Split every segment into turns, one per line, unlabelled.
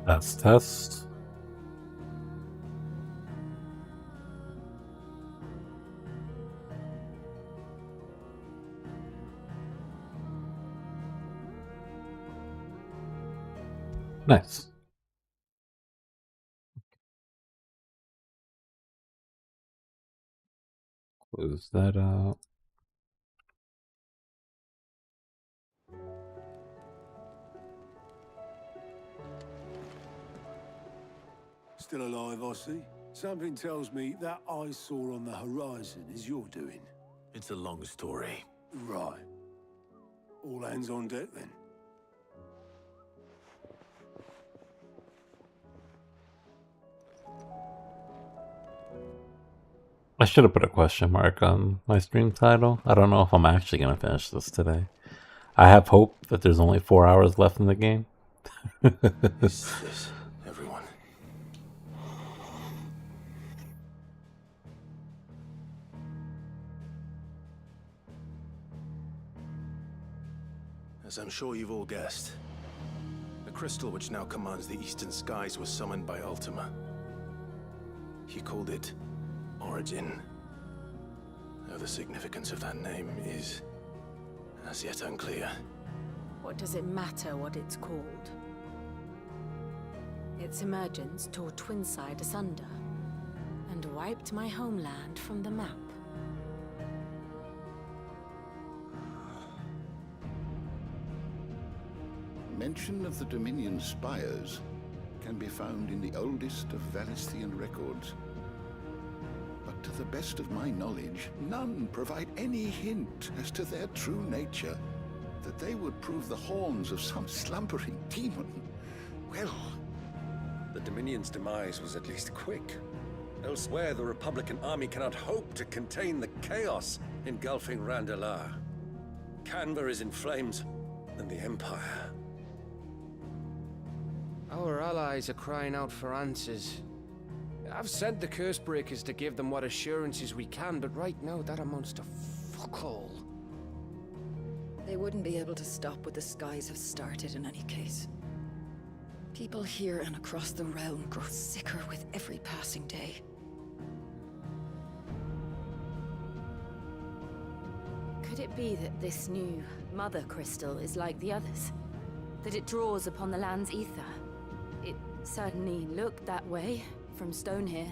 Test. Nice. Close that out.
Still alive, I see. Something tells me that eyesore on the horizon is your doing.
It's a long story.
Right. All hands on deck, then.
I should have put a question mark on my stream title. I don't know if I'm actually going to finish this today. I have hope that there's only 4 hours left in the game.
Is this everyone? As I'm sure you've all guessed, the crystal which now commands the eastern skies was summoned by Ultima. He called it Origin. Though the significance of that name is as yet unclear.
What does it matter what it's called? Its emergence tore Twinside asunder and wiped my homeland from the map.
Mention of the Dominion spires can be found in the oldest of Valisthian records. But to the best of my knowledge, none provide any hint as to their true nature. That they would prove the horns of some slumbering demon. Well...
The Dominion's demise was at least quick. Elsewhere, the Republican army cannot hope to contain the chaos engulfing Randalar. Canva is in flames, and the Empire.
Our allies are crying out for answers. I've sent the Cursebreakers to give them what assurances we can, but right now that amounts to fuck all.
They wouldn't be able to stop what the skies have started in any case. People here and across the realm grow sicker with every passing day.
Could it be that this new Mother Crystal is like the others? That it draws upon the land's ether? It certainly looked that way from stone here.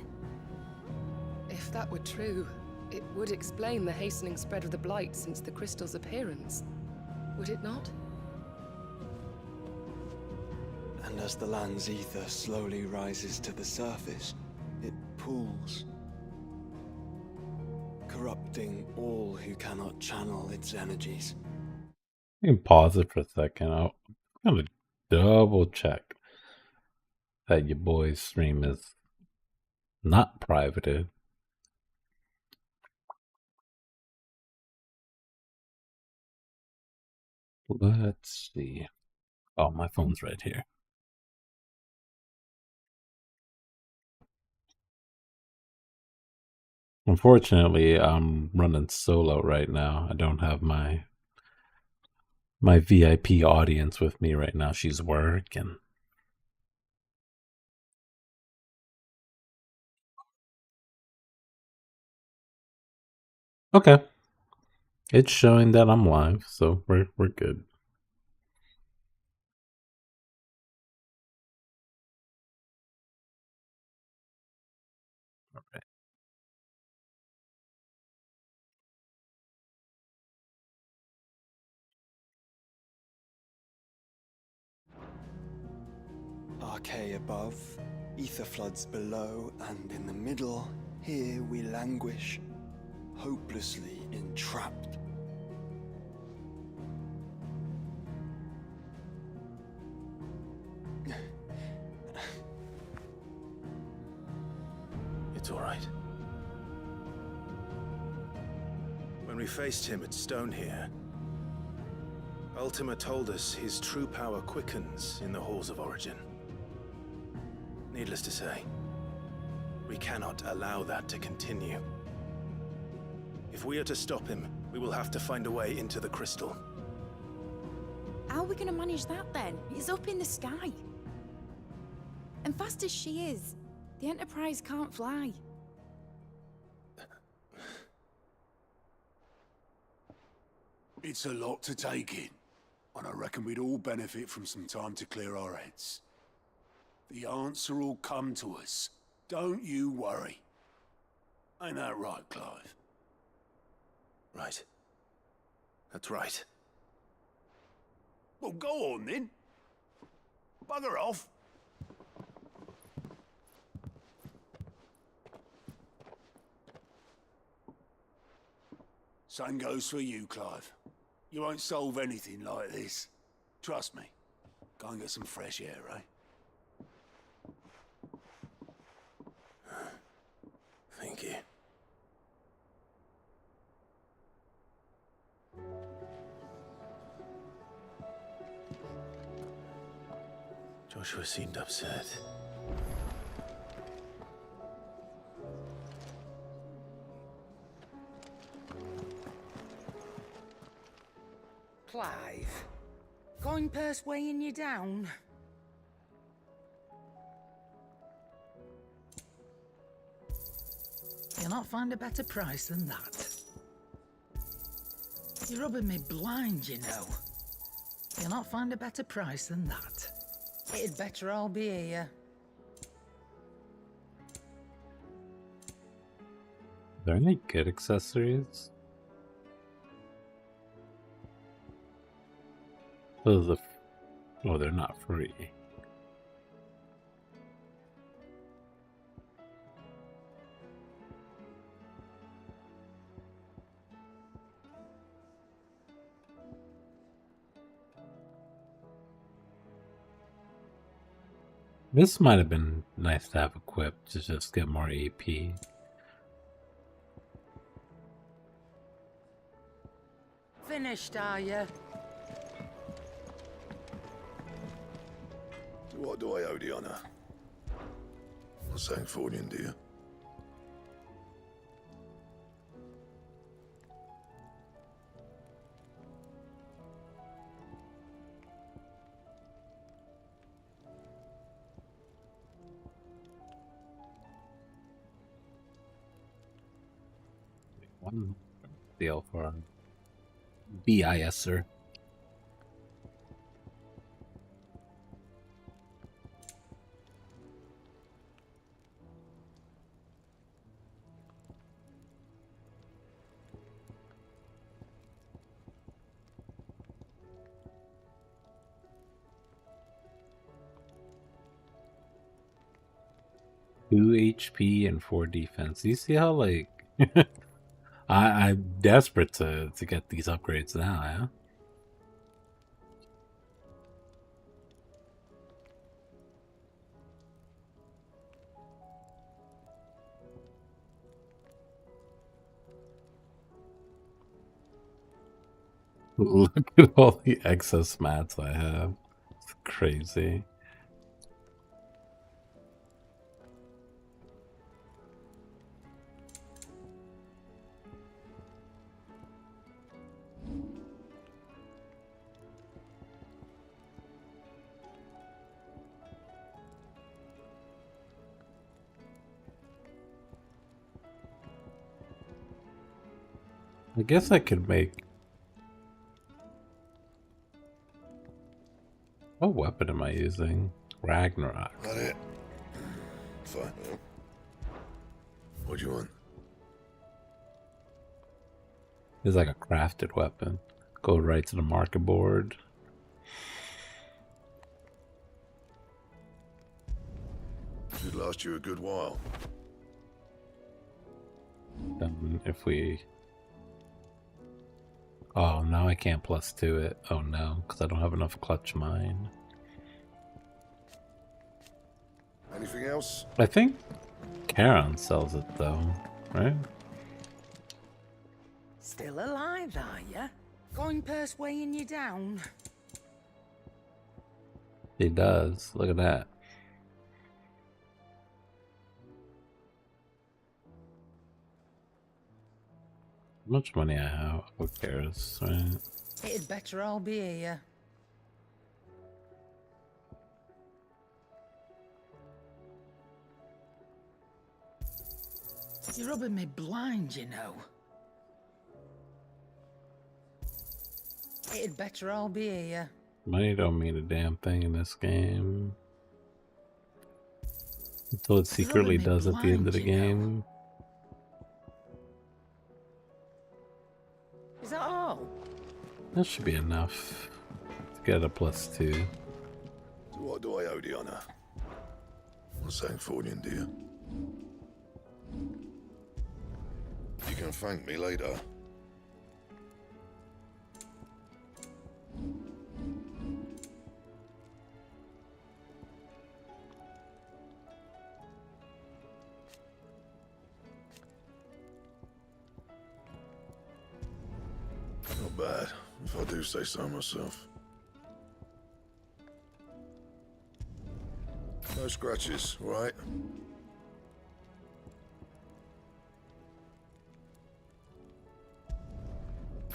If that were true, it would explain the hastening spread of the Blight since the crystal's appearance. Would it not?
And as the land's ether slowly rises to the surface, it pools, corrupting all who cannot channel its energies.
You can pause it for a second. I'm going to double check that your boy's stream is not privated. Let's see. Oh, my phone's right here. Unfortunately, I'm running solo right now. I don't have my VIP audience with me right now. She's working. Okay. It's showing that I'm live, so we're good. All right.
Archay above, ether floods below, and in the middle, here we languish, hopelessly entrapped.
It's all right. When we faced him at Stone here, Ultima told us his true power quickens in the halls of Origin. Needless to say, we cannot allow that to continue. If we are to stop him, we will have to find a way into the crystal.
How are we going to manage that then? It's up in the sky. And fast as she is, the Enterprise can't fly.
It's a lot to take in, and I reckon we'd all benefit from some time to clear our heads. The answer will come to us. Don't you worry. Ain't that right, Clive?
Right. That's right.
Well, go on then. Bugger off. Same goes for you, Clive. You won't solve anything like this. Trust me. Go and get some fresh air, eh?
Thank you. Joshua seemed upset.
Clive, coin purse weighing you down? You'll not find a better price than that. You're rubbing me blind, you know. You'll not find a better price than that. It'd better all be here.
Are there any good accessories? Those are oh, they're not free. This might have been nice to have equipped to just get more AP.
Finished, are you?
What do I owe the honor? Not saying fortune, do you?
One deal for BISer. Two HP and 4 defense. You see how like I'm desperate to get these upgrades now, yeah? Look at all the excess mats I have. It's crazy. I guess I could make... What weapon am I using? Ragnarok.
That it? Fine. What do you want?
It's like a crafted weapon. Go right to the market board.
Should last you a good while.
Then if we... Oh, now I can't +2 it. Oh no, because I don't have enough clutch mine.
Anything else?
I think Charon sells it though, right?
Still alive, are you? Coin purse weighing you down?
He does. Look at that. How much money I have? Who cares, right?
It'd better all be here. You're rubbing me blind, you know. It'd better all be here.
Money don't mean a damn thing in this game. Until it secretly does at the end of the game.
Is that all?
That should be enough to get a +2.
So what do I owe the honor? I'm saying fortune, dear. You can thank me later. Not bad, if I do say so myself. No scratches, right?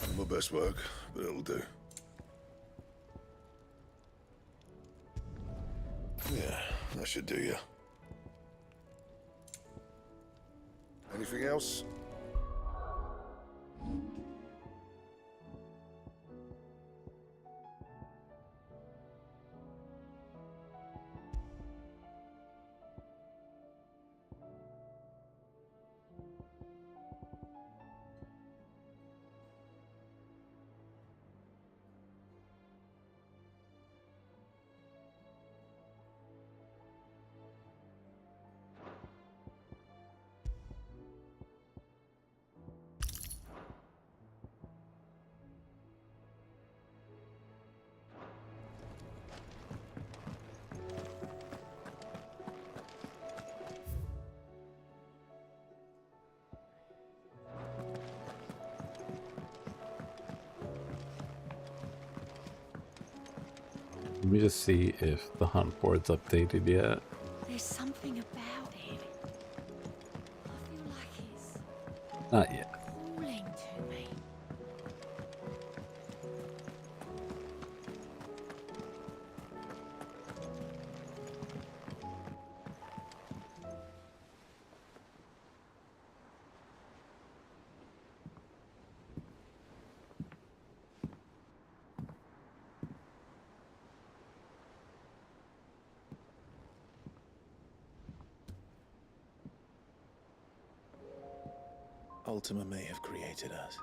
Not my best work, but it'll do. Yeah, that should do you. Anything else?
Let me just see if the hunt board's updated yet.
There's something about it. I feel like it's
Not yet.
calling to me.
Ultima may have created us,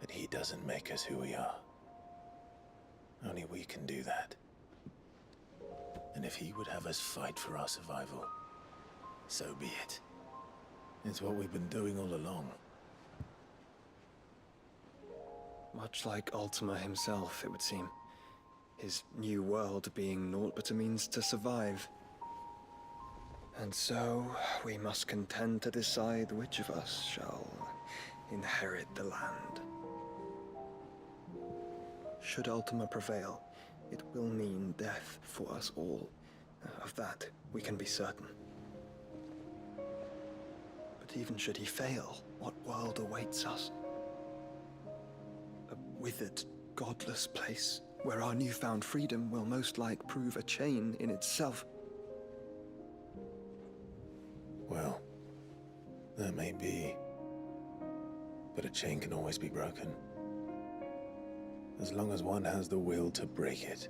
but he doesn't make us who we are. Only we can do that. And if he would have us fight for our survival, so be it. It's what we've been doing all along.
Much like Ultima himself, it would seem. His new world being naught but a means to survive. And so, we must contend to decide which of us shall inherit the land. Should Ultima prevail, it will mean death for us all. Of that, we can be certain. But even should he fail, what world awaits us? A withered, godless place, where our newfound freedom will most like prove a chain in itself.
Well, that may be, but a chain can always be broken. As long as one has the will to break it,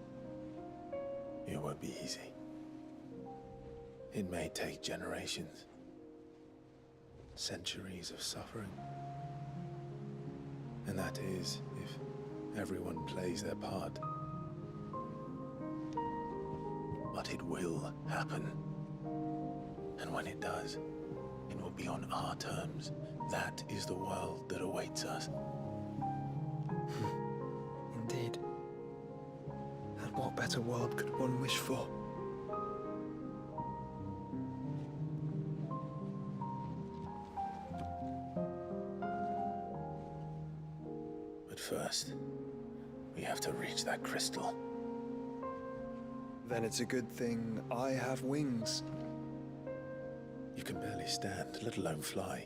it won't be easy. It may take generations, centuries of suffering. And that is if everyone plays their part. But it will happen. And when it does, it will be on our terms. That is the world that awaits us.
Indeed. And what better world could one wish for?
But first, we have to reach that crystal.
Then it's a good thing I have wings.
You can barely stand, let alone fly.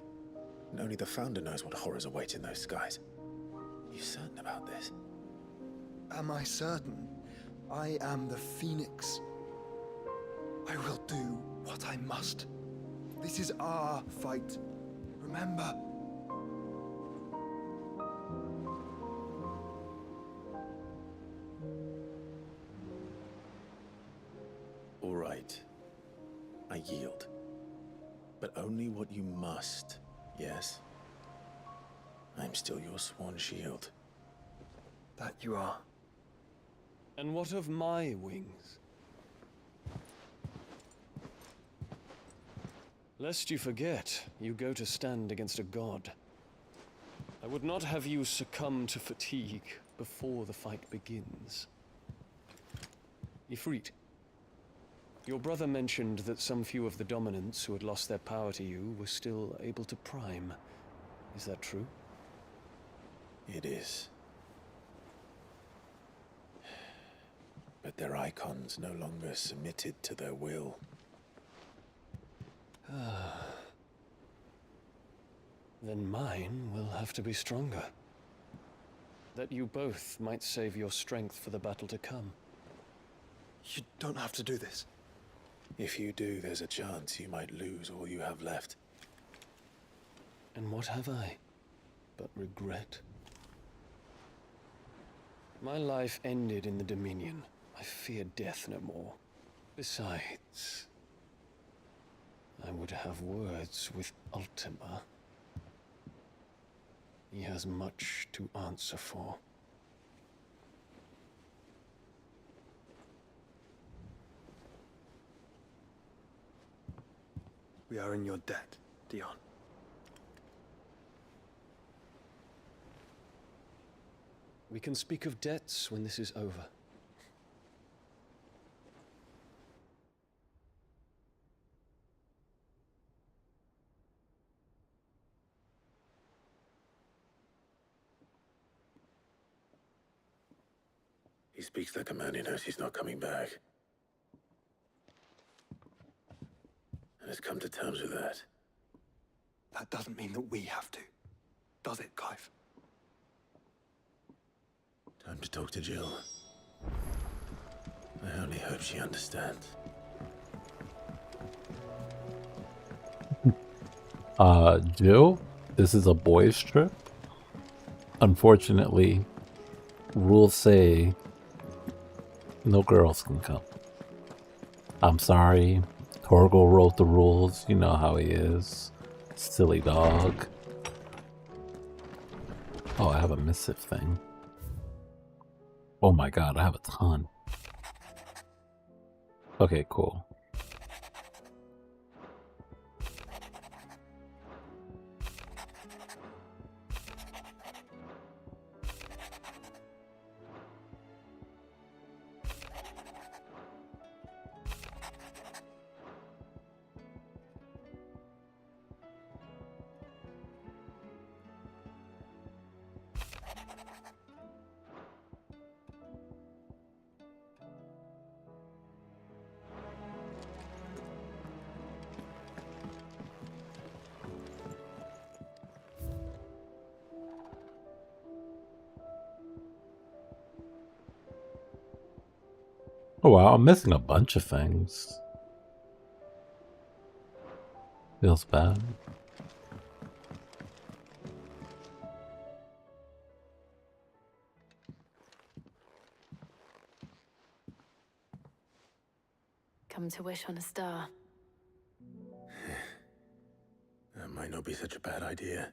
And only the Founder knows what horrors await in those skies. Are you certain about this?
Am I certain? I am the Phoenix. I will do what I must. This is our fight. remember.
All right. I yield. But only what you must, yes? I'm still your sworn shield.
That you are.
And what of my wings? Lest you forget, you go to stand against a god. I would not have you succumb to fatigue before the fight begins. Ifrit, your brother mentioned that some few of the dominants who had lost their power to you were still able to prime. Is that true?
It is. But their icons no longer submitted to their will.
Then mine will have to be stronger. That you both might save your strength for the battle to come.
You don't have to do this.
If you do, there's a chance you might lose all you have left.
And what have I but regret? My life ended in the Dominion. I fear death no more. Besides, I would have words with Ultima. He has much to answer for.
We are in your debt, Dion.
We can speak of debts when this is over.
He speaks like a man who knows he's not coming back. And has come to terms with that.
That doesn't mean that we have to. Does it, Clive?
Time to talk to Jill. I only hope she understands.
Jill, this is a boys' trip. Unfortunately, rules say no girls can come. I'm sorry. Torgal wrote the rules. You know how he is. Silly dog. Oh, I have a missive thing. Oh my god, I have a ton. Okay, cool. Oh wow, I'm missing a bunch of things. Feels bad.
Come to wish on a star.
That might not be such a bad idea.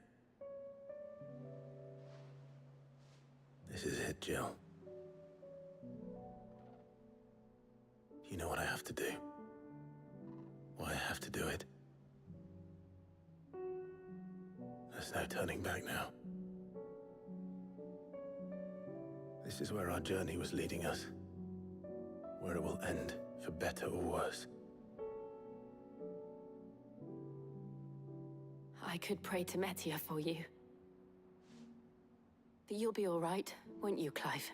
This is it, Jill. You know what I have to do. Why I have to do it. There's no turning back now. This is where our journey was leading us. Where it will end, for better or worse.
I could pray to Metia for you. But you'll be all right, won't you, Clive?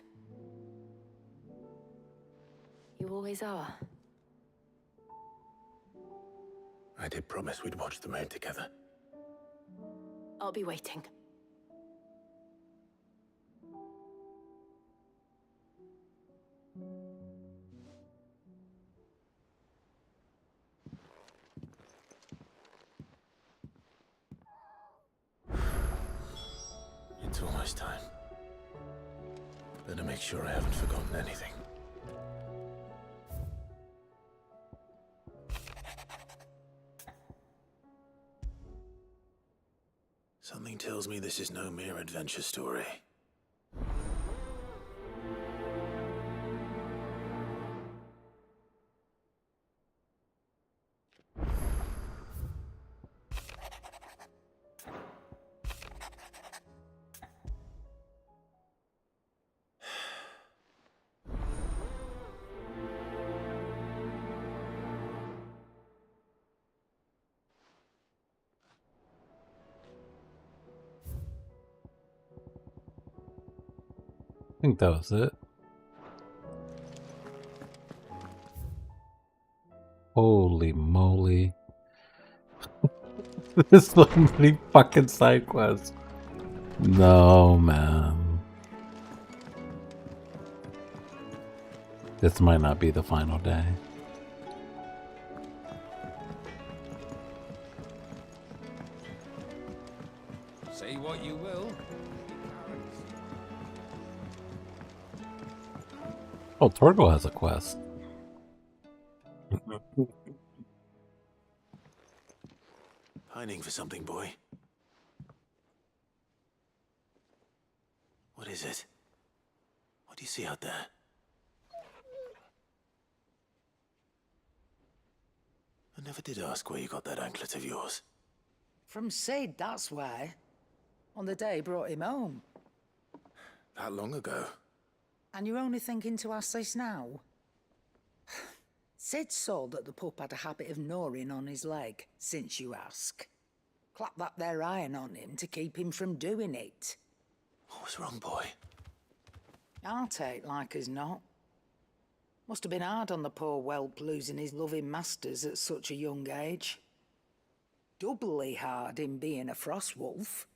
You always are.
I did promise we'd watch the moon together.
I'll be waiting.
this time. Better make sure I haven't forgotten anything. Something tells me this is no mere adventure story.
I think that was it. Holy moly. There's so many fucking side quests. No, man. This might not be the final day.
Say what you will.
Oh, Torgo has a quest.
Pining for something, boy. What is it? What do you see out there? I never did ask where you got that anklet of yours.
From Sid, that's why. On the day he brought him home.
That long ago?
And you're only thinking to ask this now? Sid saw that the pup had a habit of gnawing on his leg, since you ask. Clap that there iron on him to keep him from doing it.
What was wrong, boy?
I'll take like as not. Must have been hard on the poor whelp losing his loving masters at such a young age. Doubly hard in being a frost wolf,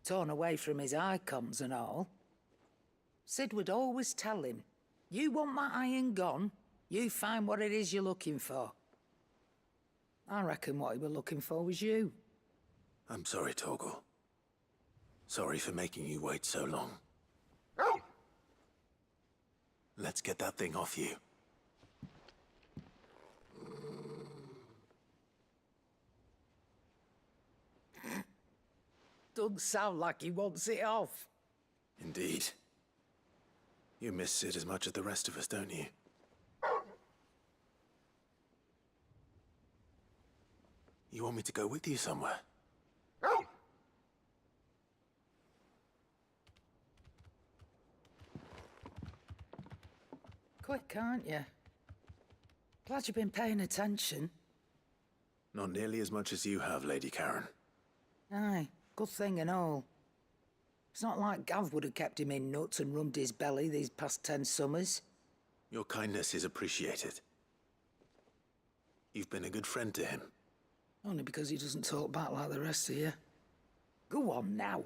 torn away from his icons and all. Sid would always tell him, you want that iron gone, you find what it is you're looking for. I reckon what he were looking for was you.
I'm sorry, Torgal. Sorry for making you wait so long. Let's get that thing off you.
Doesn't sound like he wants it off.
Indeed. You miss Sid as much as the rest of us, don't you? You want me to go with you somewhere?
Quick, aren't you? Glad you've been paying attention.
Not nearly as much as you have, Lady Karen.
Aye, good thing and all. It's not like Gav would have kept him in nuts and rubbed his belly these past 10 summers.
Your kindness is appreciated. You've been a good friend to him.
Only because he doesn't talk back like the rest of you. Go on now.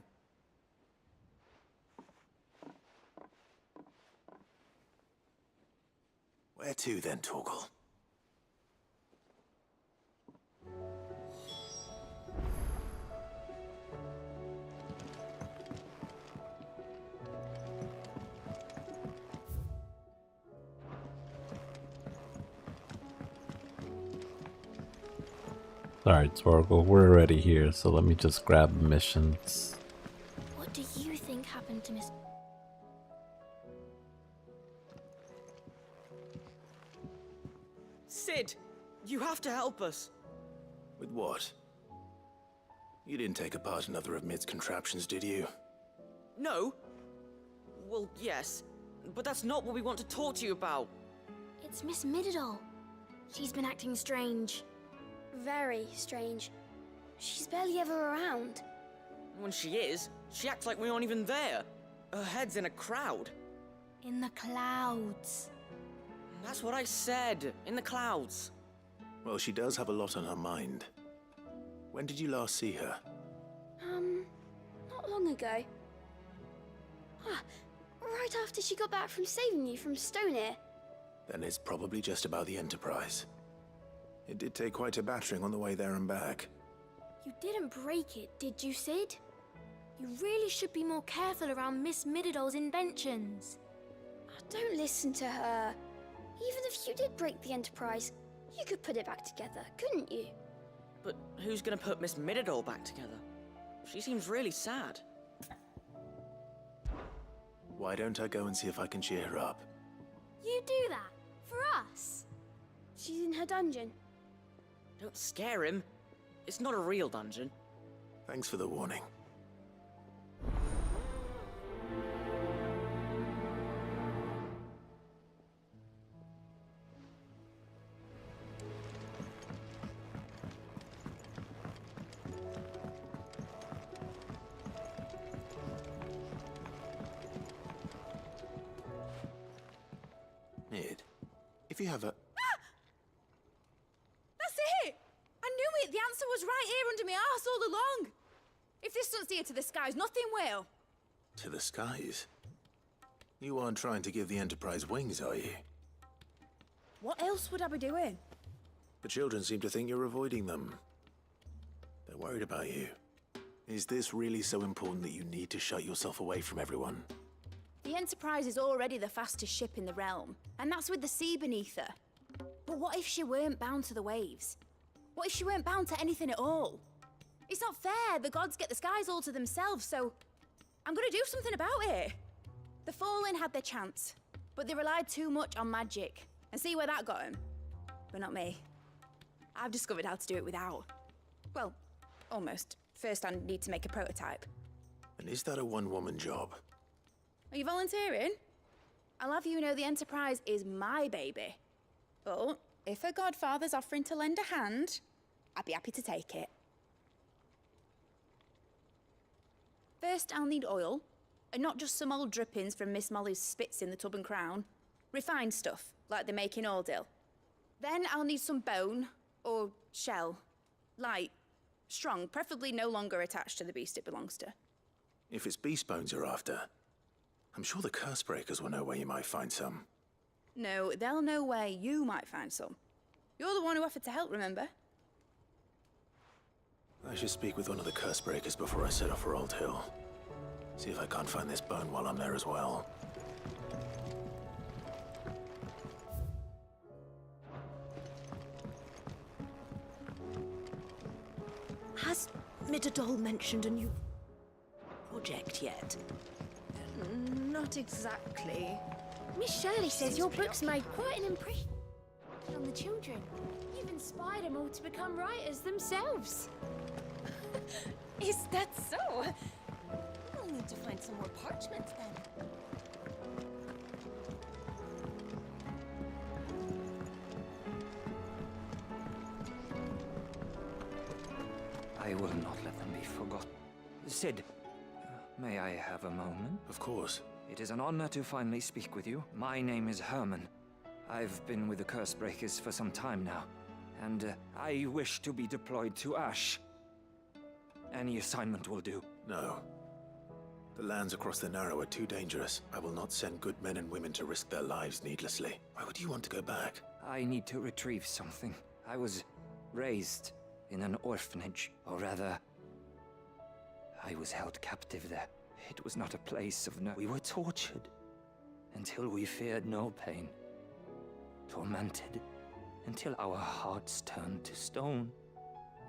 Where to then, Torgal?
Sorry, Torgal, we're already here, so let me just grab missions.
What do you think happened to Miss...
Sid, you have to help us.
With what? You didn't take apart another of Mid's contraptions, did you?
No. Well, yes, but that's not what we want to talk to you about.
It's Miss Midadol. She's been acting strange. Very strange. She's barely ever around.
When she is, she acts like we aren't even there. Her head's in a crowd.
In the clouds.
That's what I said. In the clouds.
Well, she does have a lot on her mind. When did you last see her?
Not long ago. Right after she got back from saving you from Stoneir.
Then it's probably just about the Enterprise. It did take quite a battering on the way there and back.
You didn't break it, did you, Sid? You really should be more careful around Miss Mididol's inventions. Don't listen to her. Even if you did break the Enterprise, you could put it back together, couldn't you?
But who's gonna put Miss Mididol back together? She seems really sad.
Why don't I go and see if I can cheer her up?
You do that? For us? She's in her dungeon.
Don't scare him. It's not a real dungeon.
Thanks for the warning. Ned, if you have a...
That's it! I knew it! The answer was right here under my arse all along! If this doesn't steer to the skies, nothing will!
To the skies? You aren't trying to give the Enterprise wings, are you?
What else would I be doing?
The children seem to think you're avoiding them. They're worried about you. Is this really so important that you need to shut yourself away from everyone?
The Enterprise is already the fastest ship in the realm, and that's with the sea beneath her. But what if she weren't bound to the waves? What if she weren't bound to anything at all? It's not fair. The gods get the skies all to themselves, so I'm gonna do something about it. The Fallen had their chance, but they relied too much on magic. And see where that got them? But not me. I've discovered how to do it without. Well, almost. First, I need to make a prototype.
And is that a one-woman job?
Are you volunteering? I'll have you know the Enterprise is my baby. But if her godfather's offering to lend a hand, I'd be happy to take it. First, I'll need oil, and not just some old drippings from Miss Molly's spits in the Tub and Crown. Refined stuff, like they make in Ordil. Then I'll need some bone, or shell. Light, strong, preferably no longer attached to the beast it belongs to.
If it's beast bones you're after, I'm sure the curse breakers will know where you might find some.
No, they'll know where you might find some. You're the one who offered to help, remember?
I should speak with one of the curse breakers before I set off for Old Hill. See if I can't find this bone while I'm there as well.
Has Mididol mentioned a new project yet?
Not exactly.
Miss Shirley says your book's made quite an impression on the children. You've inspired them all to become writers themselves.
Is that so?
We'll need to find some more parchment then.
I will not let them be forgotten. Sid, may I have a moment?
Of course.
It is an honor to finally speak with you. My name is Herman. I've been with the Curse Breakers for some time now, and I wish to be deployed to Ash. Any assignment will do.
No. The lands across the Narrow are too dangerous. I will not send good men and women to risk their lives needlessly. Why would you want to go back?
I need to retrieve something. I was raised in an orphanage, or rather, I was held captive there. It was not a place of we were tortured until we feared no pain. Tormented until our hearts turned to stone,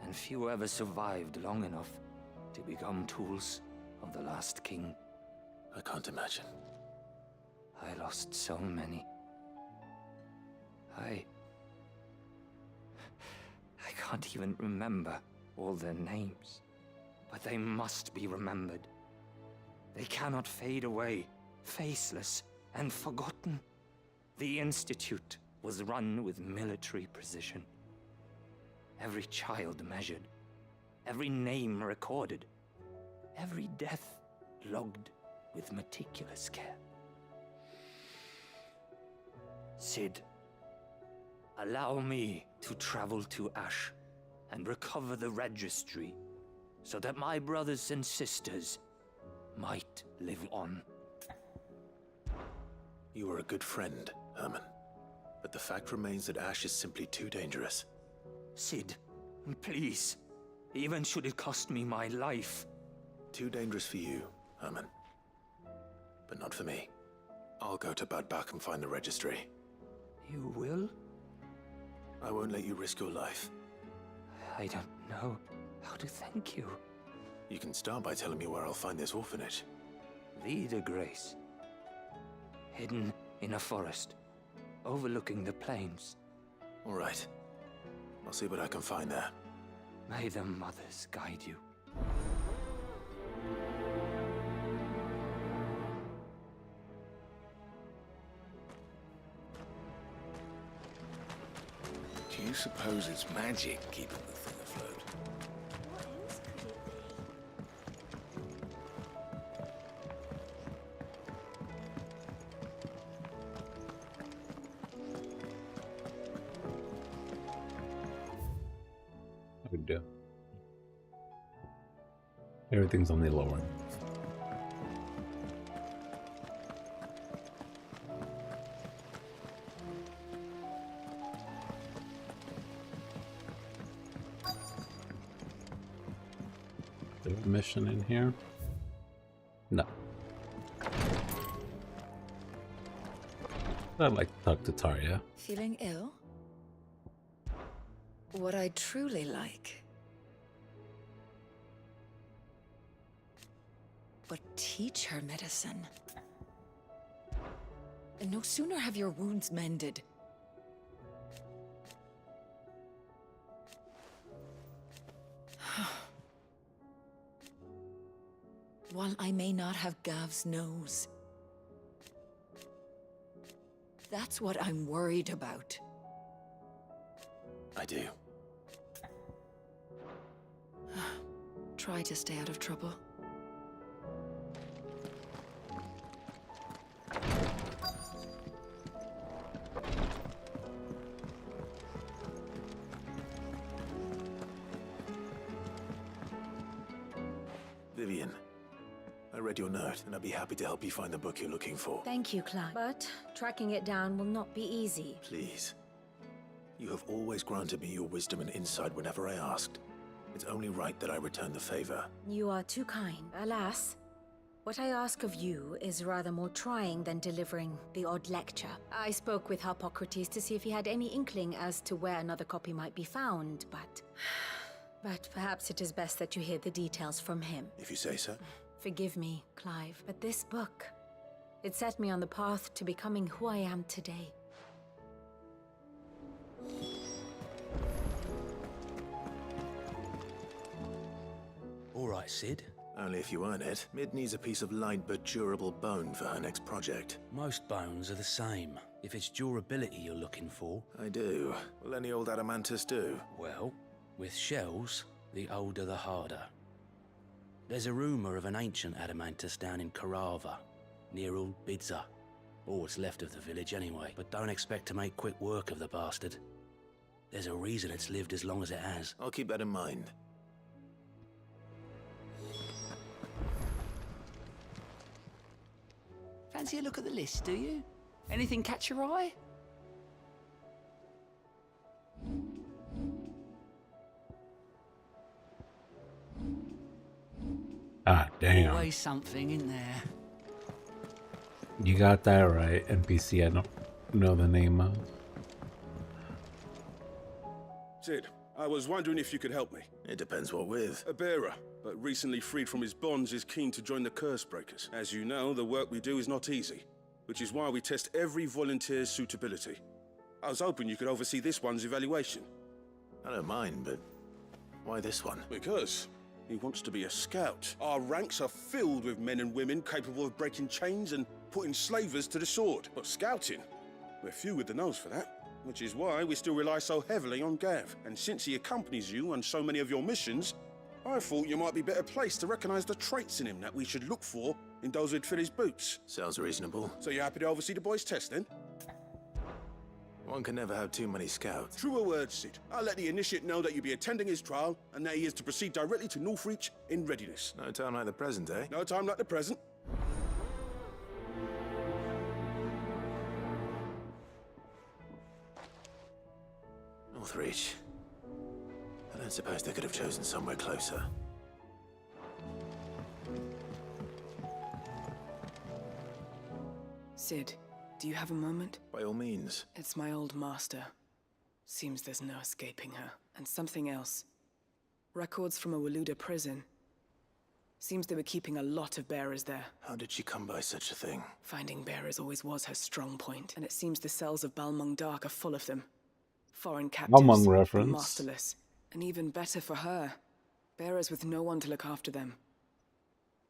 and few ever survived long enough to become tools of the last king.
I can't imagine.
I lost so many. I can't even remember all their names, but they must be remembered. They cannot fade away, faceless and forgotten. The Institute was run with military precision. Every child measured, every name recorded, every death logged with meticulous care. Sid, allow me to travel to Ash and recover the registry so that my brothers and sisters might live on.
You are a good friend, Herman. But the fact remains that Ash is simply too dangerous.
Sid, please, even should it cost me my life,
Too dangerous for you, Herman. But not for me. I'll go to Bad Bach and find the registry.
You will?
I won't let you risk your life.
I don't know how to thank you.
You can start by telling me where I'll find this orphanage.
Vie de Grace. Hidden in a forest, overlooking the plains.
All right. I'll see what I can find there.
May the mothers guide you.
Do you suppose it's magic keeping the thing afloat?
What else could it
I could do. Everything's on the lower. There's a mission in here? No. I'd like to talk to Tarja.
Feeling ill? What I truly like. But teach her medicine. And no sooner have your wounds mended. While I may not have Gav's nose. That's what I'm worried about.
I do.
Try to stay out of trouble.
Vivian, I read your note, and I'd be happy to help you find the book you're looking for.
Thank you, Clive. But tracking it down will not be easy.
Please. You have always granted me your wisdom and insight whenever I asked. It's only right that I return the favor.
You are too kind. Alas, what I ask of you is rather more trying than delivering the odd lecture. I spoke with Harpocrates to see if he had any inkling as to where another copy might be found, but perhaps it is best that you hear the details from him.
If you say so.
Forgive me, Clive, but this book, it set me on the path to becoming who I am today.
All right, Sid.
Only if you earn it. Mid needs a piece of light but durable bone for her next project.
Most bones are the same. If it's durability you're looking for...
I do. Will any old adamantus do?
Well, with shells, the older the harder. There's a rumour of an ancient adamantus down in Carava, near Old Bidza. Or what's left of the village anyway. But don't expect to make quick work of the bastard. There's a reason it's lived as long as it has.
I'll keep that in mind.
Fancy a look at the list, do you? Anything catch your eye?
Ah, damn.
Always something in there.
You got that right, NPC I don't know the name of.
Sid, I was wondering if you could help me.
It depends what with.
A bearer, but recently freed from his bonds, is keen to join the Curse Breakers. As you know, the work we do is not easy, which is why we test every volunteer's suitability. I was hoping you could oversee this one's evaluation.
I don't mind, but why this one?
Because he wants to be a scout. Our ranks are filled with men and women capable of breaking chains and putting slavers to the sword. But scouting, we're few with the nose for that. Which is why we still rely so heavily on Gav. And since he accompanies you on so many of your missions, I thought you might be better placed to recognize the traits in him that we should look for in those who'd fill his boots.
Sounds reasonable.
So you're happy to oversee the boys' test, then?
One can never have too many scouts.
Truer words, Sid. I'll let the initiate know that you'll be attending his trial and that he is to proceed directly to Northreach in readiness.
No time like the present, eh?
No time like the present.
Northreach. I don't suppose they could have chosen somewhere closer.
Sid, do you have a moment?
By all means.
It's my old master. Seems there's no escaping her. And something else. Records from a Waluda prison. Seems they were keeping a lot of bearers there.
How did she come by such a thing?
Finding bearers always was her strong point, and it seems the cells of Balmung Dark are full of them. Foreign captives,
Among
but
reference.
masterless. And even better for her, bearers with no one to look after them.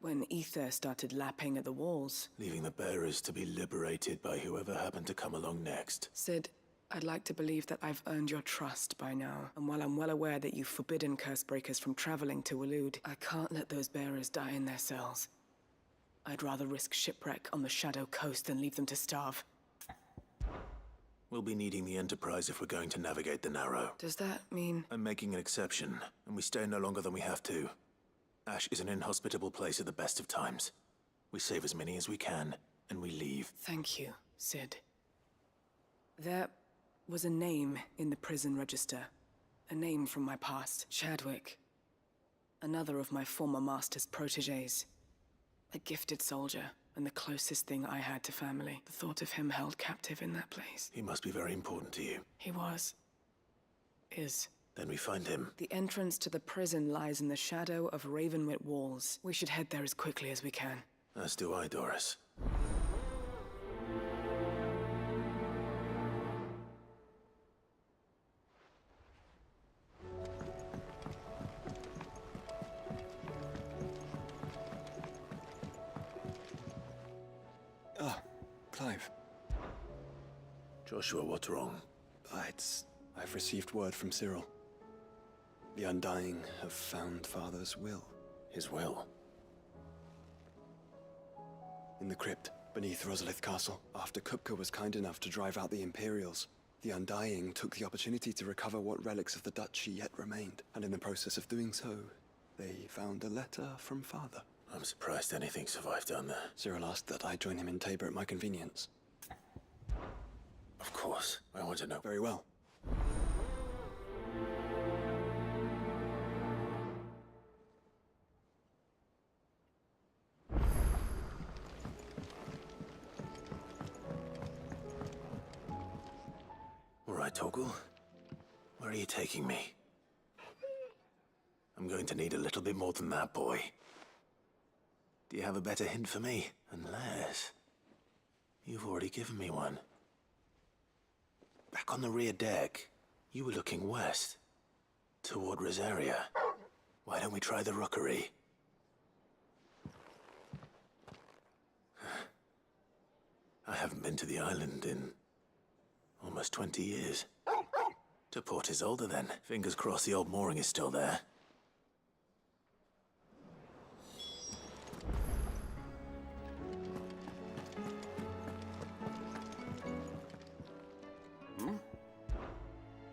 When ether started lapping at the walls.
Leaving the bearers to be liberated by whoever happened to come along next.
Sid, I'd like to believe that I've earned your trust by now. And while I'm well aware that you've forbidden Cursebreakers from traveling to Waloed, I can't let those bearers die in their cells. I'd rather risk shipwreck on the Shadow Coast than leave them to starve.
We'll be needing the Enterprise if we're going to navigate the Narrow.
Does that mean...
I'm making an exception, and we stay no longer than we have to. Ash is an inhospitable place at the best of times. We save as many as we can, and we leave.
Thank you, Sid. There was a name in the prison register. A name from my past. Chadwick. Another of my former master's protégés. A gifted soldier, and the closest thing I had to family. The thought of him held captive in that place.
He must be very important to you.
He was. Is.
Then we find him.
The entrance to the prison lies in the shadow of Ravenwit walls. We should head there as quickly as we can.
As do I, Doris.
Ah, Clive.
Joshua, what's wrong?
I've received word from Cyril. The Undying have found Father's will.
His will?
In the crypt, beneath Rosalith Castle. After Kupka was kind enough to drive out the Imperials, the Undying took the opportunity to recover what relics of the Duchy yet remained. And in the process of doing so, they found a letter from Father.
I'm surprised anything survived down there.
Cyril asked that I join him in Tabor at my convenience.
Of course. I want to know.
Very well.
All right, Torgal. Where are you taking me? I'm going to need a little bit more than that, boy. Do you have a better hint for me? Unless... you've already given me one. Back on the rear deck, you were looking west. Toward Rosaria. Why don't we try the rookery? I haven't been to the island in... almost 20 years. To Port Isolde, then. Fingers crossed the old mooring is still there.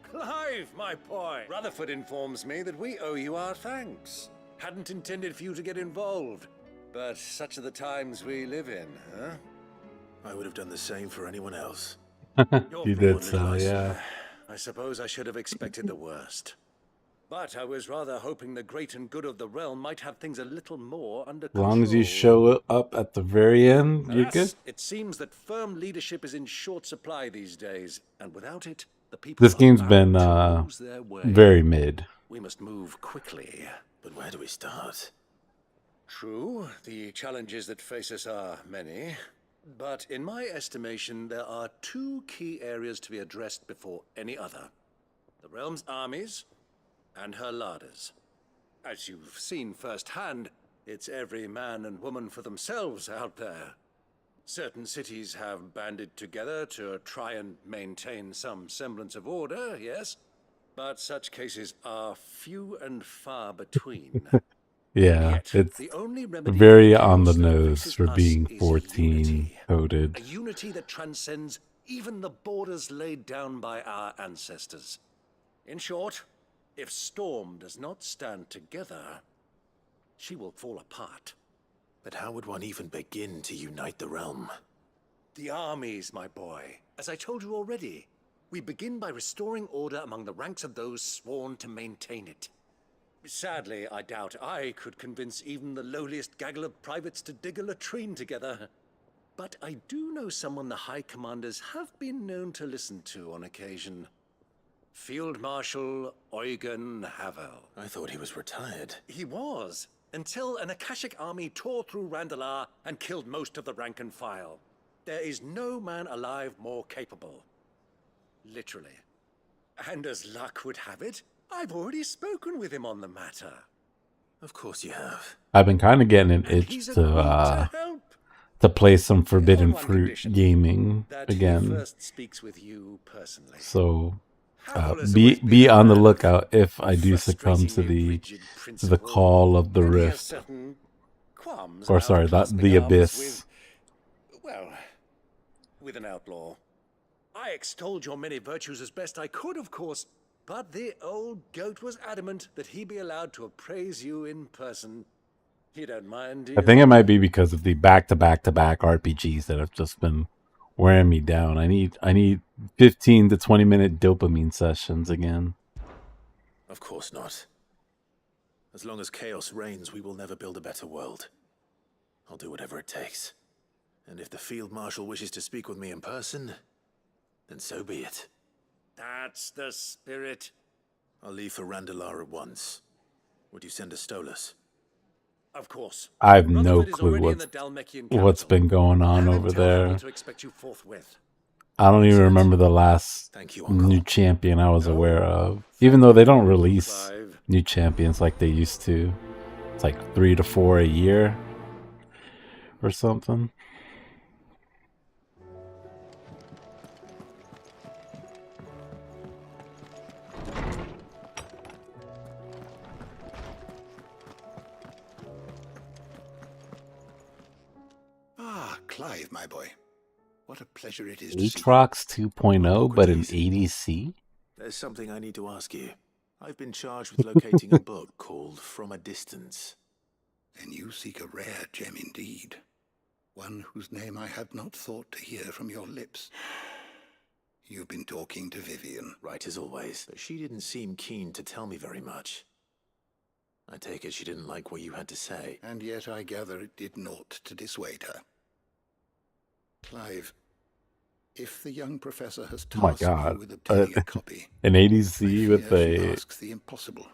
Clive, my boy! Rutherford informs me that we owe you our thanks. Hadn't intended for you to get involved, but such are the times we live in, huh?
I would have done the same for anyone else.
You did so, yeah.
I suppose I should have expected the worst. But I was rather hoping the great and good of the realm might have things a little more under
As
control.
long as you show up at the very end, you're
Alas,
good.
it seems that firm leadership is in short supply these days, and without it, the people
This
are
game's
bound
been
to lose their way.
very mid.
We must move quickly.
But where do we start?
True, the challenges that face us are many. But in my estimation, there are two key areas to be addressed before any other. The realm's armies and her larders. As you've seen firsthand, it's every man and woman for themselves out there. Certain cities have banded together to try and maintain some semblance of order, yes? But such cases are few and far between.
Yeah,
Yet,
it's
the only remedy
very
for
on the
chaos that
nose
faces
for
us
being
is
14 coded.
a unity that transcends even the borders laid down by our ancestors. In short, if Storm does not stand together, she will fall apart.
But how would one even begin to unite the realm?
The armies, my boy. As I told you already, we begin by restoring order among the ranks of those sworn to maintain it. Sadly, I doubt I could convince even the lowliest gaggle of privates to dig a latrine together. but I do know someone the High Commanders have been known to listen to on occasion. Field Marshal Eugen Havel.
I thought he was retired.
He was, until an Akashic army tore through Randalar and killed most of the rank and file. There is no man alive more capable. Literally. And as luck would have it, I've already spoken with him on the matter.
Of course you have.
I've been kind of getting an itch to play some Forbidden Fruit gaming again.
First speaks with you personally.
So be on the lookout if I do succumb to the call of the rift, or sorry, the abyss.
With an outlaw. I extolled your many virtues as best I could, of course, but the old goat was adamant that he be allowed to appraise you in person. You don't mind, do you?
I think it might be because of the back-to-back-to-back RPGs that have just been wearing me down. I need 15 to 20 minute dopamine sessions again.
Of course not. As long as chaos reigns, we will never build a better world. I'll do whatever it takes. And if the Field Marshal wishes to speak with me in person, then so be it.
That's the spirit.
I'll leave for Randalar at once. Would you send a Stolas?
Of course.
I have no clue what's been going on over there. I don't even remember the last new champion I was aware of. Even though they don't release new champions like they used to. It's like 3 to 4 a year or something.
Clive, my boy. What a pleasure it is to see
Aatrox 2.0, but in ADC?
There's something I need to ask you. I've been charged with locating a book called From a Distance.
Then you seek a rare gem indeed. One whose name I had not thought to hear from your lips. You've been talking to Vivian.
Right as always, but she didn't seem keen to tell me very much. I take it she didn't like what you had to say.
And yet I gather it did naught to dissuade her. Clive, if the young professor has tasked you with obtaining a copy,
an ADC with
the impossible.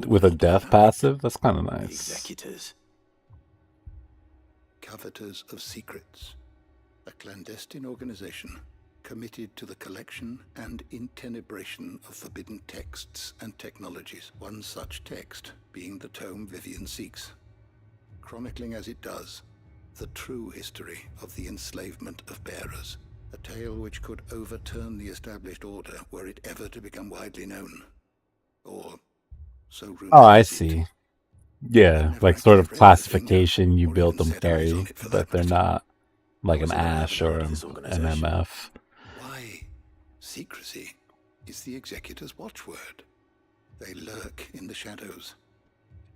With a death passive? That's kind of nice.
The executors.
Coveters of secrets. A clandestine organization committed to the collection and intenebration of forbidden texts and technologies. One such text being the tome Vivian seeks, chronicling as it does the true history of the enslavement of bearers, a tale which could overturn the established order were it ever to become widely known. Or so rumors.
Oh, I see. Yeah, like sort of classification you build them carry, but they're not like an Ash or an MF.
Why, secrecy is the Executor's watchword. They lurk in the shadows,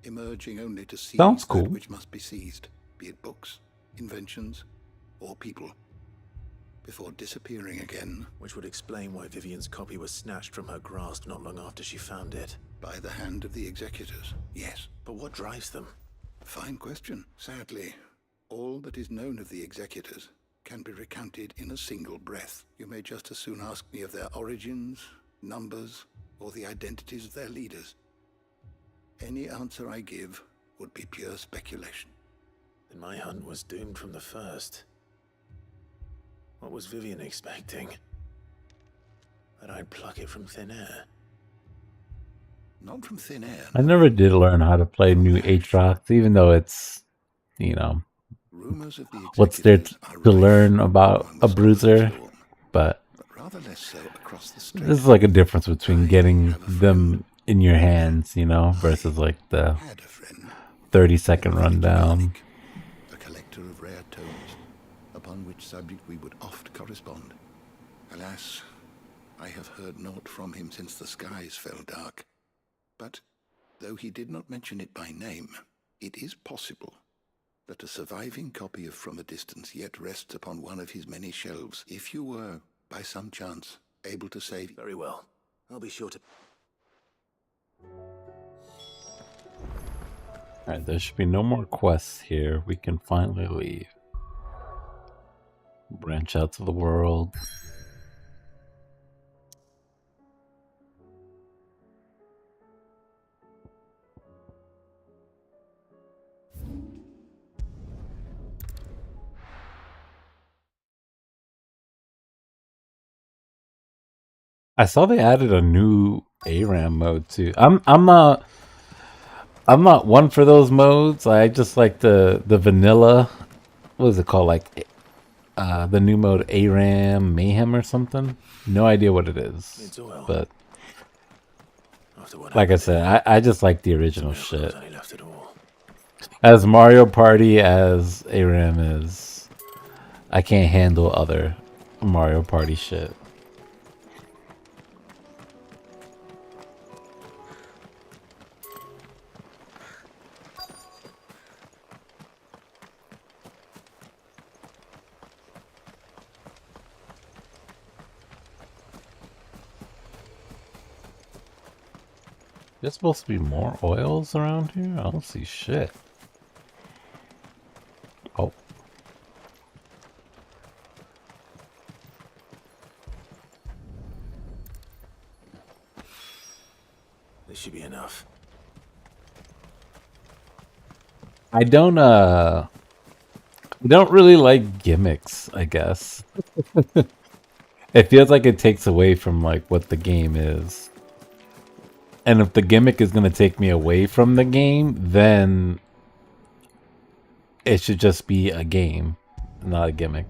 emerging only to seize
Sounds cool.
that which must be seized, be it books, inventions, or people, before disappearing again.
Which would explain why Vivian's copy was snatched from her grasp not long after she found it.
By the hand of the Executors, yes.
But what drives them?
Fine question. Sadly, all that is known of the Executors can be recounted in a single breath. You may just as soon ask me of their origins, numbers, or the identities of their leaders. Any answer I give would be pure speculation.
Then my hunt was doomed from the first. What was Vivian expecting? That I'd pluck it from thin air?
Not from thin air.
I never did learn how to play new Aatrox, even though it's, you know, what's there to learn about a bruiser, but this is like a difference between getting them in your hands, you know, versus like the 30-second rundown.
A collector of rare tomes, upon which subject we would oft correspond. Alas, I have heard naught from him since the skies fell dark. But, though he did not mention it by name, it is possible that a surviving copy of From a Distance yet rests upon one of his many shelves. If you were, by some chance, able to save...
Very well. I'll be sure to...
Alright, there should be no more quests here. We can finally leave. Branch out to the world. I saw they added a new ARAM mode too. I'm not one for those modes. I just like the vanilla. What is it called? Like the new mode ARAM Mayhem or something. No idea what it is, but like I said, I just like the original shit. As Mario Party as ARAM is, I can't handle other Mario Party shit. There's supposed to be more oils around here? I don't see shit. Oh.
This should be enough.
I don't really like gimmicks, I guess. It feels like it takes away from like what the game is. And if the gimmick is going to take me away from the game, then it should just be a game, not a gimmick.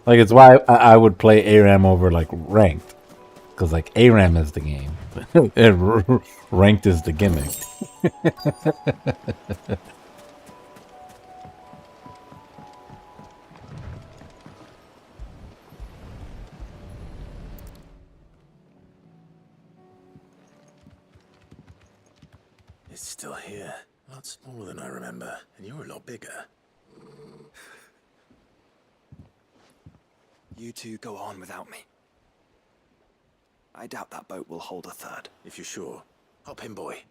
Like, it's why I would play ARAM over, like, ranked. Because, like, ARAM is the game. Ranked is the gimmick.
It's still here. A lot smaller than I remember, and you're a lot bigger.
You two go on without me. I doubt that boat will hold a third.
If you're sure. Hop in, boy.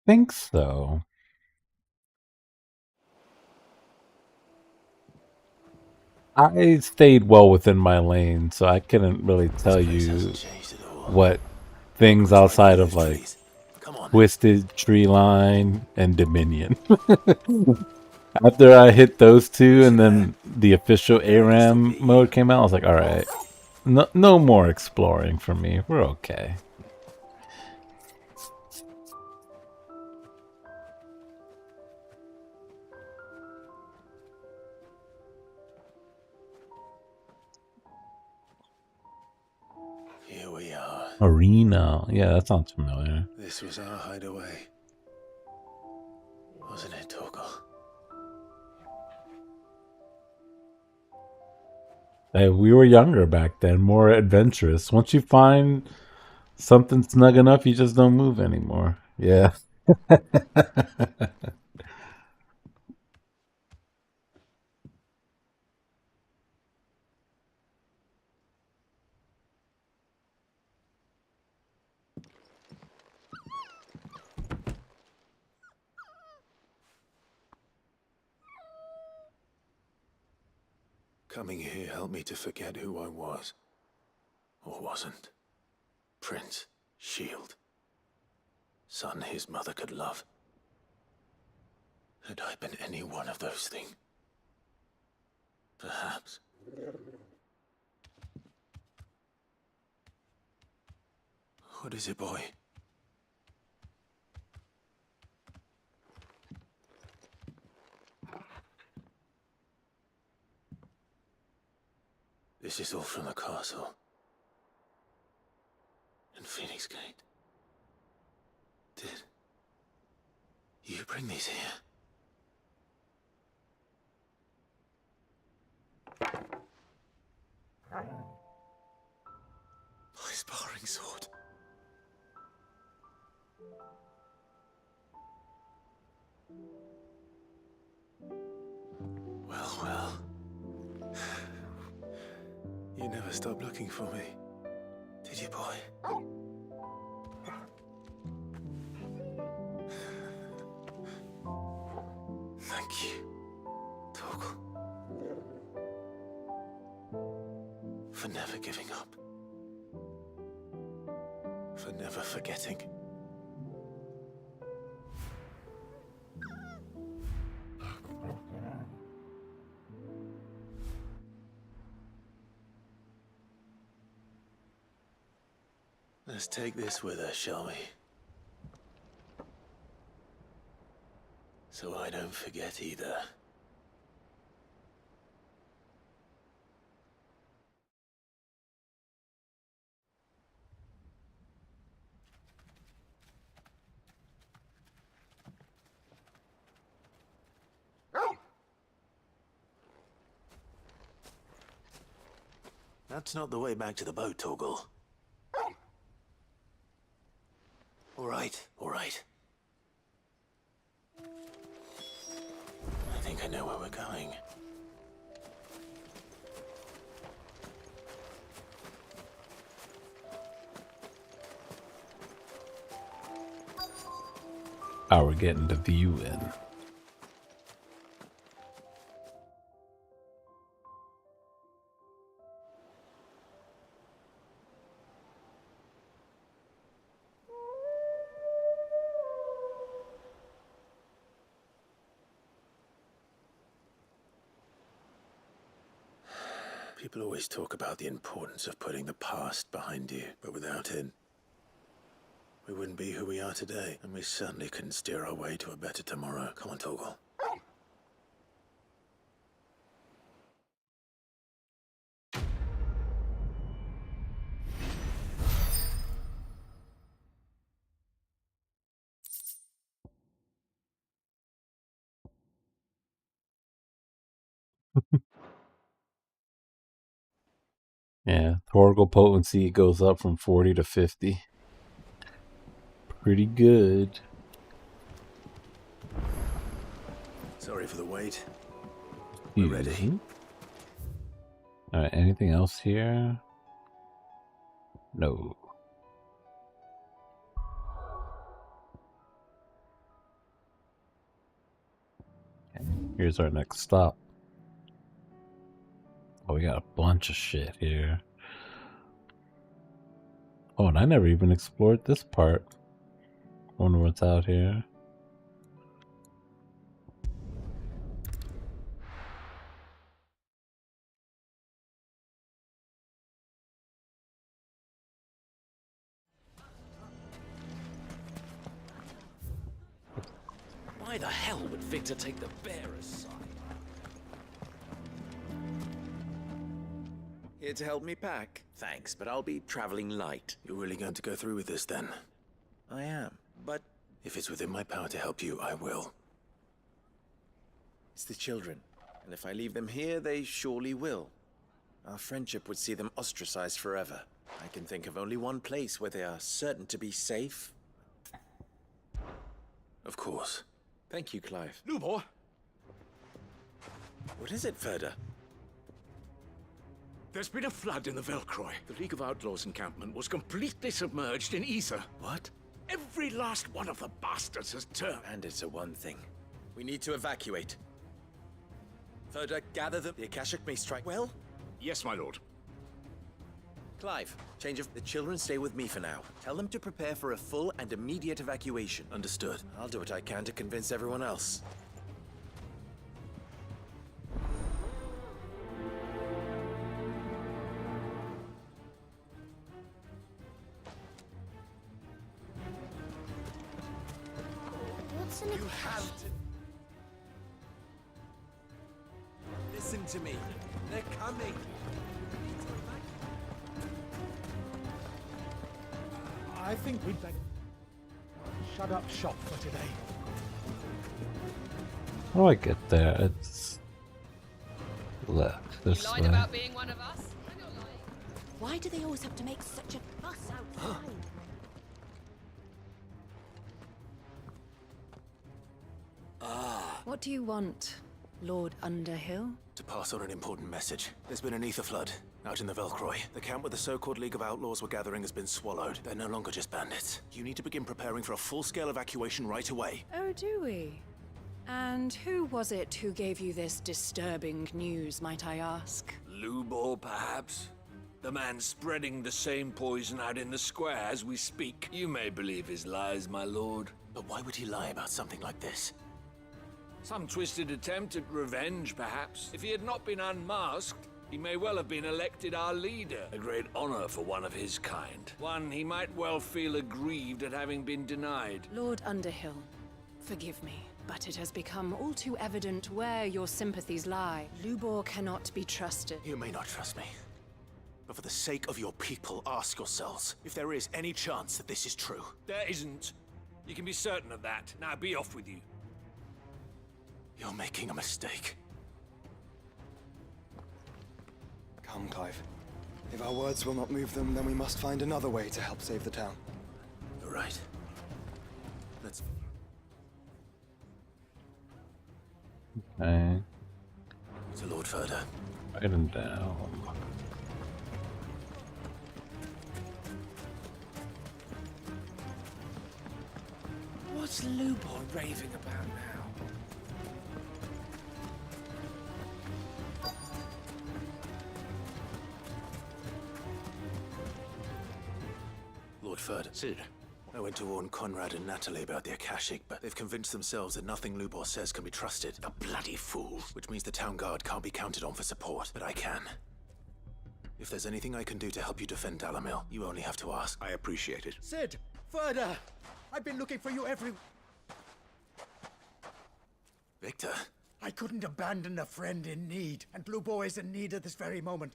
Think so. I stayed well within my lane, so I couldn't really tell you what things outside of like Twisted, Tree Line, and Dominion. After I hit those two and then the official ARAM mode came out, I was like, alright, no more exploring for me. We're okay.
Here we are.
Arena. Yeah, that sounds familiar.
This was our hideaway. Wasn't it, Torgal?
Hey, we were younger back then, more adventurous. Once you find something snug enough, you just don't move anymore. Yeah.
Coming here helped me to forget who I was. Or wasn't. Prince, shield. Son his mother could love. Had I been any one of those things? Perhaps. What is it, boy? This is all from the castle. And Phoenix Gate. Did you bring these here? My sparring sword. Well, well. You never stopped looking for me, did you, boy? Thank you, Torgal, for never giving up, for never forgetting. Let's take this with us, shall we? So I don't forget either. That's not the way back to the boat, Torgal. All right, all right. I think I know where we're going.
Oh, we're getting the view in.
People always talk about the importance of putting the past behind you, but without it, we wouldn't be who we are today, and we certainly couldn't steer our way to a better tomorrow. Come on, Torgal.
Yeah, Torgal potency goes up from 40 to 50. Pretty good.
Sorry for the wait. We're ready.
Alright, anything else here? No. Okay, here's our next stop. Oh, we got a bunch of shit here. Oh, and I never even explored this part. Wonder what's out here.
Why the hell would Victor take the bearer's side?
Here to help me pack. Thanks, but I'll be traveling light.
You're really going to go through with this, then?
I am, but...
If it's within my power to help you, I will.
It's the children, and if I leave them here, they surely will. Our friendship would see them ostracized forever. I can think of only one place where they are certain to be safe.
Of course.
Thank you, Clive.
Lubor!
What is it, Ferda?
There's been a flood in the Velcroy. The League of Outlaws encampment was completely submerged in ether.
What?
Every last one of the bastards has turned.
Bandits are one thing. We need to evacuate. Ferda, gather them. The Akashic may strike well?
Yes, my lord.
Clive, change of the children stay with me for now. Tell them to prepare for a full and immediate evacuation.
Understood.
I'll do what I can to convince everyone else.
What's an
You have to... Listen to me. They're coming.
I think we'd better shut up shop for today.
How do I get there? It's left this way.
About being one of us? Why do they always have to make such a fuss outside?
What do you want, Lord Underhill?
To pass on an important message. There's been an ether flood out in the Velcroy. The camp where the so-called League of Outlaws were gathering has been swallowed. They're no longer just bandits. You need to begin preparing for a full-scale evacuation right away.
Oh, do we? And who was it who gave you this disturbing news, might I ask?
Lubor, perhaps? The man spreading the same poison out in the square as we speak. You may believe his lies, my lord.
But why would he lie about something like this?
Some twisted attempt at revenge, perhaps. If he had not been unmasked, he may well have been elected our leader. A great honor for one of his kind. One he might well feel aggrieved at having been denied.
Lord Underhill, forgive me, but it has become all too evident where your sympathies lie. Lubor cannot be trusted.
You may not trust me. But for the sake of your people, ask yourselves if there is any chance that this is true.
There isn't. You can be certain of that. Now be off with you.
You're making a mistake.
Come, Clive. If our words will not move them, then we must find another way to help save the town.
You're right. Let's...
Okay.
To Lord Furder.
Write him down.
What's Lubor raving about now?
Lord Furder.
Sid.
I went to warn Conrad and Natalie about the Akashic, but they've convinced themselves that nothing Lubor says can be trusted. The bloody fools! Which means the town guard can't be counted on for support, but I can. If there's anything I can do to help you defend Dalamil, you only have to ask.
I appreciate it.
Sid! Further! I've been looking for you every...
Victor?
I couldn't abandon a friend in need, and Blue Boy is in need at this very moment.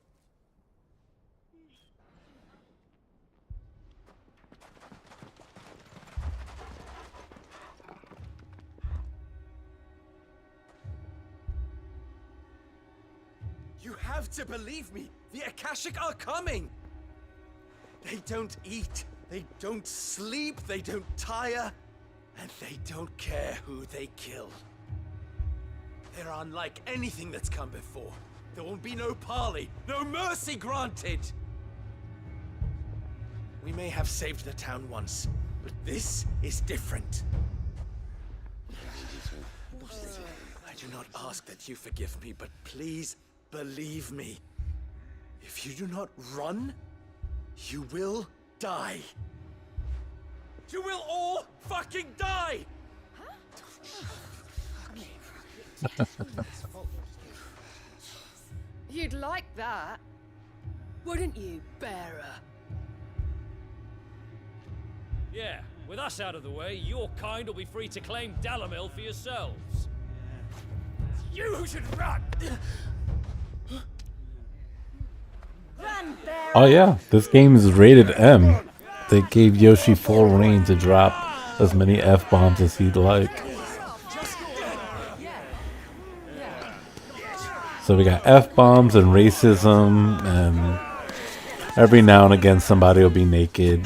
You have to believe me! The Akashic are coming! They don't eat, they don't sleep, they don't tire, and they don't care who they kill. They're unlike anything that's come before. There won't be no parley, no mercy granted! We may have saved the town once, but this is different. I do not ask that you forgive me, but please believe me. If you do not run, you will die. You will all fucking die!
You'd like that, wouldn't you, bearer?
Yeah, with us out of the way, your kind will be free to claim Dalamil for yourselves.
You should run!
Run, bearer!
Oh yeah, this game is rated M. They gave Yoshi full reign to drop as many F-bombs as he'd like. So we got F-bombs and racism, and every now and again somebody will be naked.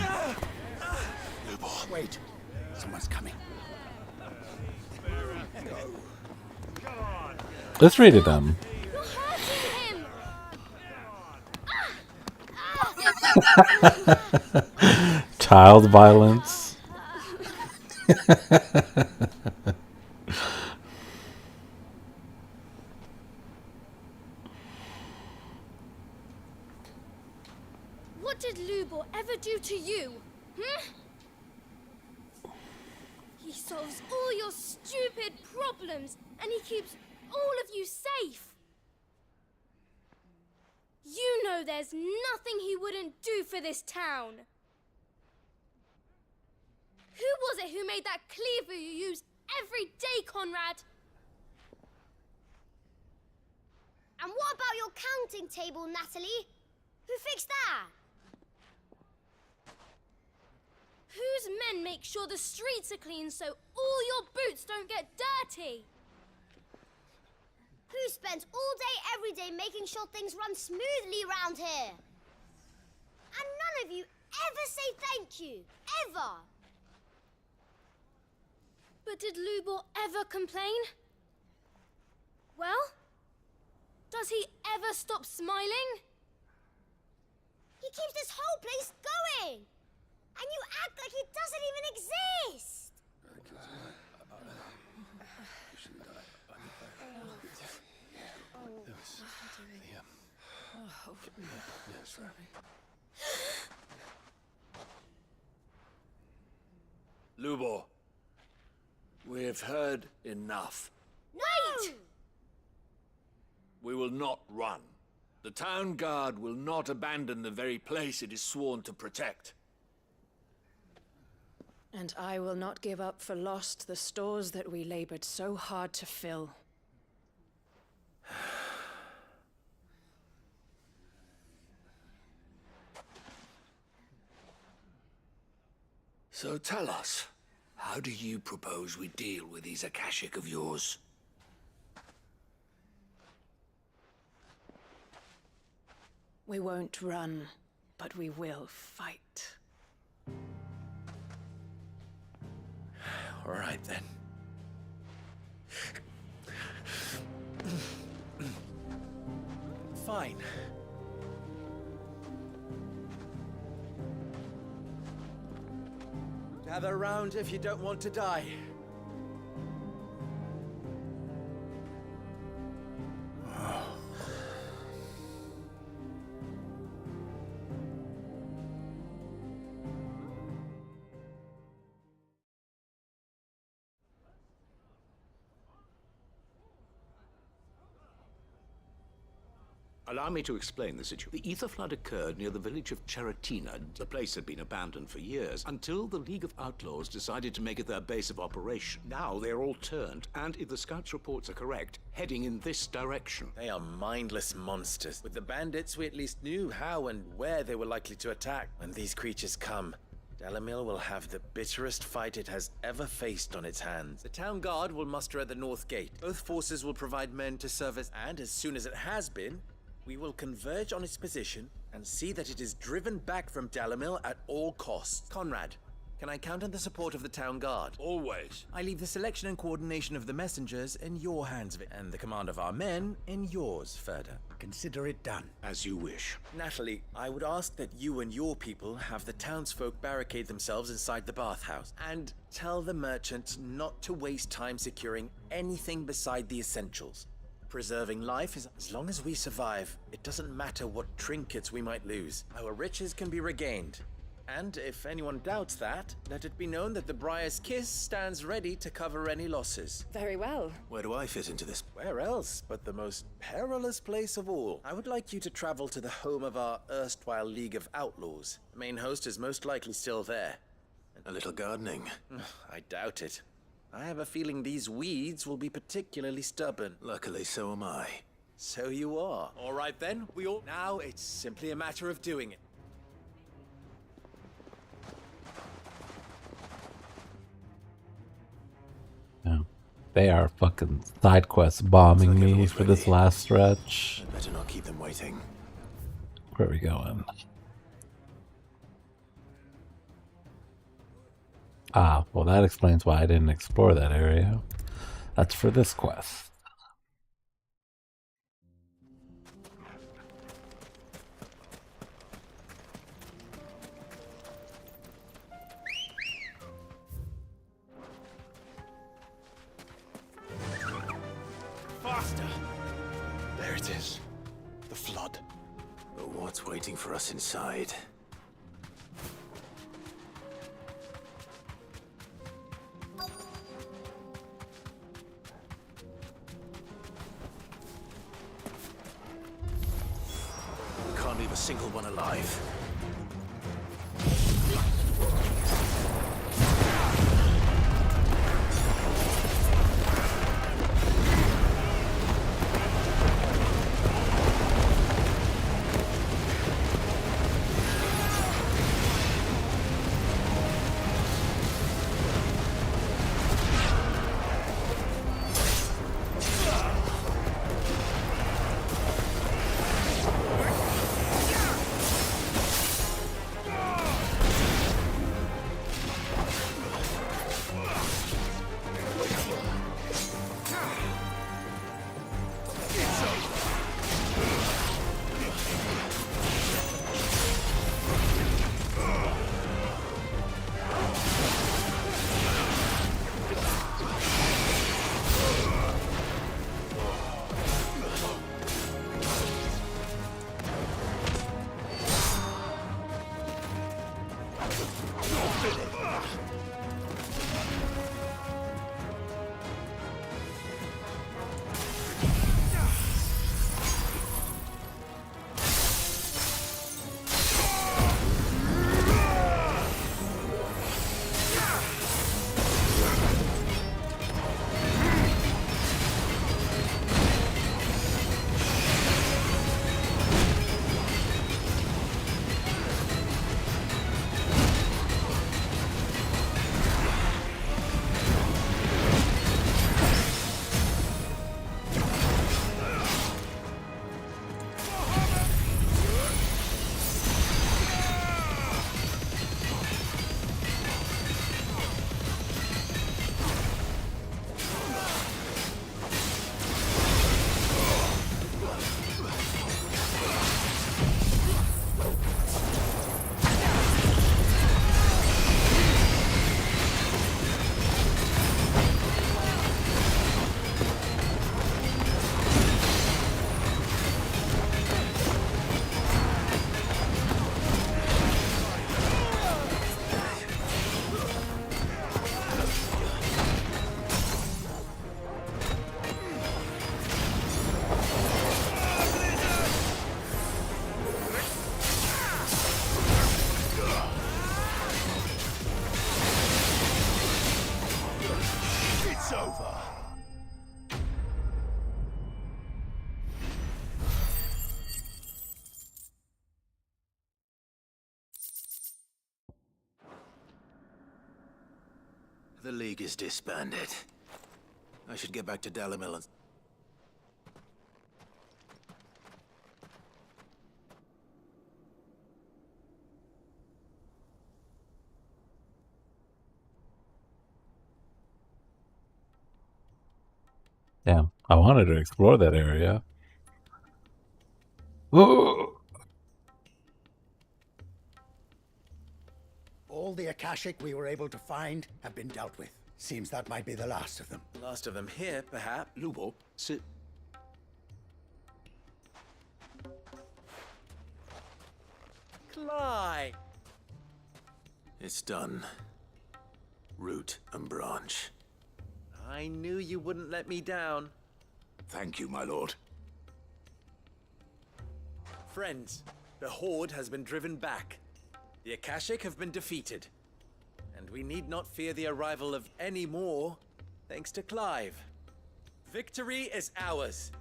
Wait, someone's coming.
It's rated M. Child violence.
What did Lubor ever do to you? He solves all your stupid problems, and he keeps all of you safe. You know there's nothing he wouldn't do for this town. Who was it who made that cleaver you use every day, Conrad? And what about your counting table, Natalie? Who fixed that? Whose men make sure the streets are clean so all your boots don't get dirty? Who spends all day, every day making sure things run smoothly around here? And none of you ever say thank you, ever. But did Lubor ever complain? Well? Does he ever stop smiling? He keeps this whole place going! And you act like it doesn't even exist!
Lubor, we've heard enough.
Wait!
We will not run. The town guard will not abandon the very place it is sworn to protect.
And I will not give up for lost the stores that we labored so hard to fill.
So tell us, how do you propose we deal with these Akashic of yours?
We won't run, but we will fight.
All right, then. Fine. Gather round if you don't want to die.
Allow me to explain the situation. The ether flood occurred near the village of Cheratina. The place had been abandoned for years, until the League of Outlaws decided to make it their base of operation. Now they're all turned, and if the scouts' reports are correct, heading in this direction.
They are mindless monsters. With the bandits, we at least knew how and where they were likely to attack. When these creatures come, Dalamil will have the bitterest fight it has ever faced on its hands. The town guard will muster at the north gate. Both forces will provide men to serve as, and as soon as it has been, we will converge on its position and see that it is driven back from Dalamil at all costs. Conrad, can I count on the support of the town guard?
Always.
I leave the selection and coordination of the messengers in your hands, and the command of our men in yours, Ferda.
Consider it done. As you wish.
Natalie, I would ask that you and your people have the townsfolk barricade themselves inside the bathhouse, and tell the merchants not to waste time securing anything beside the essentials. Preserving life is, as long as we survive, it doesn't matter what trinkets we might lose. Our riches can be regained. And if anyone doubts that, let it be known that the Briar's Kiss stands ready to cover any losses.
Very well.
Where do I fit into this? Where else but the most perilous place of all? I would like you to travel to the home of our erstwhile League of Outlaws. The main host is most likely still there.
A little gardening.
I doubt it. I have a feeling these weeds will be particularly stubborn.
Luckily, so am I.
So you are. All right then, we all... Now it's simply a matter of doing it.
Yeah. They are fucking side quests bombing me for this last stretch.
I'd better not keep them waiting.
Where are we going? Ah, well that explains why I didn't explore that area. That's for this quest.
Faster! There it is. The flood. But what's waiting for us inside? Can't leave a single one alive. The League is disbanded. I should get back to Dalimil and...
Damn, I wanted to explore that area.
All the Akashic we were able to find have been dealt with. Seems that might be the last of them.
Last of them here, perhaps.
Lubo, sit.
Clyde!
It's done. Root and branch.
I knew you wouldn't let me down.
Thank you, my lord.
Friends, the Horde has been driven back. The Akashic have been defeated. And we need not fear the arrival of any more, thanks to Clive. Victory is ours.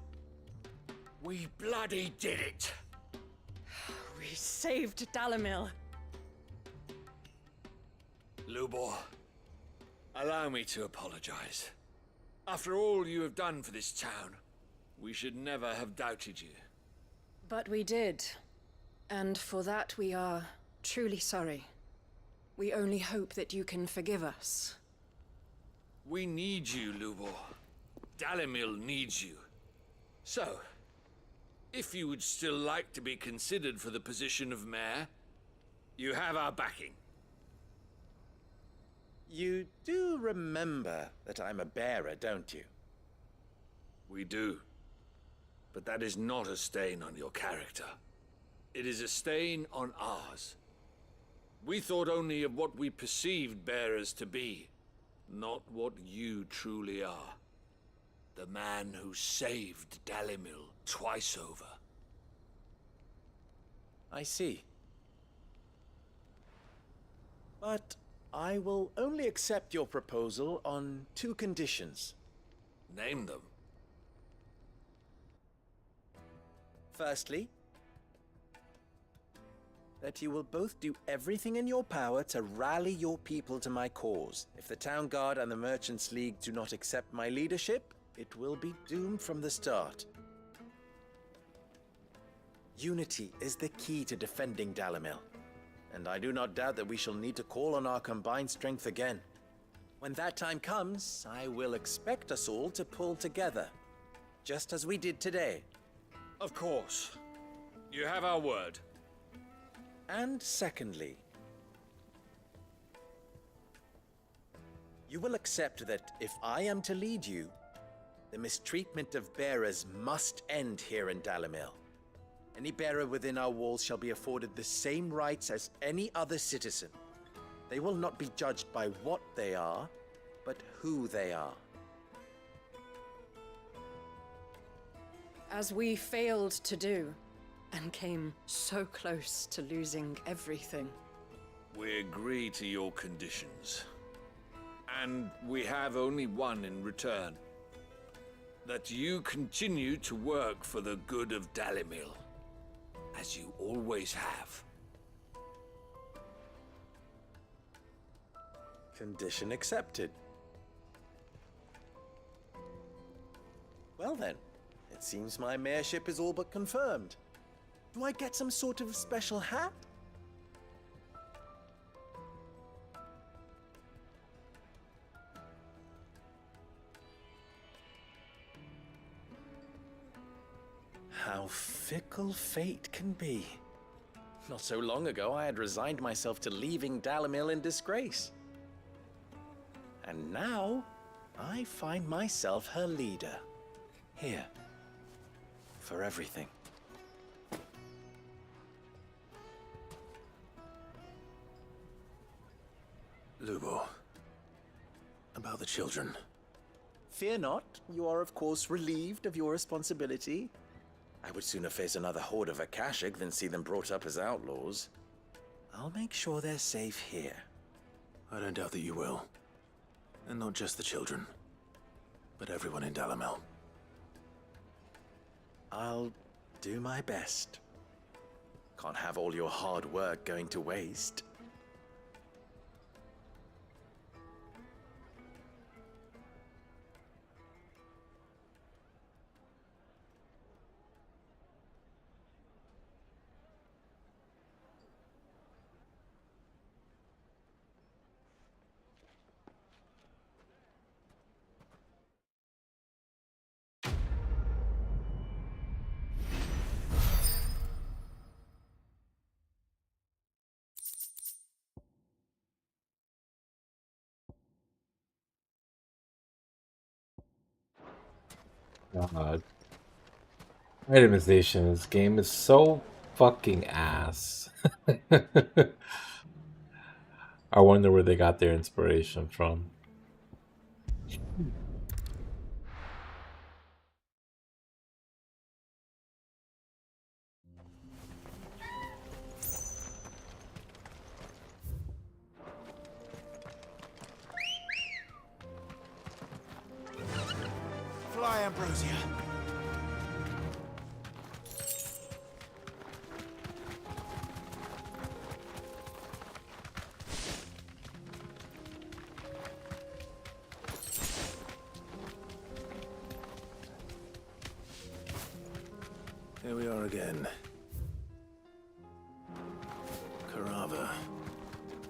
We bloody did it!
We saved Dalimil.
Lubor, allow me to apologize. After all you have done for this town, we should never have doubted you.
But we did. And for that we are truly sorry. We only hope that you can forgive us.
We need you, Lubor. Dalimil needs you. So, if you would still like to be considered for the position of mayor, you have our backing.
You do remember that I'm a bearer, don't you?
We do. But that is not a stain on your character. It is a stain on ours. We thought only of what we perceived bearers to be, not what you truly are. The man who saved Dalimil twice over.
I see. But I will only accept your proposal on 2 conditions.
Name them.
Firstly, that you will both do everything in your power to rally your people to my cause. If the Town Guard and the Merchants League do not accept my leadership, it will be doomed from the start. Unity is the key to defending Dalimil, and I do not doubt that we shall need to call on our combined strength again. When that time comes, I will expect us all to pull together, just as we did today.
Of course. You have our word.
And secondly, you will accept that if I am to lead you, the mistreatment of bearers must end here in Dalimil. Any bearer within our walls shall be afforded the same rights as any other citizen. They will not be judged by what they are, but who they are.
As we failed to do, and came so close to losing everything.
We agree to your conditions. And we have only one in return. That you continue to work for the good of Dalimil, as you always have.
Condition accepted. Well then, it seems my mayorship is all but confirmed. Do I get some sort of special hat? How fickle fate can be. Not so long ago, I had resigned myself to leaving Dalimil in disgrace. And now, I find myself her leader. Here. For everything.
Lubo. About the children.
Fear not, you are of course relieved of your responsibility. I would sooner face another horde of Akashic than see them brought up as outlaws. I'll make sure they're safe here.
I don't doubt that you will. And not just the children, but everyone in Dalimil.
I'll do my best. Can't have all your hard work going to waste.
God. Itemization in this game is so fucking ass. I wonder where they got their inspiration from.
Fly, Ambrosia.
Here we are again. Carava.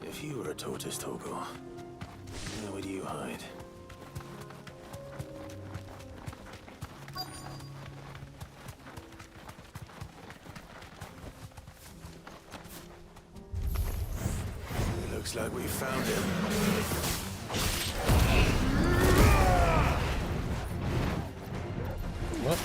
If you were a tortoise, Torgor, where would you hide? Looks like we found him.
What?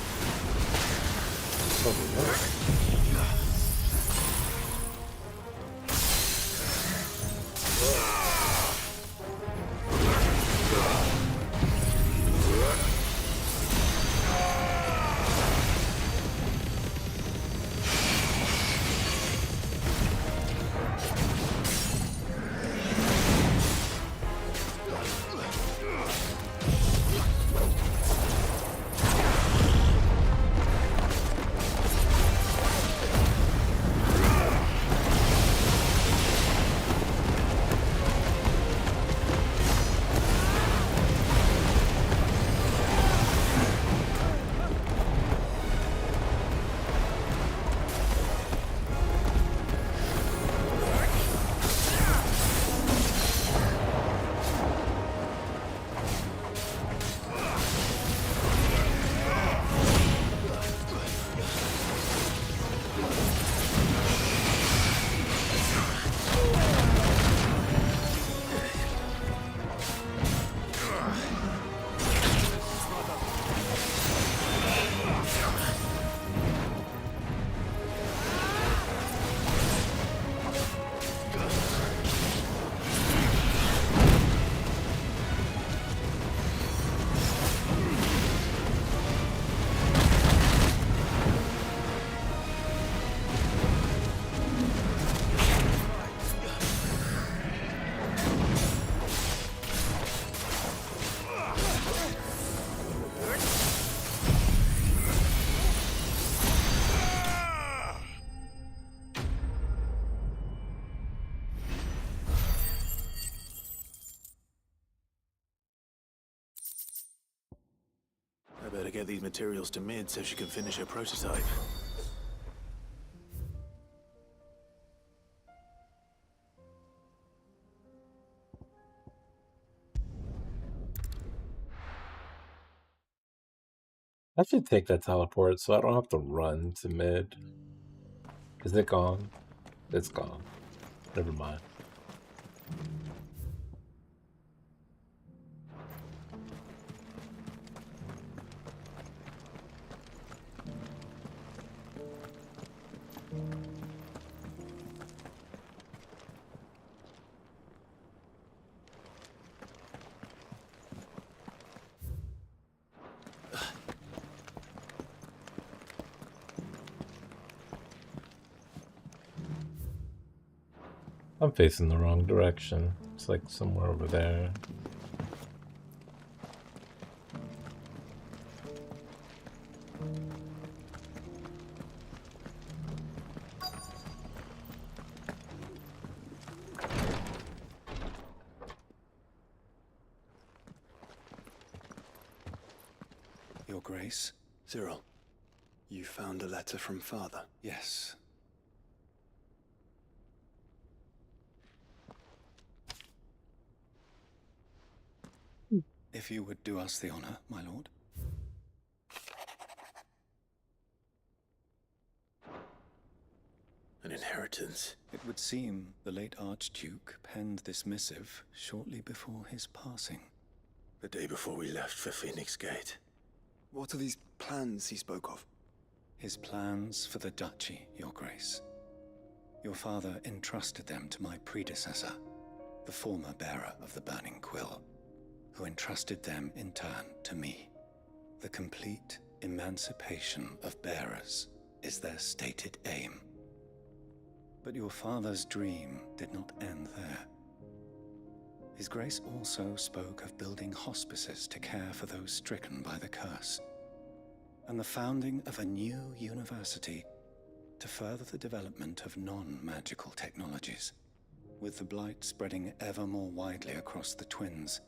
I better get these materials to Mid so she can finish her prototype.
I should take that teleport so I don't have to run to mid. Is it gone? It's gone. Never mind. I'm facing the wrong direction. It's like somewhere over there.
Your Grace?
Cyril.
You found a letter from Father?
Yes.
If you would do us the honor, my lord.
An inheritance.
It would seem the late Archduke penned this missive shortly before his passing.
The day before we left for Phoenix Gate.
What are these plans he spoke of?
His plans for the duchy, Your Grace. Your father entrusted them to my predecessor, the former bearer of the Burning Quill, who entrusted them in turn to me. The complete emancipation of bearers is their stated aim. But your father's dream did not end there. His Grace also spoke of building hospices to care for those stricken by the curse, and the founding of a new university to further the development of non-magical technologies. With the blight spreading ever more widely across the twins,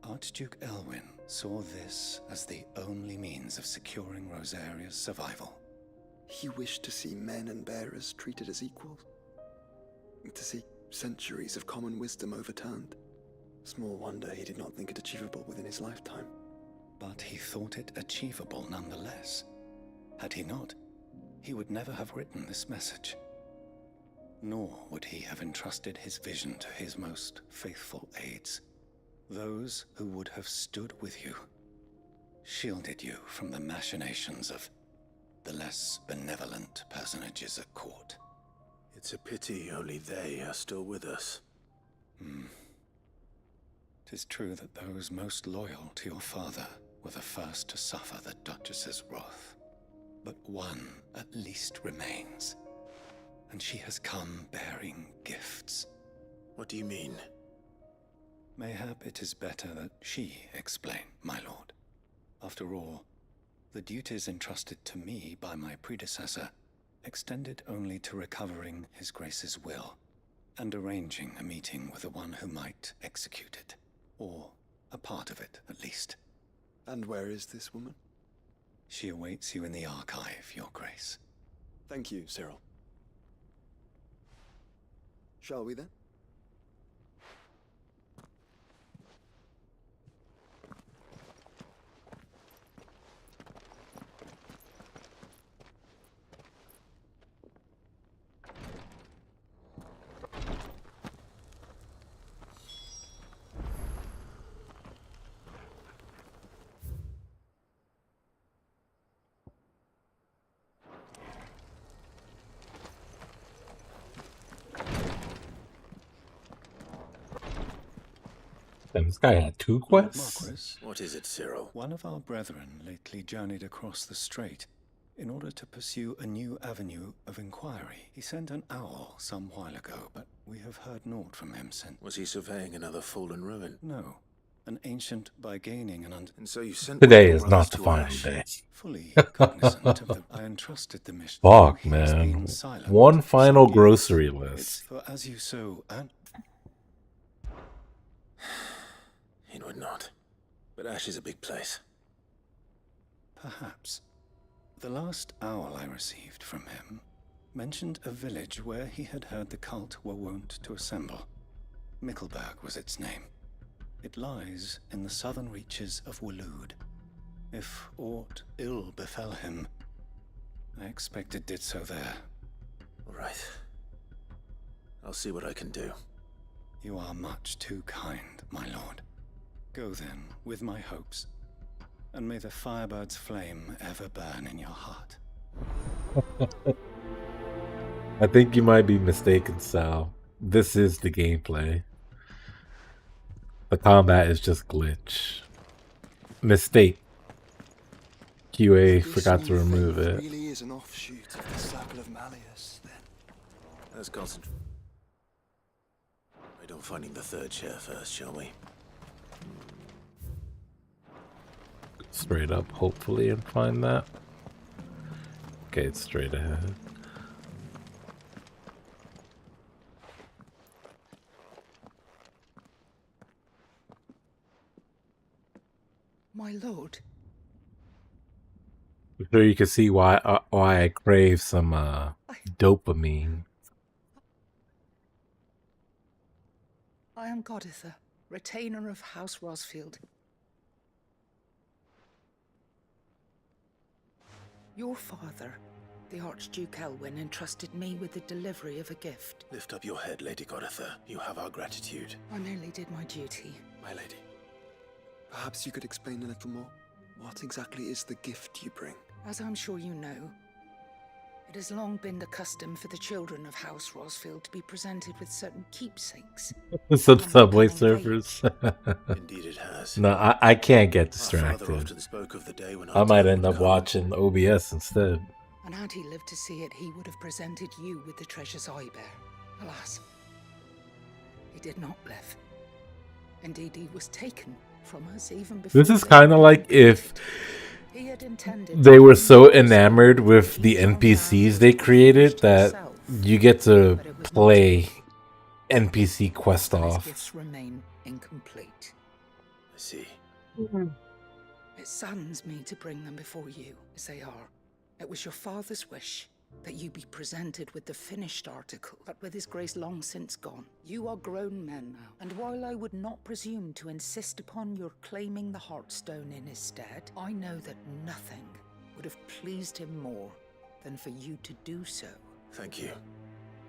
Archduke Elwyn saw this as the only means of securing Rosaria's survival.
He wished to see men and bearers treated as equals. To see centuries of common wisdom overturned. Small wonder he did not think it achievable within his lifetime.
But he thought it achievable nonetheless. Had he not, he would never have written this message. Nor would he have entrusted his vision to his most faithful aides, those who would have stood with you, shielded you from the machinations of the less benevolent personages at court.
It's a pity only they are still with us.
'Tis true that those most loyal to your father were the first to suffer the Duchess's wrath. But one at least remains, and she has come bearing gifts.
What do you mean?
Mayhap it is better that she explain, my lord. After all, the duties entrusted to me by my predecessor extended only to recovering His Grace's will, and arranging a meeting with the one who might execute it, or a part of it, at least.
And where is this woman?
She awaits you in the archive, Your Grace.
Thank you, Cyril. Shall we then?
Damn, this guy had 2 quests?
Marquis,
what is it, Cyril?
One of our brethren lately journeyed across the strait in order to pursue a new avenue of inquiry. He sent an owl some while ago, but we have heard naught from him since.
Was he surveying another fallen ruin?
No. An ancient by gaining an
And so you sent
Today is not the final day.
Fully cognizant of the I entrusted the mission.
Fuck, man. One final grocery list.
For as you sow and
It would not. But Ash is a big place.
Perhaps. The last owl I received from him mentioned a village where he had heard the cult were wont to assemble. Mickleburg was its name. It lies in the southern reaches of Waloed. If aught ill befell him, I expect it did so there.
All right. I'll see what I can do.
You are much too kind, my lord. Go then, with my hopes, and may the firebird's flame ever burn in your heart.
I think you might be mistaken, Sal. This is the gameplay. The combat is just glitch. Mistake. QA forgot to remove it.
Really is an offshoot of the Circle of Malleus, then.
Let's concentrate on finding the third chair first, shall we?
Straight up, hopefully, and find that. Okay, it's straight ahead.
My lord.
I'm sure you can see why I crave some dopamine.
I am Goditha, retainer of House Rosfield. Your father, the Archduke Elwyn, entrusted me with the delivery of a gift.
Lift up your head, Lady Goditha. You have our gratitude.
I merely did my duty.
My lady.
Perhaps you could explain a little more? What exactly is the gift you bring?
As I'm sure you know, it has long been the custom for the children of House Rosfield to be presented with certain keepsakes.
Some Subway Surfers.
Indeed it has.
No, I can't get
Our father
distracted.
often spoke of the day when
I
our
might
time
end
would
up
come.
watching OBS instead.
And had he lived to see it, he would have presented you with the treasures I bear. Alas, he did not live. Indeed, he was taken from us even before.
This is kind of like if
he had intended
they were so enamored with the NPCs they created that you get to play NPC quest
his
off.
gifts remain incomplete.
I see.
It saddens me to bring them before you as they are. It was your father's wish that you be presented with the finished article, but with his grace long since gone, you are grown men now, and while I would not presume to insist upon your claiming the Heartstone in his stead, I know that nothing would have pleased him more than for you to do so.
Thank you,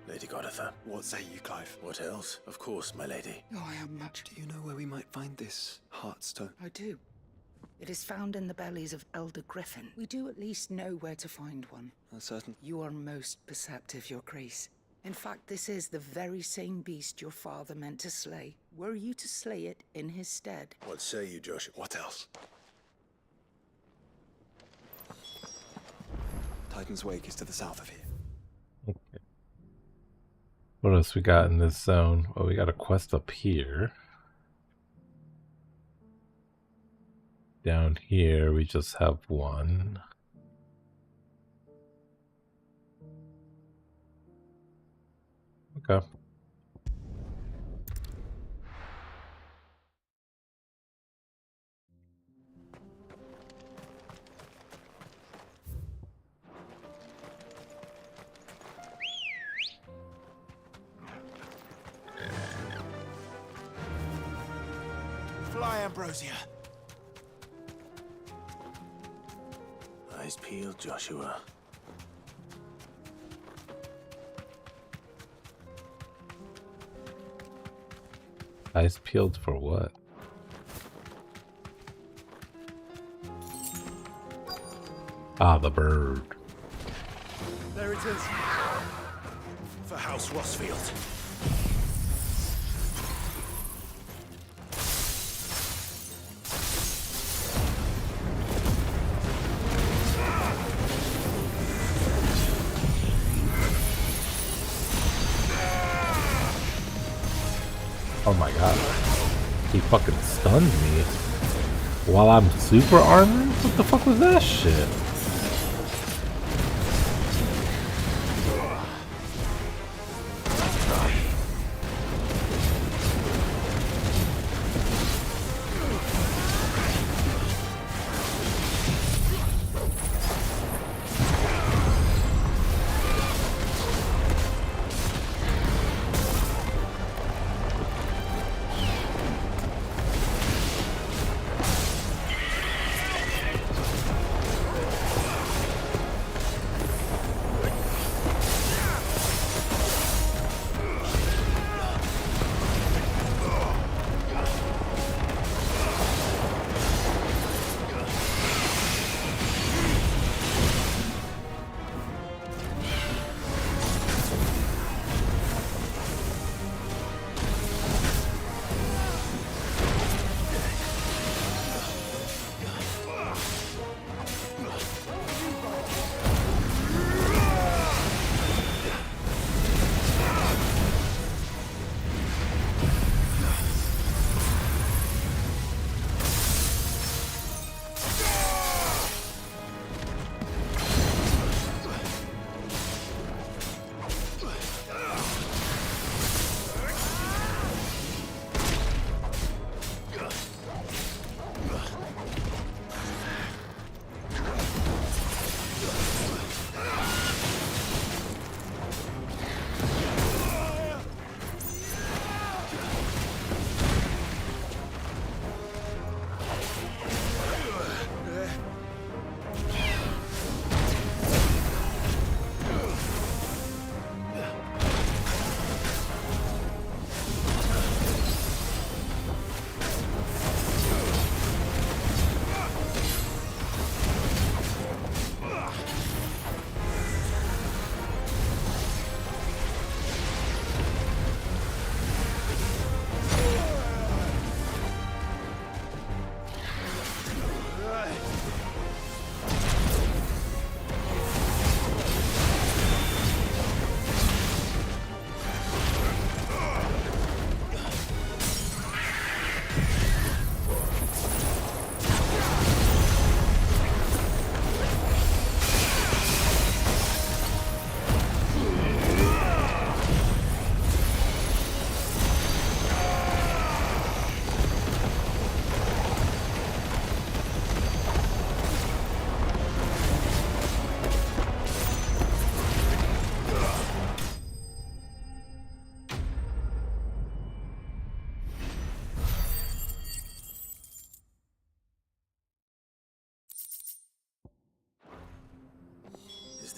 Lady Goditha.
What say you, Clive?
What else? Of course, my lady.
Oh, I am much.
Do you know where we might find this Heartstone?
I do. It is found in the bellies of Elder Griffin. We do at least know where to find one.
Certain.
You are most perceptive, Your Grace. In fact, this is the very same beast your father meant to slay. Were you to slay it in his stead?
What say you, Joshua?
What else? Titan's Wake is to the south of here.
Okay. What else we got in this zone? Well, we got a quest up here. Down here, we just have one. Okay.
Fly, Ambrosia.
Eyes peeled, Joshua.
Eyes peeled for what? Ah, the bird.
There it is.
For House Rosfield.
Oh my god. He fucking stunned me. While I'm super armored? What the fuck was that shit?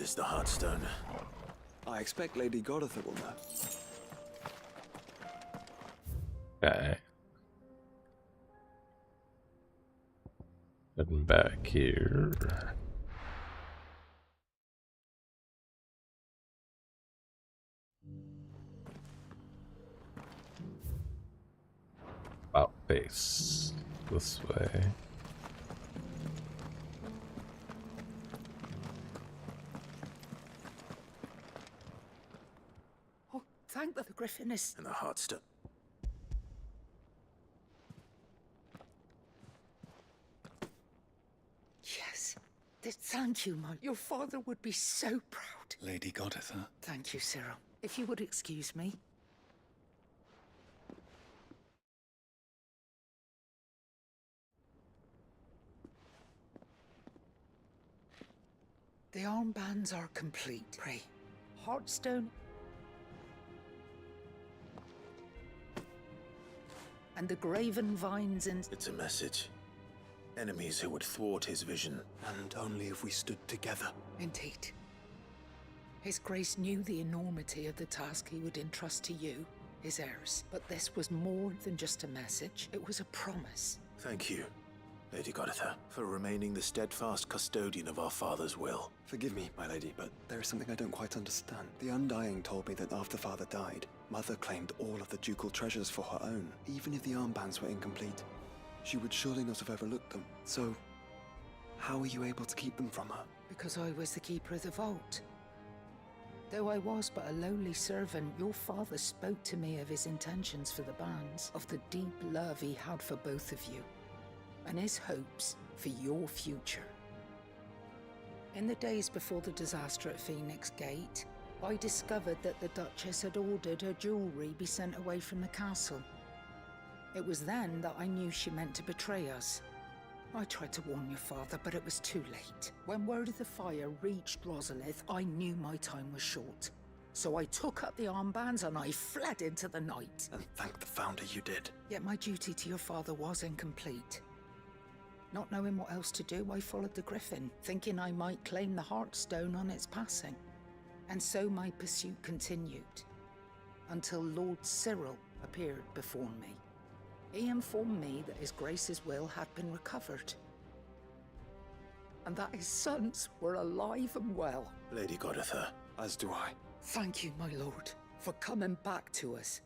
is the Heartstone?
I expect Lady Goditha will know.
Okay. Heading back here. About face this way.
Oh, thank the Griffin is...
And the Heartstone.
Yes. Thank you, my... Your father would be so proud.
Lady Goditha.
Thank you, Cyril. If you would excuse me. The armbands are complete. Pray. Heartstone. And the graven vines and...
It's a message. Enemies who would thwart his vision. And only if we stood together.
Indeed. His Grace knew the enormity of the task he would entrust to you, his heirs. But this was more than just a message. It was a promise.
Thank you, Lady Goditha, for remaining the steadfast custodian of our father's will.
Forgive me, my lady, but there is something I don't quite understand. The Undying told me that after Father died, Mother claimed all of the ducal treasures for her own. Even if the armbands were incomplete, she would surely not have overlooked them. So, how were you able to keep them from her?
Because I was the keeper of the vault. Though I was but a lowly servant, your father spoke to me of his intentions for the bands, of the deep love he had for both of you, and his hopes for your future. In the days before the disaster at Phoenix Gate, I discovered that the Duchess had ordered her jewelry be sent away from the castle. It was then that I knew she meant to betray us. I tried to warn your father, but it was too late. When word of the fire reached Rosalith, I knew my time was short. So I took up the armbands and I fled into the night.
And thank the Founder you did.
Yet my duty to your father was incomplete. Not knowing what else to do, I followed the Griffin, thinking I might claim the Heartstone on its passing. And so my pursuit continued, until Lord Cyril appeared before me. He informed me that his Grace's will had been recovered, and that his sons were alive and well.
Lady Goditha,
as do I.
Thank you, my lord, for coming back to us.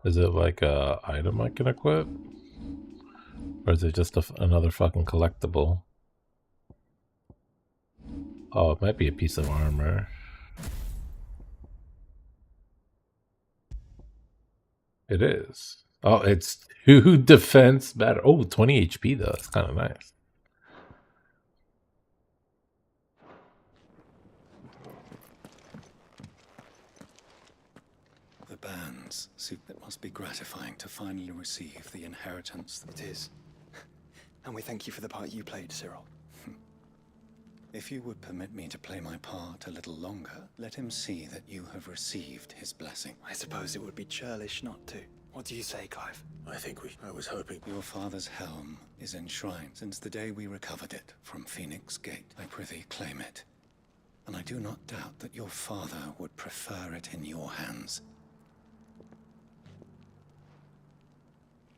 Is it like a item I can equip? Or is it just another fucking collectible? Oh, it might be a piece of armor. It is. Oh, it's 2 defense better. Oh, 20 HP though. That's kind of nice.
The bands. See, it must be gratifying to finally receive the inheritance.
It is. And we thank you for the part you played, Cyril.
If you would permit me to play my part a little longer, let him see that you have received his blessing.
I suppose it would be churlish not to. What do you say, Clive?
I was hoping.
Your father's helm is enshrined since the day we recovered it from Phoenix Gate. I prithee claim it. And I do not doubt that your father would prefer it in your hands.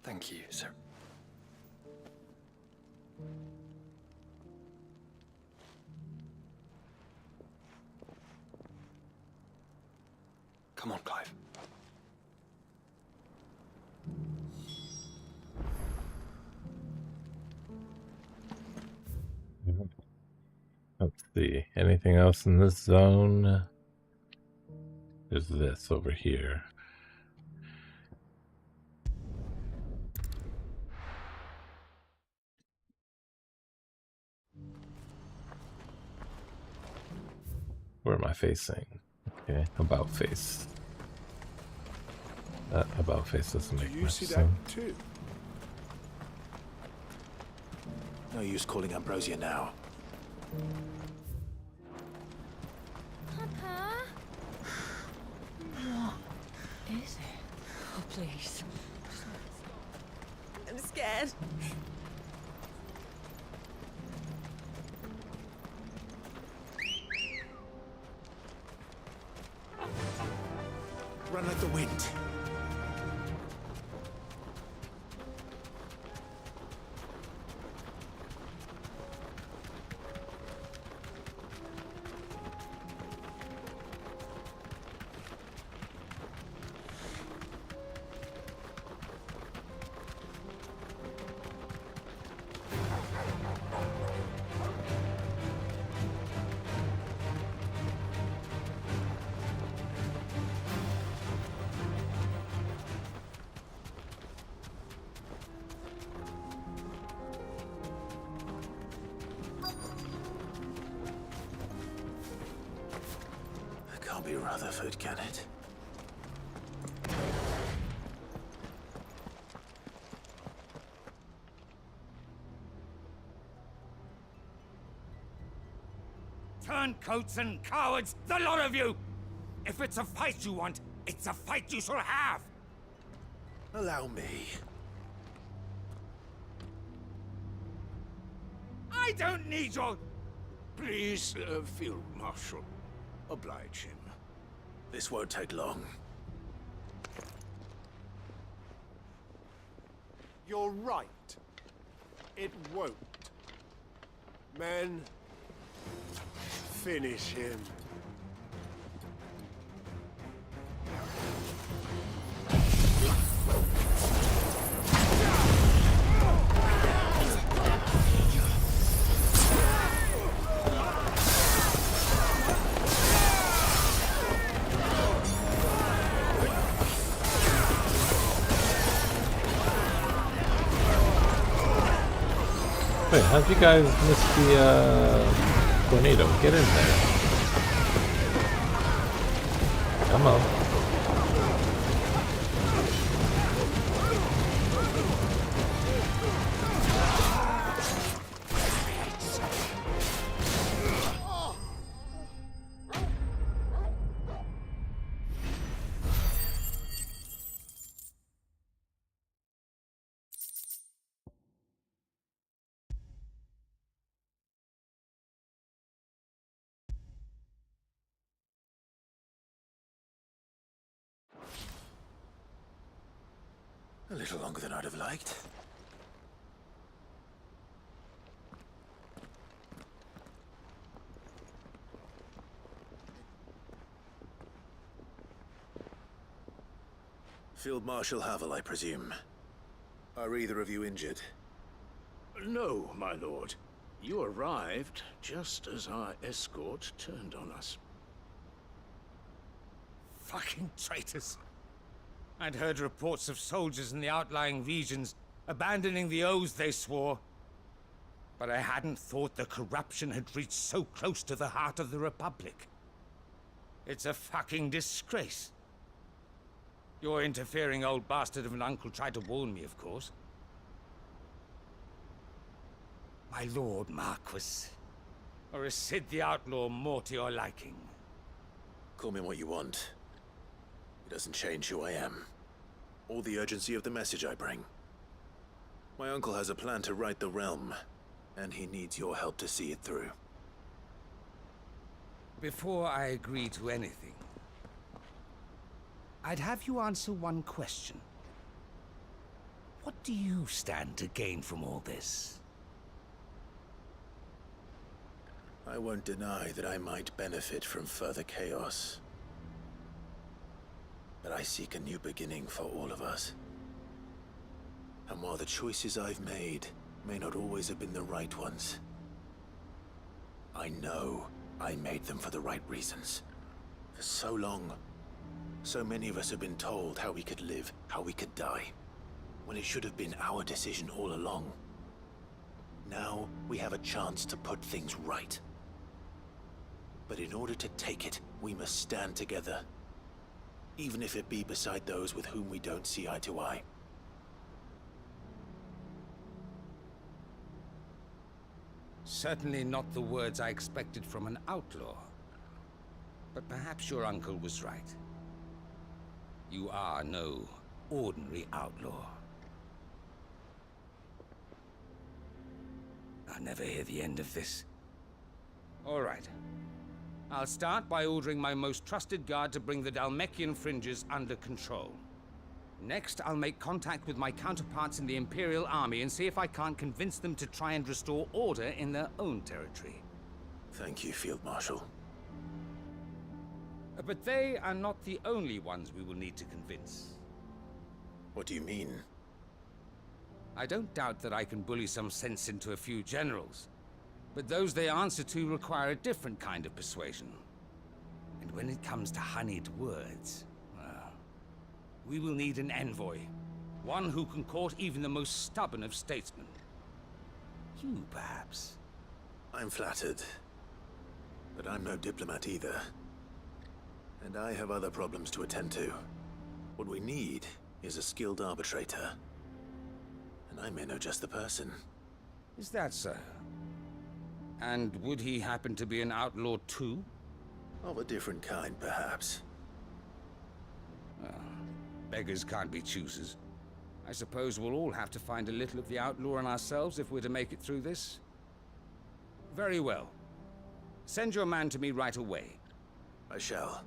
Thank you, sir. Come on, Clive.
Let's see. Anything else in this zone? There's this over here. Where am I facing? Okay, about face. That about face doesn't make much sense.
Do you see that too? No use calling Ambrosia now.
Papa? What is it? Oh, please. scared.
Run like the wind. Can't be Rutherford, can it?
Turncoats and cowards, the lot of you! If it's a fight you want, it's a fight you shall have!
Allow me.
I don't need your...
Please, Field Marshal, oblige him.
This won't take long.
You're right. It won't. Men, finish him.
Wait, how'd you guys miss the tornado? Get in there. Come on.
A little longer than I'd have liked. Field Marshal Havel, I presume. Are either of you injured?
No, my lord. You arrived just as our escort turned on us.
Fucking traitors. I'd heard reports of soldiers in the outlying regions abandoning the oaths they swore. But I hadn't thought the corruption had reached so close to the heart of the Republic. It's a fucking disgrace. Your interfering old bastard of an uncle tried to warn me, of course. My lord Marquis. Or is Sid the Outlaw more to your liking?
Call me what you want. It doesn't change who I am, or the urgency of the message I bring. My uncle has a plan to right the realm, and he needs your help to see it through.
Before I agree to anything, I'd have you answer one question. What do you stand to gain from all this?
I won't deny that I might benefit from further chaos. But I seek a new beginning for all of us. And while the choices I've made may not always have been the right ones, I know I made them for the right reasons. For so long, so many of us have been told how we could live, how we could die, when it should have been our decision all along. Now we have a chance to put things right. But in order to take it, we must stand together. Even if it be beside those with whom we don't see eye to eye.
Certainly not the words I expected from an outlaw. But perhaps your uncle was right. You are no ordinary outlaw. I'll never hear the end of this. All right. I'll start by ordering my most trusted guard to bring the Dalmekian fringes under control. Next, I'll make contact with my counterparts in the Imperial Army and see if I can't convince them to try and restore order in their own territory.
Thank you, Field Marshal.
But they are not the only ones we will need to convince.
What do you mean?
I don't doubt that I can bully some sense into a few generals, but those they answer to require a different kind of persuasion. And when it comes to honeyed words, well, we will need an envoy. One who can court even the most stubborn of statesmen. You, perhaps.
I'm flattered. But I'm no diplomat either. And I have other problems to attend to. What we need is a skilled arbitrator. And I may know just the person.
Is that so? And would he happen to be an outlaw too?
Of a different kind, perhaps.
Beggars can't be choosers. I suppose we'll all have to find a little of the outlaw in ourselves if we're to make it through this. Very well. Send your man to me right away.
I shall.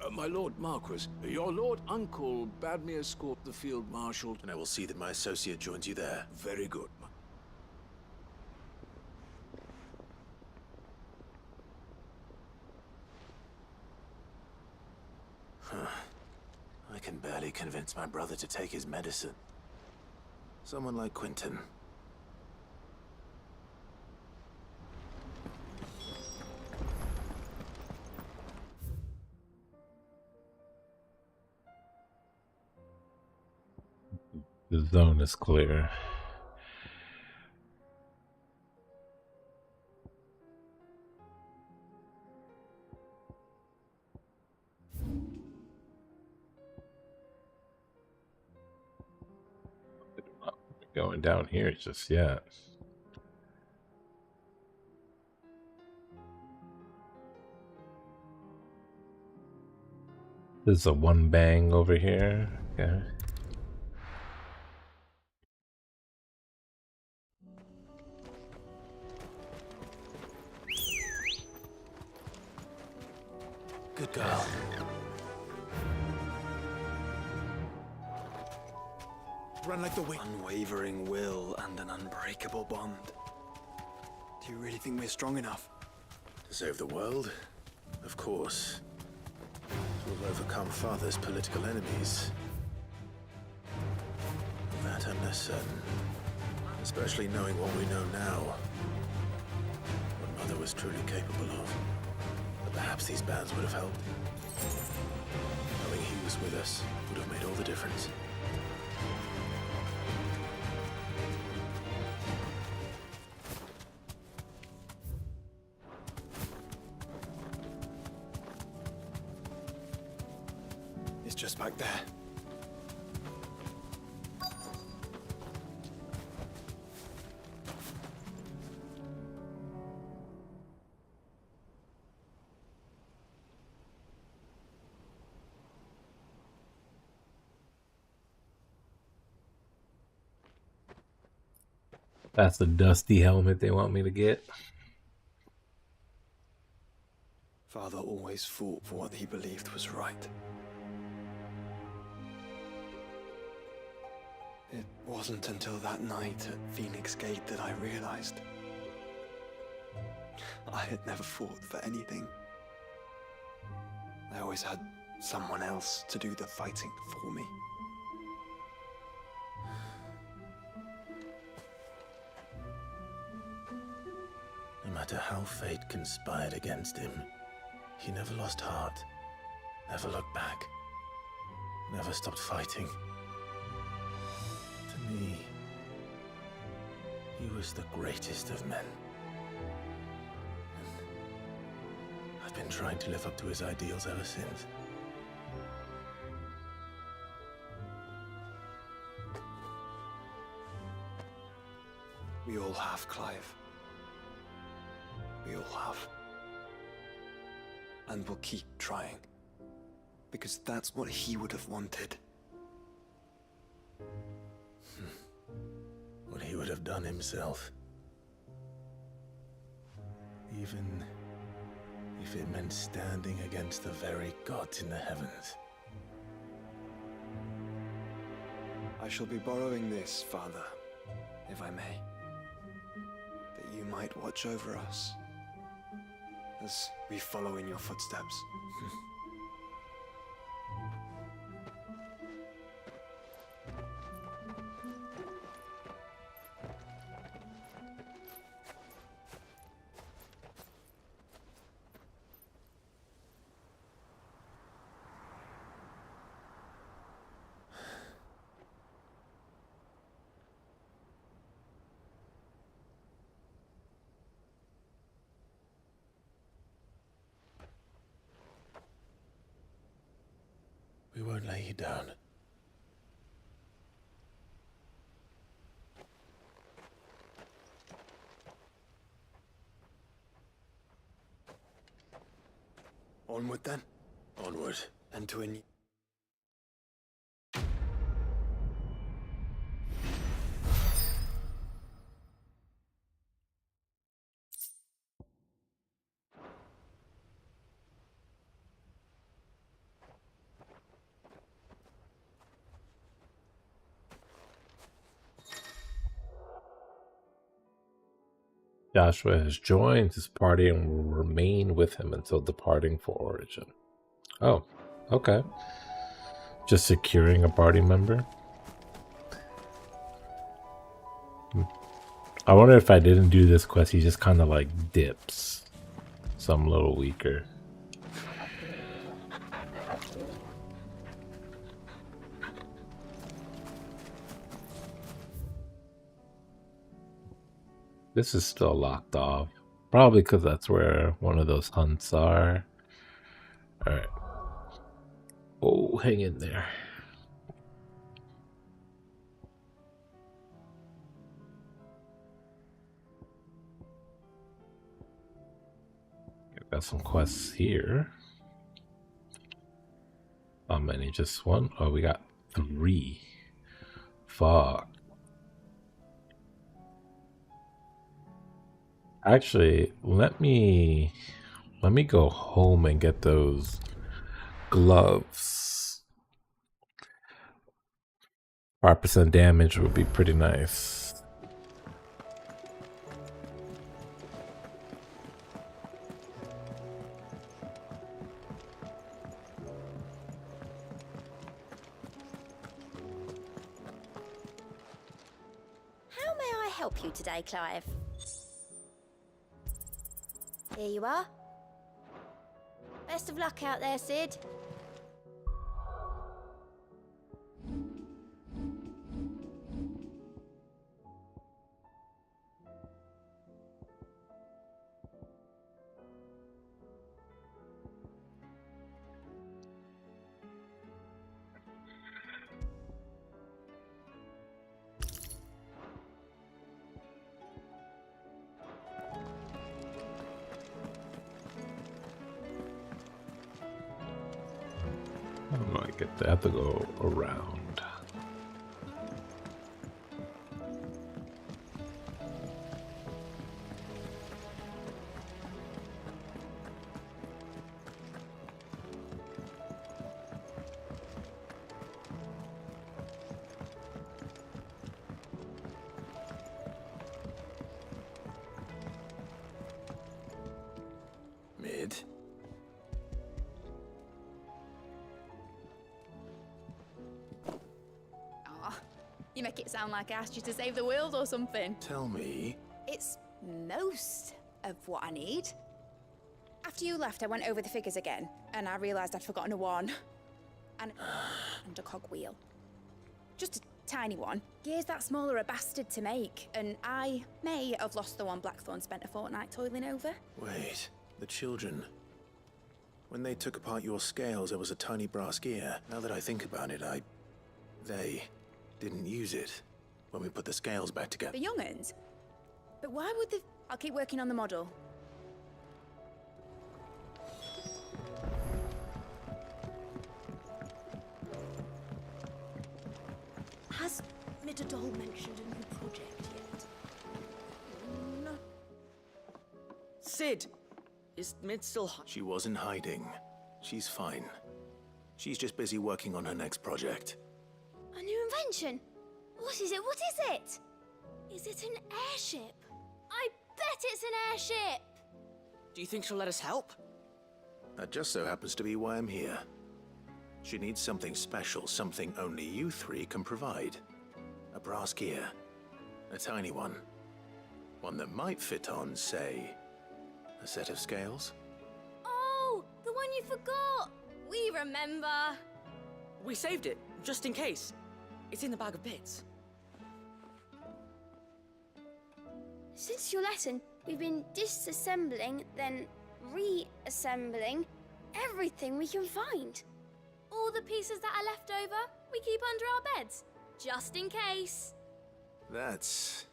My Lord Marquis, your Lord Uncle bade me escort the Field Marshal.
And I will see that my associate joins you there.
Very good.
I can barely convince my brother to take his medicine. Someone like Quentin.
The zone is clear. Going down here just yet. There's a one bang over here. Okay.
Good girl.
Run like the wind. Unwavering will and an unbreakable bond. Do you really think we're strong enough?
To save the world? Of course. To have overcome Father's political enemies. That I'm less certain. Especially knowing what we know now. What Mother was truly capable of. But perhaps these bands would have helped. Knowing he was with us would have made all the difference.
It's just back there.
That's the dusty helmet they want me to get.
Father always fought for what he believed was right. It wasn't until that night at Phoenix Gate that I realized I had never fought for anything. I always had someone else to do the fighting for me.
No matter how fate conspired against him, he never lost heart, never looked back, never stopped fighting. To me, he was the greatest of men. And I've been trying to live up to his ideals ever since.
We all have, Clive. We all have. And we'll keep trying. because that's what he would have wanted.
What he would have done himself. Even if it meant standing against the very gods in the heavens.
I shall be borrowing this, Father, if I may. That you might watch over us as we follow in your footsteps.
We won't lay you down.
Onward then.
Onward.
And to a new...
Joshua has joined his party and will remain with him until departing for Origin. Oh, okay. Just securing a party member. I wonder if I didn't do this quest, he just kind of like dips. So I'm a little weaker. This is still locked off. Probably because that's where one of those hunts are. Alright. Oh, hang in there. Got some quests here. How many? Just one? Oh, we got 3. Fuck. Actually, let me go home and get those gloves. 5% damage would be pretty nice.
How may I help you today, Clive? Here you are. Best of luck out there, Sid.
I have to go around.
Mid.
You make it sound like I asked you to save the world or something.
Tell me.
It's most of what I need. After you left, I went over the figures again, and I realised I'd forgotten a 1. And a cogwheel. Just a tiny one. Gears that small are a bastard to make, and I may have lost the one Blackthorn spent a fortnight toiling over.
Wait, the children. When they took apart your scales, there was a tiny brass gear. Now that I think about it, they didn't use it when we put the scales back together.
The young'uns? But why would the... I'll keep working on the model. Not at all mentioned a new project yet.
No. Sid! Is Mid still
She wasn't hiding. She's fine. She's just busy working on her next project.
A new invention? What is it? What is it? Is it an airship? I bet it's an airship!
Do you think she'll let us help?
That just so happens to be why I'm here. She needs something special, something only you three can provide. A brass gear. A tiny one. One that might fit on, say, a set of scales?
Oh, the one you forgot! We remember!
We saved it, just in case. It's in the bag of bits.
Since your lesson, we've been disassembling, then reassembling everything we can find.
All the pieces that are left over, we keep under our beds, just in case.
That's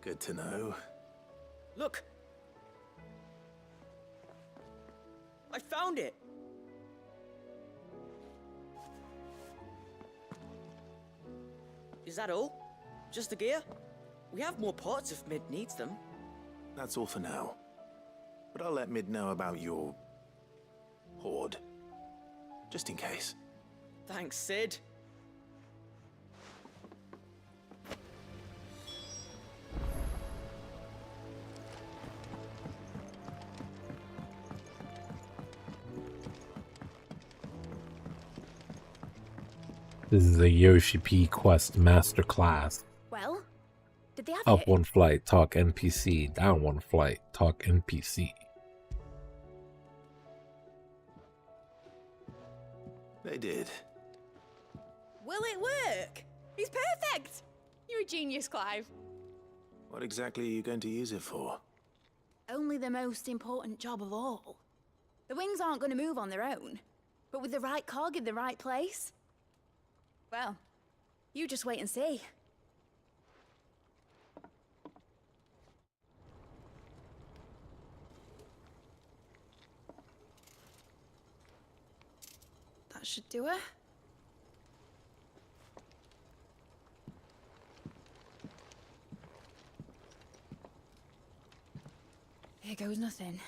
good to know.
Look! I found it! Is that all? Just the gear? We have more parts if Mid needs them.
That's all for now. But I'll let Mid know about your hoard. Just in case.
Thanks, Sid.
This is a Yoshi P Quest Masterclass.
Well, did they have
Up
it?
one flight, talk NPC. Down one flight, talk NPC.
They did.
Will it work? He's perfect! You're a genius, Clive.
What exactly are you going to use it for?
Only the most important job of all. The wings aren't going to move on their own, but with the right cog in the right place. Well, you just wait and see. That should do it. Here goes nothing.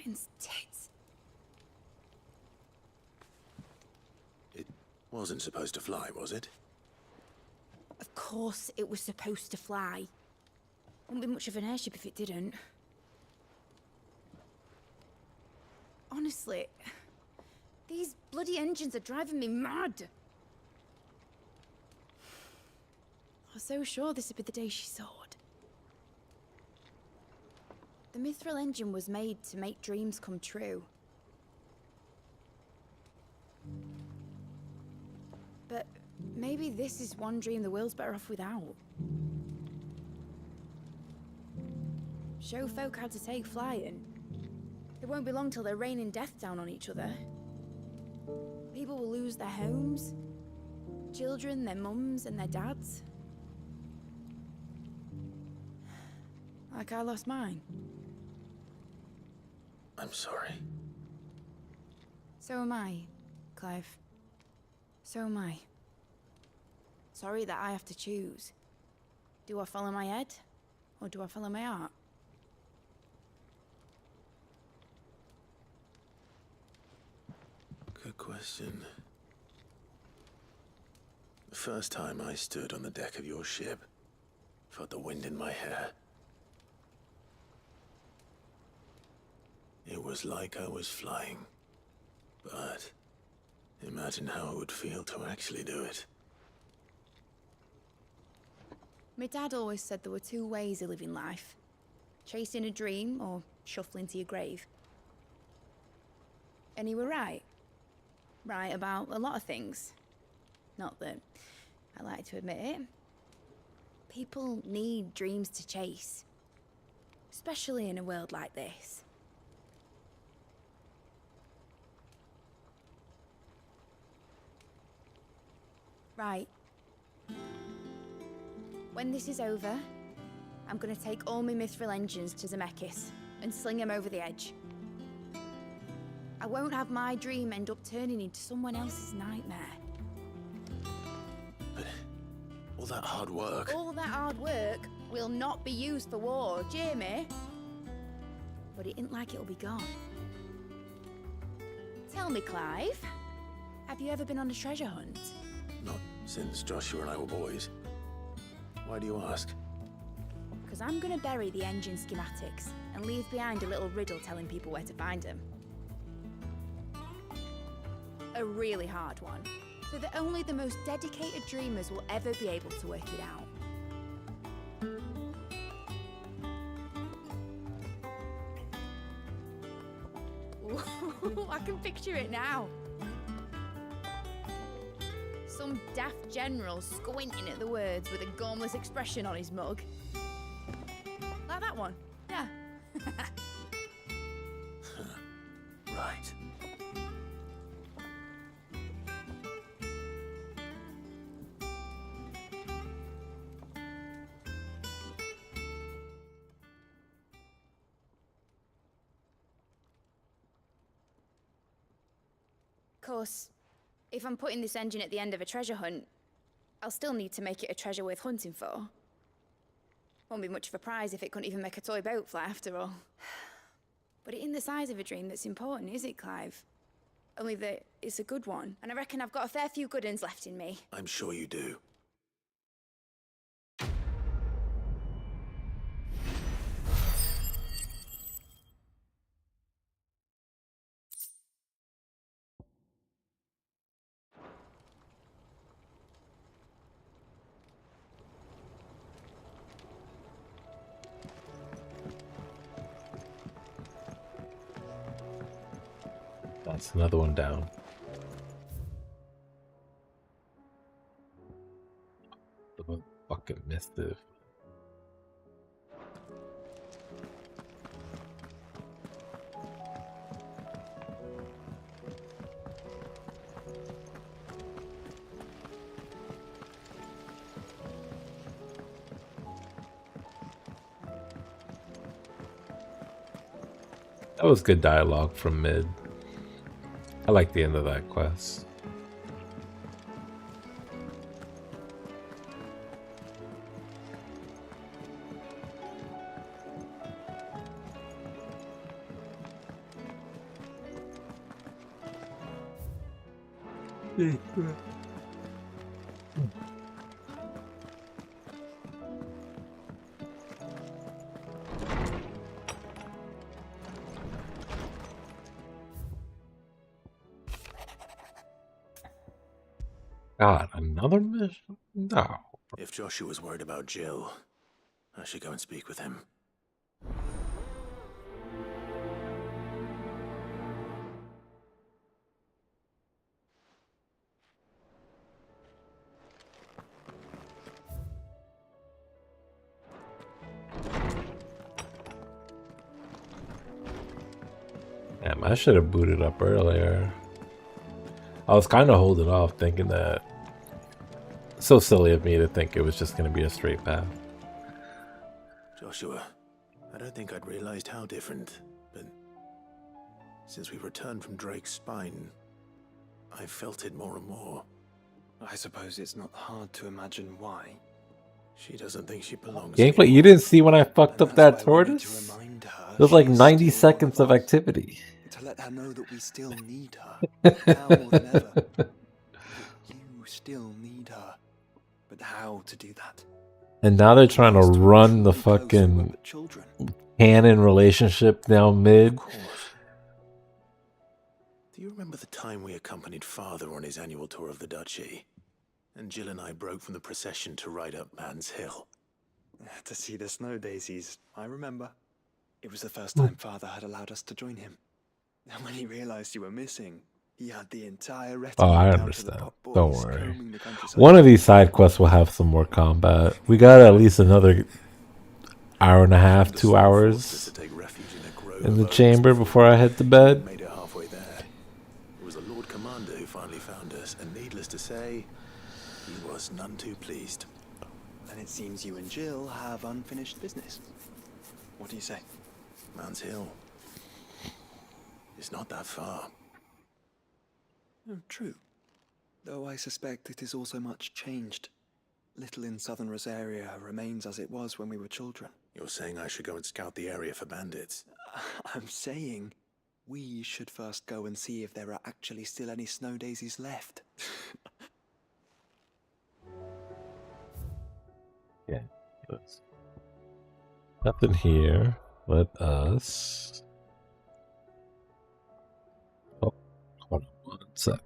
Titan's tits.
It wasn't supposed to fly, was it?
Of course it was supposed to fly. Wouldn't be much of an airship if it didn't. Honestly, these bloody engines are driving me mad. I was so sure this would be the day she soared. The Mithril engine was made to make dreams come true. But maybe this is one dream the world's better off without. Show folk how to take flying. It won't be long till they're raining death down on each other. People will lose their homes. Children, their mums and their dads. Like I lost mine.
I'm sorry.
So am I, Clive. So am I. Sorry that I have to choose. Do I follow my head, or do I follow my heart?
Good question. The first time I stood on the deck of your ship, felt the wind in my hair. It was like I was flying. But imagine how it would feel to actually do it.
My dad always said there were two ways of living life. Chasing a dream or shuffling to your grave. And he were right. Right about a lot of things. Not that I like to admit it. People need dreams to chase. Especially in a world like this. Right. When this is over, I'm gonna take all my mithril engines to Zemeckis and sling him over the edge. I won't have my dream end up turning into someone else's nightmare.
But all that hard work...
All that hard work will not be used for war, Jamie. But it ain't like it'll be gone. Tell me, Clive, have you ever been on a treasure hunt?
Not since Joshua and I were boys. Why do you ask?
Because I'm gonna bury the engine schematics and leave behind a little riddle telling people where to find them. A really hard one, so that only the most dedicated dreamers will ever be able to work it out. Ooh, I can picture it now. Some daft general squinting at the words with a gormless expression on his mug. Like that one, yeah.
Right.
Of course, if I'm putting this engine at the end of a treasure hunt, I'll still need to make it a treasure worth hunting for. Won't be much of a prize if it couldn't even make a toy boat fly after all. But it ain't the size of a dream that's important, is it, Clive? Only that it's a good one, and I reckon I've got a fair few good uns left in me.
I'm sure you do.
That's another one down. The fucking missed it. That was good dialogue from Mid. I like the end of that quest. God, another mission? No.
If Joshua's worried about Jill, I should go and speak with him.
Damn, I should have booted up earlier. I was kind of holding off, thinking that... So silly of me to think it was just going to be a straight path.
Joshua, I don't think I'd realized how different, but since we returned from Drake's spine, I felt it more and more.
I suppose it's not hard to imagine why.
She doesn't think she belongs.
Gameplay, you didn't see when I fucked up that tortoise? It was like 90 seconds of activity.
To let her know that we still need her, now more than ever. That you still need her. But how to do that?
And now they're trying to run the fucking canon relationship down Mid.
Do you remember the time we accompanied Father on his annual tour of the Duchy? And Jill and I broke from the procession to ride up Man's Hill.
To see the snow daisies, I remember. It was the first time Father had allowed us to join him. And when he realized you were missing, he had the entire retinue.
Oh, I
down
understand.
to the pop boys
Don't worry.
combing the countryside.
One of these side quests will have some more combat. We got at least another hour and a half, 2 hours in the chamber before I head to bed.
Made it halfway there. It was the Lord Commander who finally found us, and needless to say, he was none too pleased.
And it seems you and Jill have unfinished business. What do you say?
Mount Hill. It's not that far.
True. Though I suspect it is also much changed. Little in southern Rosaria remains as it was when we were children.
You're saying I should go and scout the area for bandits?
I'm saying we should first go and see if there are actually still any snow daisies left.
Yeah, let's. Nothing here. Let us. Oh, hold on one sec.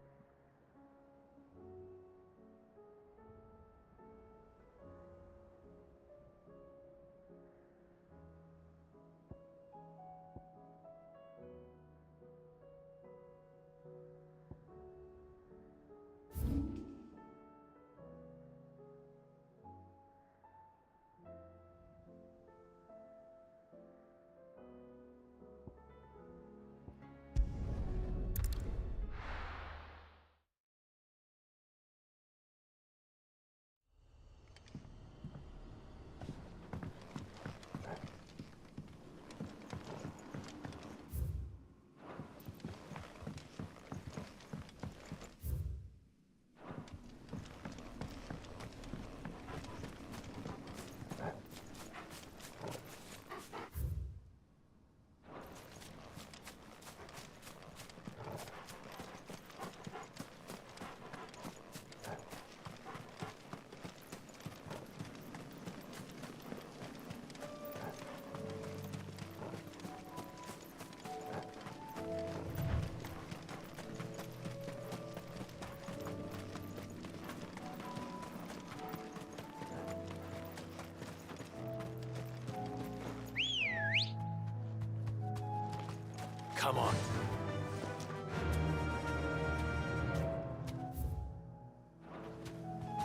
Come on.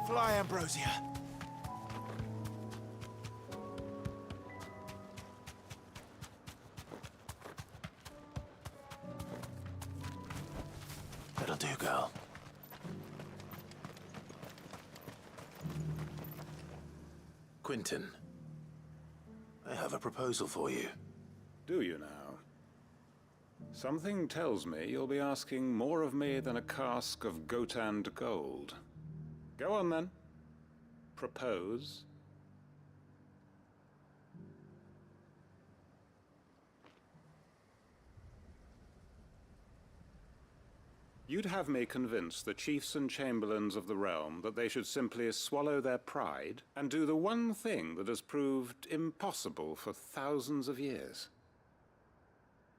Fly, Ambrosia.
That'll do, girl. Quentin, I have a proposal for you.
Do you now? Something tells me you'll be asking more of me than a cask of Gotand gold. Go on then. Propose. You'd have me convince the chiefs and chamberlains of the realm that they should simply swallow their pride and do the one thing that has proved impossible for thousands of years.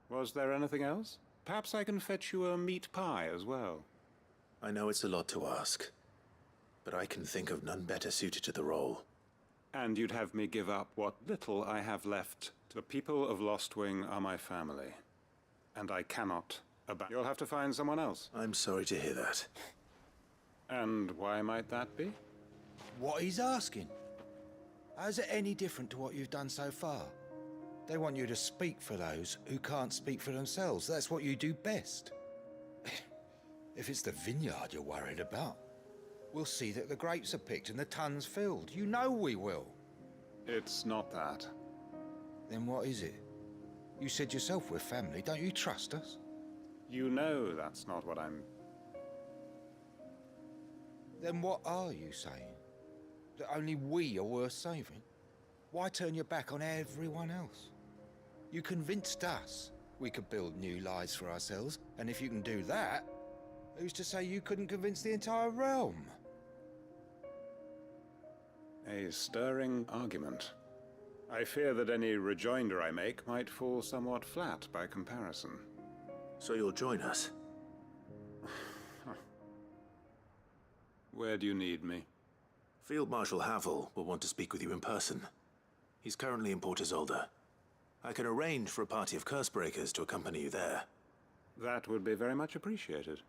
Was there anything else? Perhaps I can fetch you a meat pie as well.
I know it's a lot to ask, but I can think of none better suited to the role.
And you'd have me give up what little I have left. The people of Lostwing are my family, and I cannot abandon. You'll have to find someone else.
I'm sorry to hear that.
And why might that be?
What he's asking. How's it any different to what you've done so far? They want you to speak for those who can't speak for themselves. That's what you do best. If it's the vineyard you're worried about, we'll see that the grapes are picked and the tons filled. You know we will.
It's not that.
Then what is it? You said yourself we're family. Don't you trust us?
You know that's not what I'm...
Then what are you saying? That only we are worth saving? Why turn your back on everyone else? You convinced us we could build new lives for ourselves, and if you can do that, who's to say you couldn't convince the entire realm?
A stirring argument. I fear that any rejoinder I make might fall somewhat flat by comparison.
So you'll join us?
Where do you need me?
Field Marshal Havel will want to speak with you in person. He's currently in Port Isolde. I can arrange for a party of Cursebreakers to accompany you there.
That would be very much appreciated.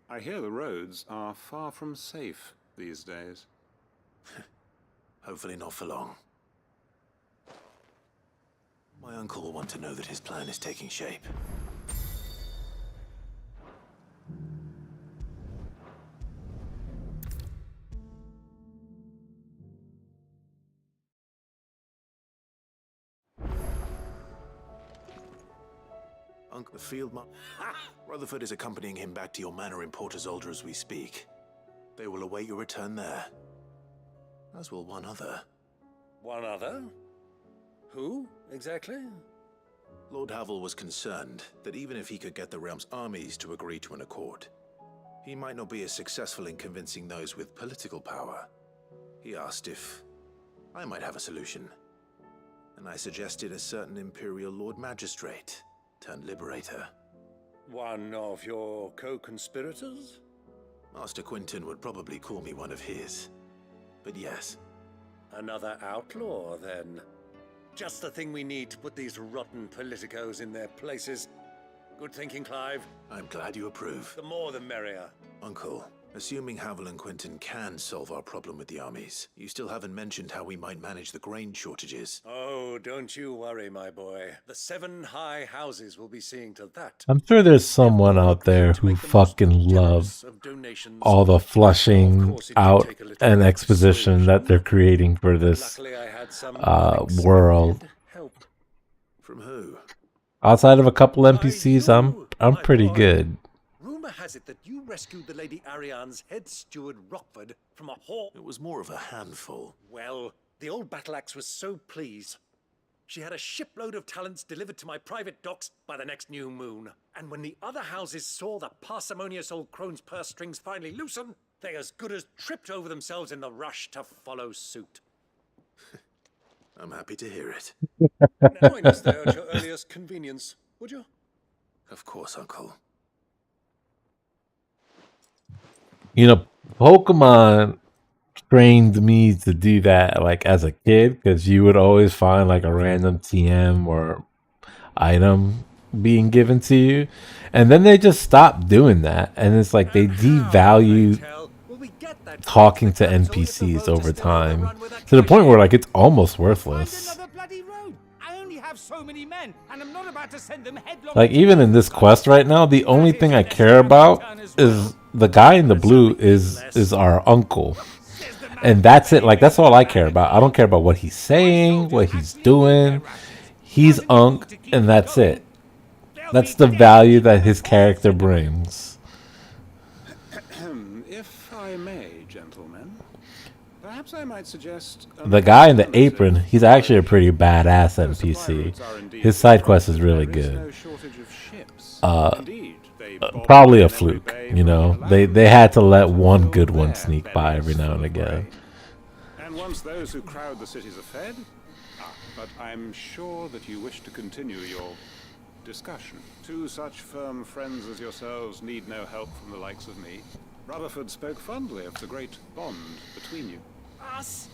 I hear the roads are far from safe these days.
Hopefully not for long. My uncle will want to know that his plan is taking shape.
Uncle, the field Rutherford is accompanying him back to your manor in Port Isolde as we speak. They will await your return there. As will one other.
One other? Who, exactly?
Lord Havel was concerned that even if he could get the realm's armies to agree to an accord, he might not be as successful in convincing those with political power. He asked if I might have a solution, and I suggested a certain Imperial Lord Magistrate turned Liberator.
One of your co-conspirators?
Master Quinton would probably call me one of his, but yes.
Another outlaw, then. Just the thing we need to put these rotten politicos in their places. Good thinking, Clive.
I'm glad you approve.
The more the merrier.
Uncle, assuming Havel and Quinton can solve our problem with the armies, you still haven't mentioned how we might manage the grain shortages.
Oh, don't you worry, my boy. The 7 high houses will be seeing to that.
I'm sure there's someone out there who fucking loves all the flushing out and exposition that they're creating for this world.
From who?
Outside of a couple NPCs, I'm pretty good.
Rumor has it that you rescued the Lady Ariane's head steward Rockford from a horde.
It was more of a handful.
Well, the old battle axe was so pleased. She had a shipload of talents delivered to my private docks by the next new moon. And when the other houses saw the parsimonious old crone's purse strings finally loosen, they as good as tripped over themselves in the rush to follow suit.
I'm happy to hear it.
Join us there at your earliest convenience, would you?
Of course, Uncle.
You know, Pokemon trained me to do that like as a kid, because you would always find like a random TM or item being given to you, and then they just stopped doing that, and it's like they devalue talking to NPCs over time to the point where like it's almost worthless.
So many men, and I'm not about to send them headlong.
Like even in this quest right now, the only thing I care about is the guy in the blue is our uncle, and that's it. Like that's all I care about. I don't care about what he's saying, what he's doing. He's Unc, and that's it. That's the value that his character brings.
If I may, gentlemen, perhaps I might suggest
The guy in the apron, he's actually a pretty badass NPC. His side quest is really good. Probably a fluke, you know. They had to let one good one sneak by every now and again.
And once those who crowd the cities are fed, but I'm sure that you wish to continue your discussion. 2 such firm friends as yourselves need no help from the likes of me. Rutherford spoke fondly of the great bond between you.
Us?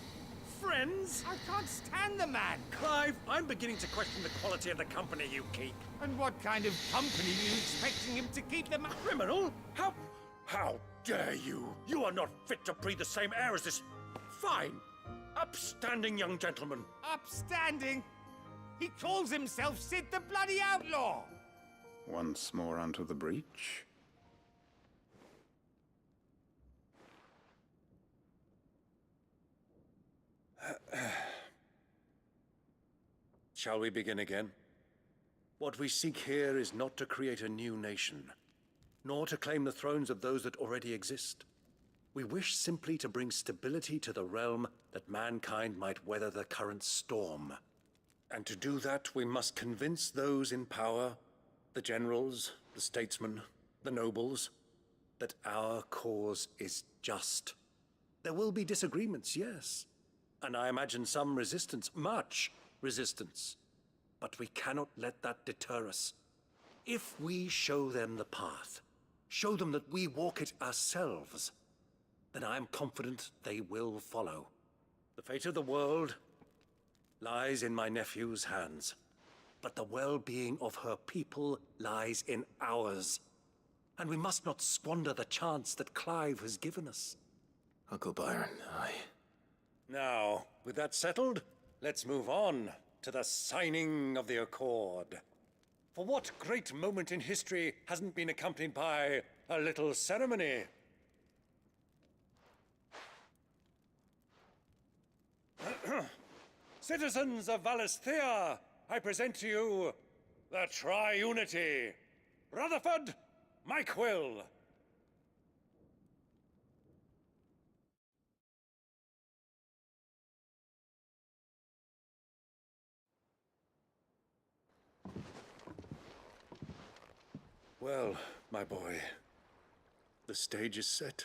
Friends? I can't stand the man.
Clive, I'm beginning to question the quality of the company you keep.
And what kind of company are you expecting him to keep them?
Criminal? How dare you? You are not fit to breathe the same air as this fine, upstanding young gentleman.
Upstanding? He calls himself Sid the Bloody Outlaw.
Once more onto the breach.
Shall we begin again? What we seek here is not to create a new nation, nor to claim the thrones of those that already exist. We wish simply to bring stability to the realm that mankind might weather the current storm. And to do that, we must convince those in power, the generals, the statesmen, the nobles, that our cause is just. There will be disagreements, yes, and I imagine some resistance, much resistance. But we cannot let that deter us. If we show them the path, show them that we walk it ourselves, then I am confident they will follow. The fate of the world lies in my nephew's hands, but the well-being of her people lies in ours. And we must not squander the chance that Clive has given us.
Uncle Byron,
Now, with that settled, let's move on to the signing of the Accord. For what great moment in history hasn't been accompanied by a little ceremony? Citizens of Valisthea, I present to you The Triunity! Rutherford, my quill!
Well, my boy, the stage is set.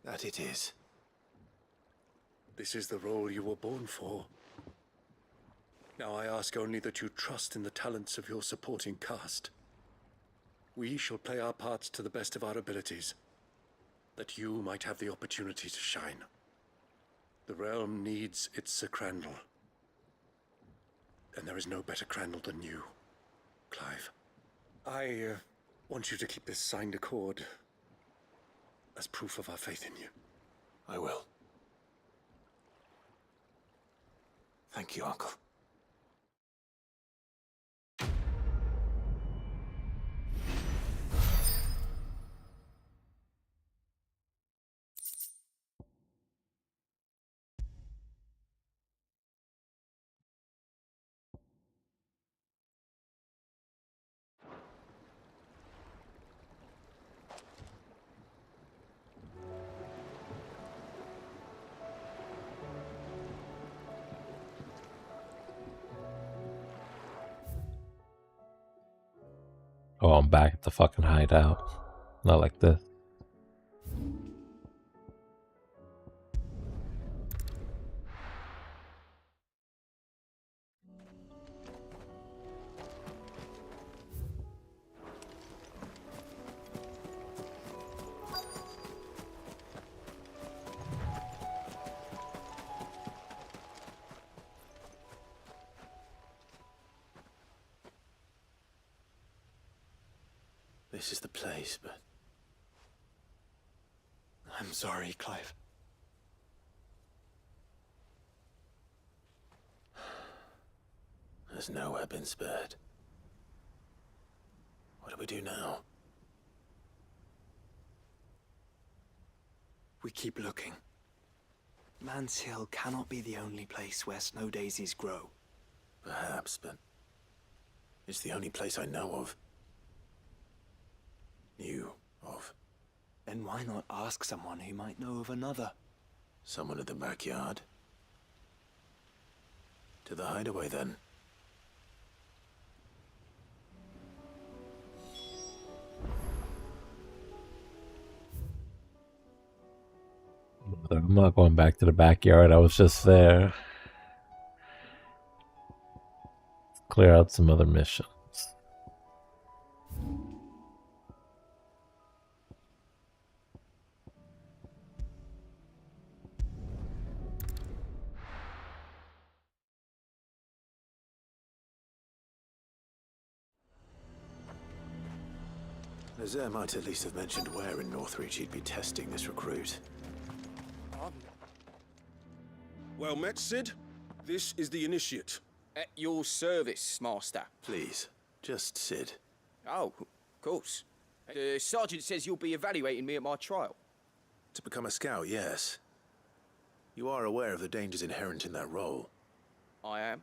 That it is.
This is the role you were born for. Now I ask only that you trust in the talents of your supporting cast. We shall play our parts to the best of our abilities, that you might have the opportunity to shine. The realm needs its Sir Crandall. And there is no better Crandall than you, Clive. I want you to keep this signed accord as proof of our faith in you.
I will. Thank you, Uncle.
Oh, I'm back at the fucking hideout. Not like this.
This is the place, but...
I'm sorry, Clive.
There's nowhere been spared. What do we do now?
We keep looking. Man's Hill cannot be the only place where snow daisies grow.
Perhaps, but... it's the only place I know of. Knew of.
Then why not ask someone who might know of another?
Someone at the backyard? To the hideaway, then.
I'm not going back to the backyard. I was just there. Clear out some other missions.
Nazaire might at least have mentioned where in Northreach he'd be testing this recruit.
Well met, Sid. This is the initiate.
At your service, Master.
Please, just Sid.
Oh, of course. The sergeant says you'll be evaluating me at my trial.
To become a scout, yes. You are aware of the dangers inherent in that role.
I am.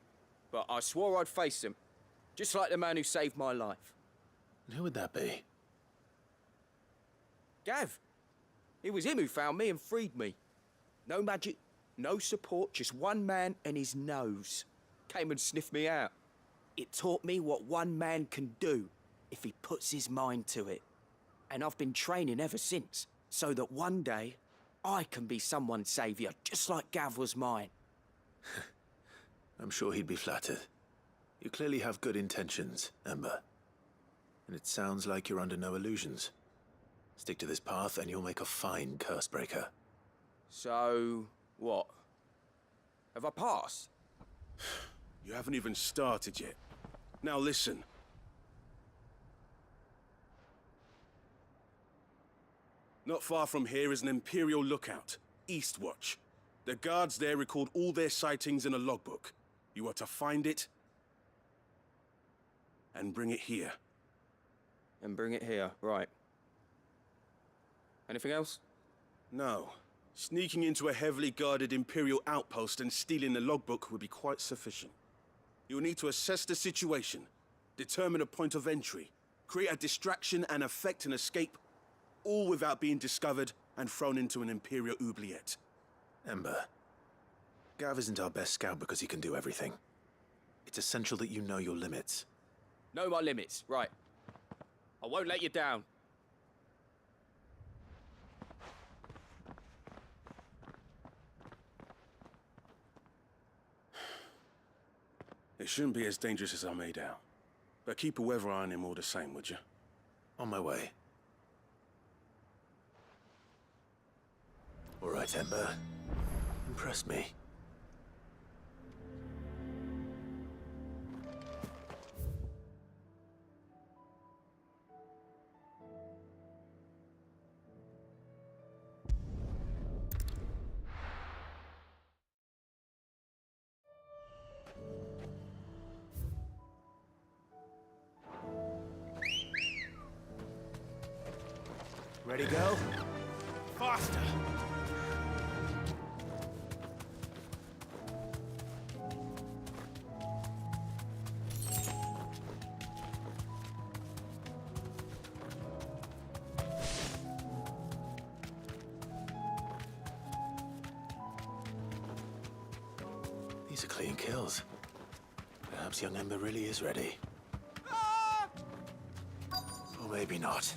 But I swore I'd face them. Just like the man who saved my life.
And who would that be?
Gav. It was him who found me and freed me. No magic, no support, just one man and his nose. Came and sniffed me out. It taught me what one man can do if he puts his mind to it. And I've been training ever since, so that one day I can be someone's saviour, just like Gav was mine.
I'm sure he'd be flattered. You clearly have good intentions, Ember. And it sounds like you're under no illusions. Stick to this path and you'll make a fine Cursebreaker.
So, what? Have I passed?
You haven't even started yet. Now listen. Not far from here is an Imperial lookout, Eastwatch. The guards there record all their sightings in a logbook. You are to find it and bring it here.
And bring it here, right. Anything else?
No. Sneaking into a heavily guarded Imperial outpost and stealing the logbook would be quite sufficient. You'll need to assess the situation, determine a point of entry, create a distraction and effect an escape, all without being discovered and thrown into an Imperial oubliette.
Ember, Gav isn't our best scout because he can do everything. It's essential that you know your limits.
Know my limits, right. I won't let you down.
It shouldn't be as dangerous as I made out. But keep a weather eye on him all the same, would you?
On my way. All right, Ember. Impress me.
Ready, go? Faster!
These are clean kills. Perhaps young Ember really is ready. Or maybe not.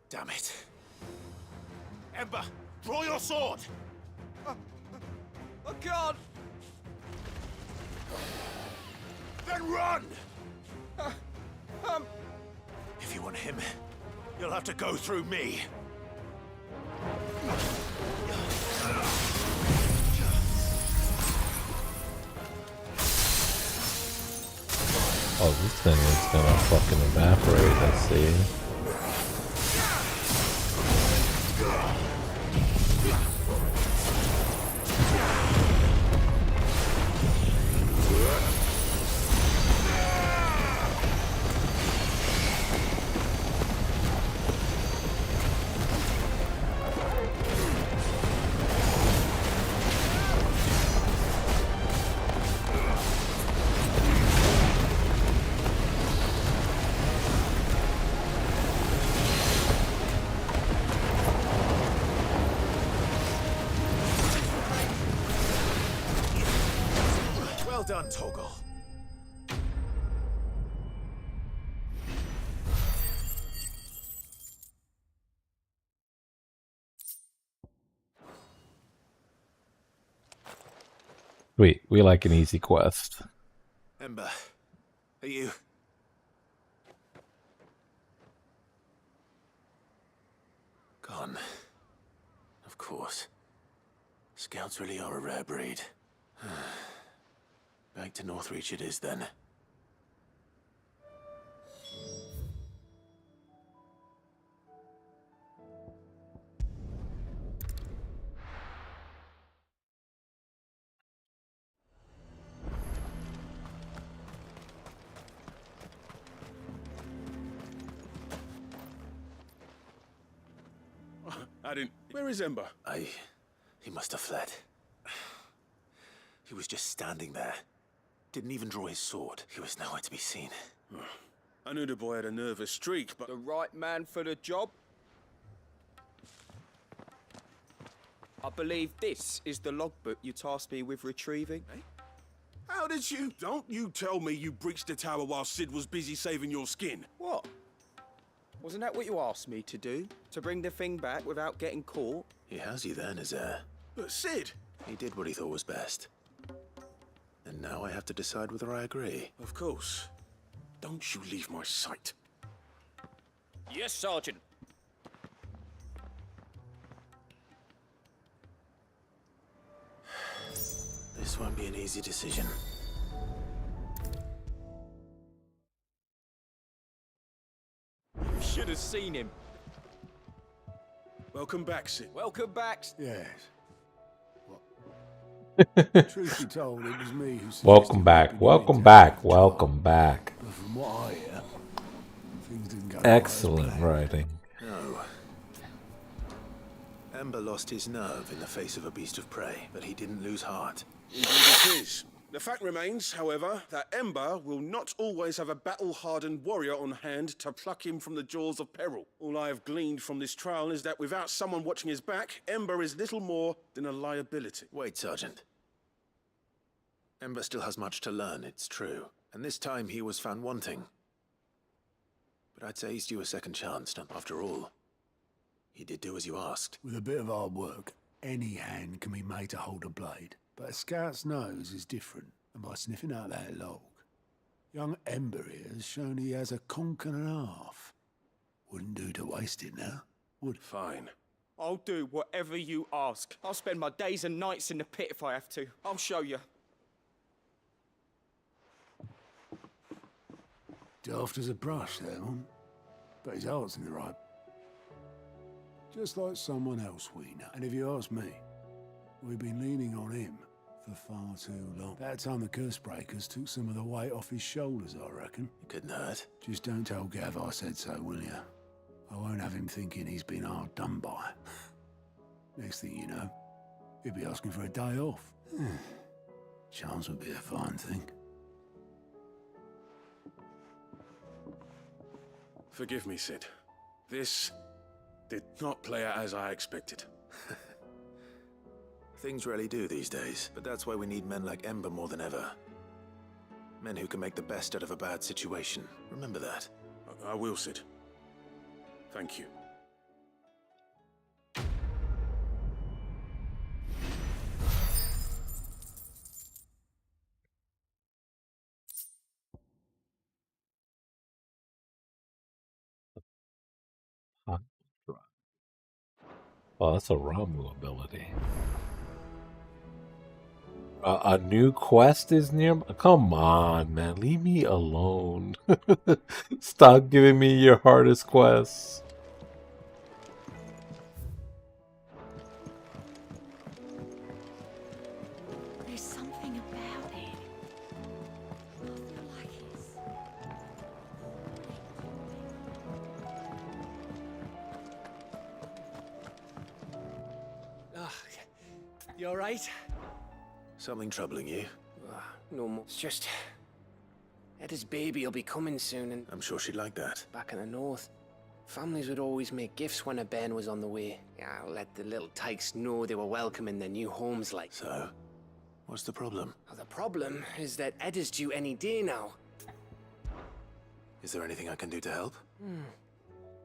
Damn it.
Ember, draw your sword!
I can't!
Then run!
If you want him, you'll have to go through me.
Oh, this thing is gonna fucking evaporate, I see.
Well done, Toggle.
We like an easy quest.
Ember, are you... gone? Of course. Scouts really are a rare breed. Back to Northreach it is, then.
I didn't... Where is Ember?
He must have fled. He was just standing there. Didn't even draw his sword. He was nowhere to be seen.
I knew the boy had a nervous streak, but...
The right man for the job? I believe this is the logbook you tasked me with retrieving.
Eh? How did you... Don't you tell me you breached the tower while Sid was busy saving your skin.
What? Wasn't that what you asked me to do? To bring the thing back without getting caught?
He has you then, as heir.
But Sid...
He did what he thought was best. And now I have to decide whether I agree.
Of course. Don't you leave my sight.
Yes, Sergeant.
This won't be an easy decision.
You should have seen him.
Welcome back, Sid.
Welcome back.
Yes. Truth be told, it was me who
Welcome back, welcome back, welcome back.
But from what I hear, things didn't go
Excellent writing.
No. Ember lost his nerve in the face of a beast of prey, but he didn't lose heart.
Indeed it is. The fact remains, however, that Ember will not always have a battle-hardened warrior on hand to pluck him from the jaws of peril. All I have gleaned from this trial is that without someone watching his back, Ember is little more than a liability.
Wait, Sergeant. Ember still has much to learn, it's true. And this time he was found wanting. But I'd say he's due a second chance. After all, he did do as you asked.
With a bit of hard work, any hand can be made to hold a blade. But a scout's nose is different, and by sniffing out that log, young Ember here has shown he has a conch and a half. Wouldn't do to waste it now, would it?
Fine.
I'll do whatever you ask. I'll spend my days and nights in the pit if I have to. I'll show you.
Daft as a brush, that one. But his heart's in the right. Just like someone else we know. And if you ask me, we've been leaning on him for far too long. About time the curse breakers took some of the weight off his shoulders, I reckon.
It couldn't hurt.
Just don't tell Gav I said so, will you? I won't have him thinking he's been hard done by. Next thing you know, he'll be asking for a day off. Chance would be a fine thing.
Forgive me, Sid. This did not play out as I expected.
Things rarely do these days, but that's why we need men like Ember more than ever. Men who can make the best out of a bad situation. Remember that.
I will, Sid. Thank you.
Oh, that's a Ramu ability. A new quest is near. Come on, man. Leave me alone. Stop giving me your hardest quests.
There's something about it. I feel like it's...
You alright?
Something troubling you?
No more. It's just... Eda's baby will be coming soon and...
I'm sure she'd like that.
Back in the north, families would always make gifts when a bairn was on the way. Yeah, I'll let the little tykes know they were welcome in their new homes like.
So, what's the problem?
Well, the problem is that Eda's due any day now.
Is there anything I can do to help?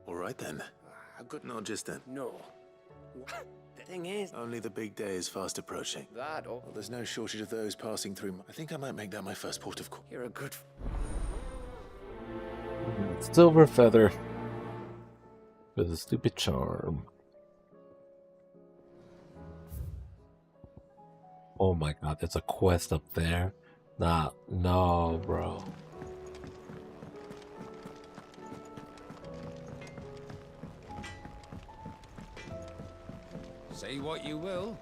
All right then.
A good...
Not just then.
No. The thing is...
Only the big day is fast approaching.
That or...
Well, there's no shortage of those passing through. I think I might make that my first port of call.
You're a good...
Silver feather. For the stupid charm. Oh my god, there's a quest up there. Nah, no, bro.
Say what you will.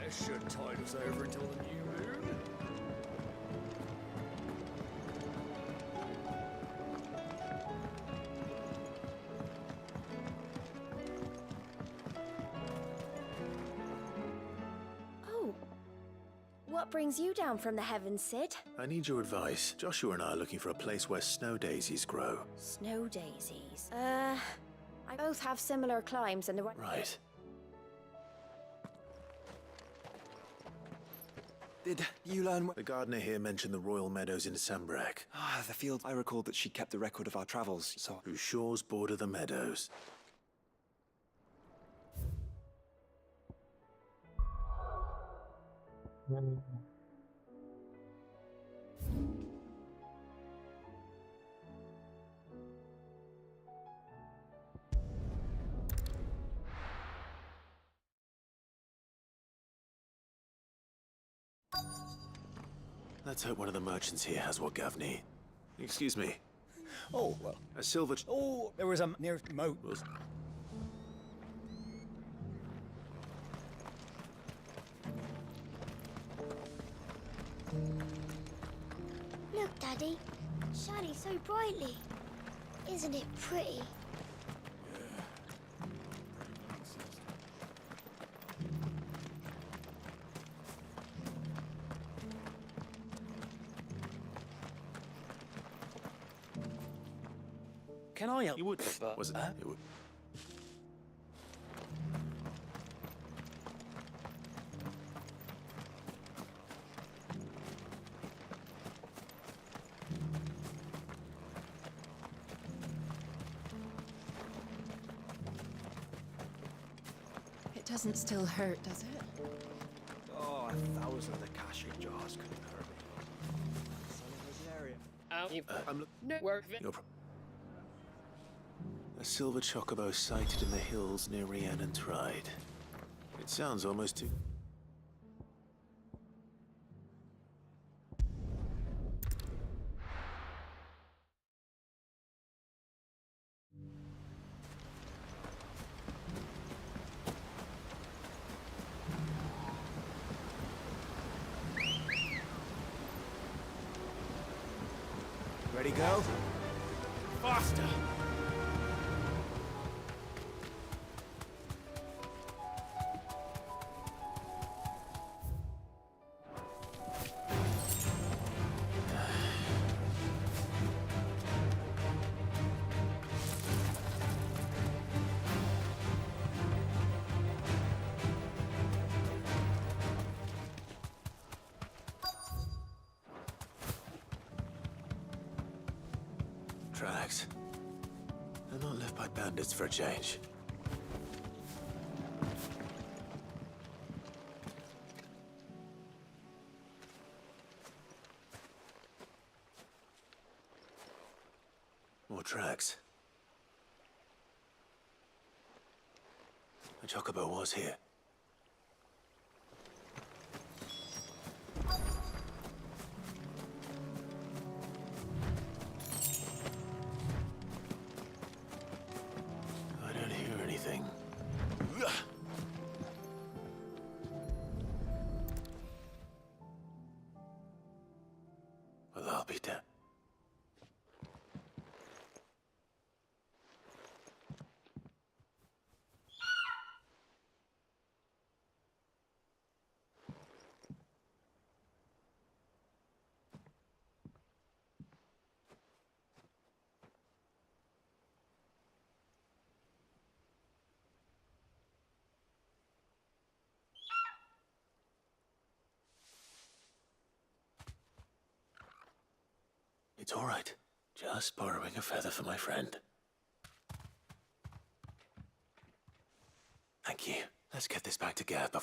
This should tide us over until the new moon.
Oh. What brings you down from the heavens, Sid?
I need your advice. Joshua and I are looking for a place where snow daisies grow.
Snow daisies. I both have similar climes and the...
Right.
Did you learn...
The gardener here mentioned the royal meadows in Sambrak.
Ah, the field. I recalled that she kept the record of our travels, so...
Whose shores border the meadows. Let's hope one of the merchants here has what Gav needs. Excuse me.
Oh, well.
A silver...
Oh, there was a near moat.
Look, Daddy. Shining so brightly. Isn't it pretty?
Can I help?
You would, was it? It would.
It doesn't still hurt, does it?
Oh, 1,000 of the Akashic jars couldn't hurt me.
A silver chocobo sighted in the hills near Rhiannon Tride. It sounds almost too...
Ready, go? Faster!
Tracks. They're not left by bandits for a change. More tracks. The chocobo was here. I don't hear anything. Well, I'll be dead. It's all right. Just borrowing a feather for my friend. Thank you. Let's get this back to Gab.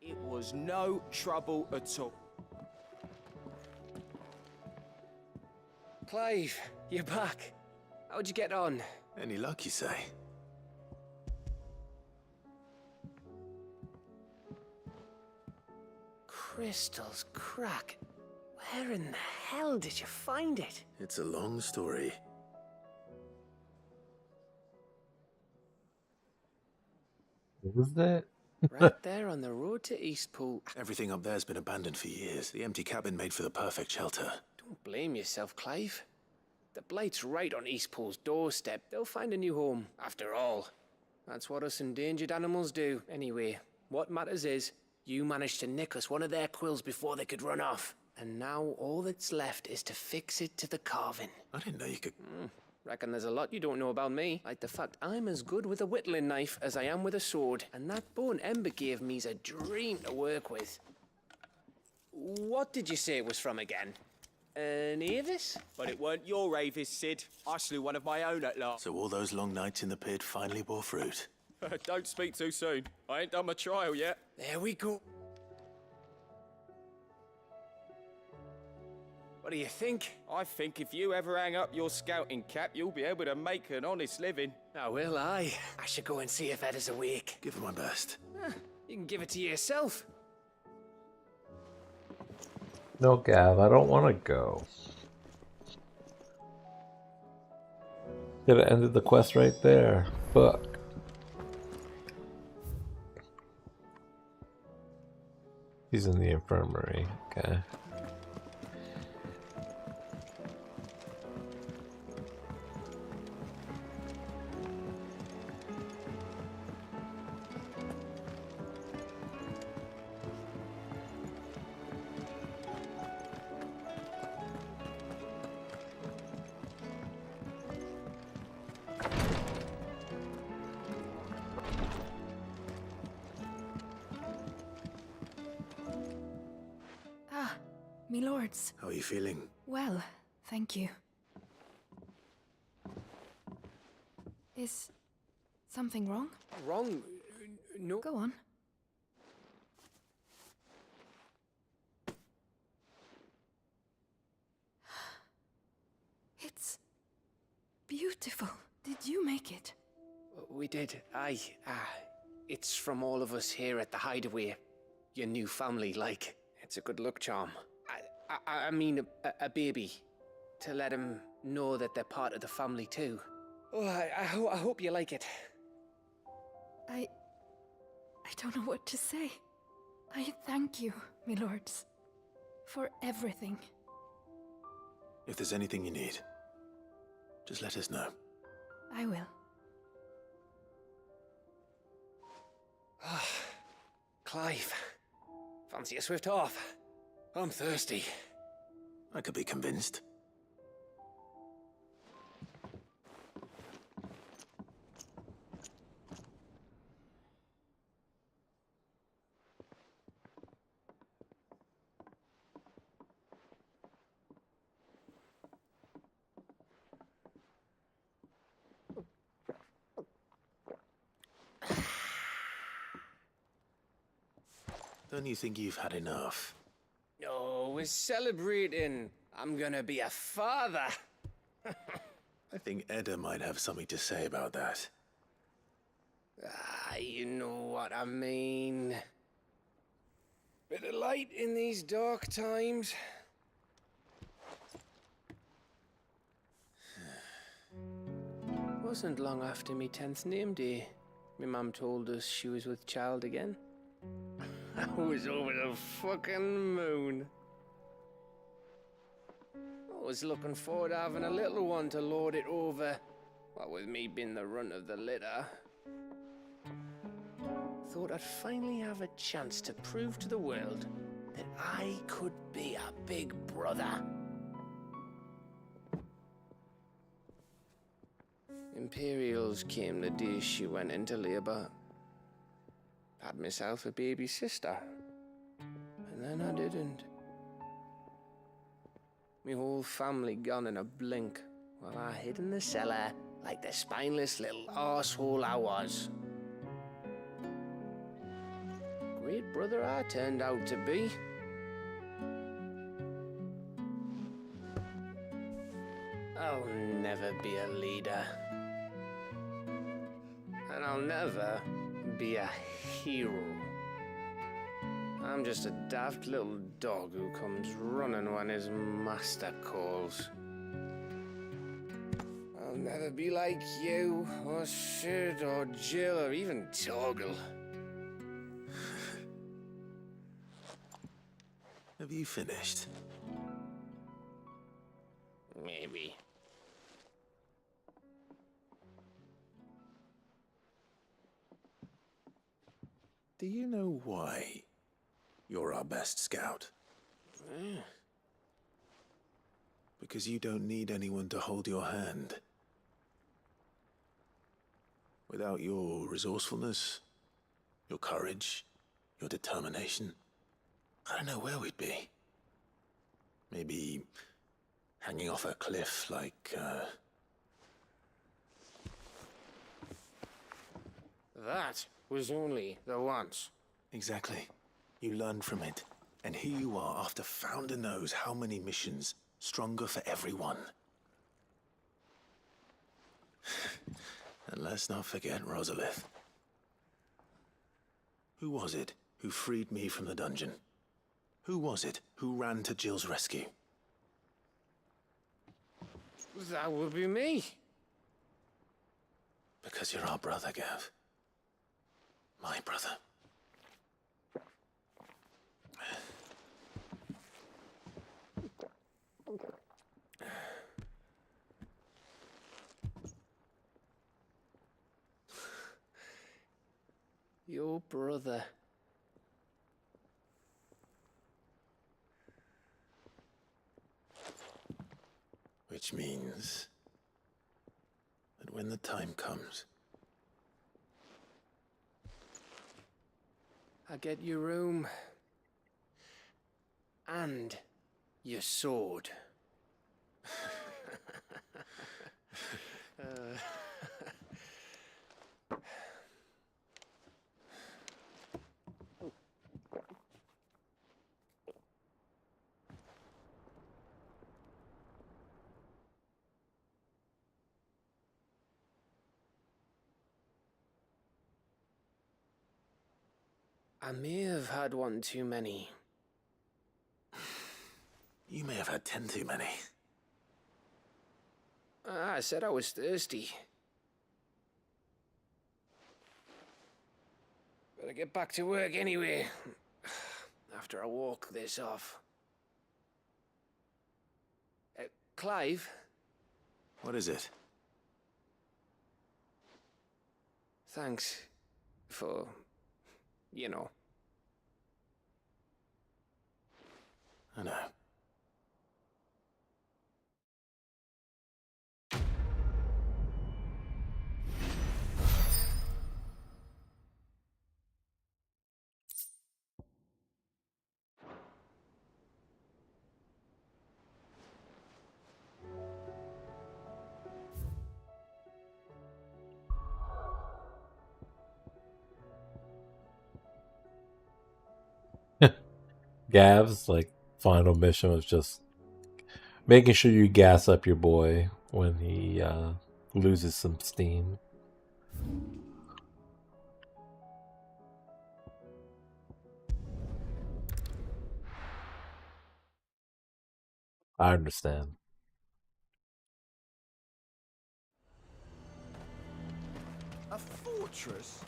It was no trouble at all.
Clive, you're back. How'd you get on?
Any luck, you say?
Crystal's crack. Where in the hell did you find it?
It's a long story.
What was that?
Right there on the road to Eastpool.
Everything up there's been abandoned for years. The empty cabin made for the perfect shelter.
Don't blame yourself, Clive. The Blight's right on Eastpool's doorstep. They'll find a new home. After all, that's what us endangered animals do. Anyway, what matters is, you managed to nick us one of their quills before they could run off. And now all that's left is to fix it to the carving.
I didn't know you could...
Reckon there's a lot you don't know about me. Like the fact I'm as good with a whittling knife as I am with a sword. And that bone Ember gave me's a dream to work with. What did you say it was from again? An Avis?
But it weren't your Avis, Sid. I slew one of my own at last.
So all those long nights in the pit finally bore fruit.
Don't speak too soon. I ain't done my trial yet.
There we go. What do you think?
I think if you ever hang up your scouting cap, you'll be able to make an honest living.
Oh, will I? I should go and see if Ed is awake.
Give it my best.
You can give it to yourself.
No, Gav, I don't want to go. Could have ended the quest right there. Fuck. He's in the infirmary. Okay.
Ah, me lords.
How are you feeling?
Well, thank you. Is something wrong?
Wrong? No.
Go on. It's beautiful. Did you make it?
We did. Aye. It's from all of us here at the Hideaway. Your new family, like. It's a good luck charm. I mean, a baby. To let him know that they're part of the family too. Oh, I hope you like it.
I don't know what to say. I thank you, me lords, for everything.
If there's anything you need, just let us know.
I will.
Clive, fancy a swift off? I'm thirsty.
I could be convinced. Don't you think you've had enough?
No, we're celebrating. I'm gonna be a father.
I think Edda might have something to say about that.
You know what I mean. Bit of light in these dark times. Wasn't long after me 10th name day. My mum told us she was with child again. I was over the fucking moon. I was looking forward to having a little one to lord it over. What with me being the runt of the litter. Thought I'd finally have a chance to prove to the world that I could be a big brother. Imperials came the day she went into labour. Had myself a baby sister. And then I didn't. My whole family gone in a blink, while I hid in the cellar like the spineless little arsehole I was. Great brother I turned out to be. I'll never be a leader. And I'll never be a hero. I'm just a daft little dog who comes running when his master calls. I'll never be like you, or Sid, or Jill, or even Torgal.
Have you finished?
Maybe.
Do you know why you're our best scout? Because you don't need anyone to hold your hand. Without your resourcefulness, your courage, your determination, I don't know where we'd be. Maybe hanging off a cliff like,
That was only the once.
Exactly. You learned from it. And here you are, after Founder knows how many missions, stronger for everyone. And let's not forget Rosalith. Who was it who freed me from the dungeon? Who was it who ran to Jill's rescue?
That would be me.
Because you're our brother, Gav. My brother.
Your brother.
Which means that when the time comes,
I get your room. And your sword. I may have had one too many.
you may have had 10 too many.
I said I was thirsty. Better get back to work anyway. After I walk this off. Clive?
What is it?
Thanks for, you know.
I know.
Gav's like final mission was just making sure you gas up your boy when he loses some steam. I understand.
A fortress?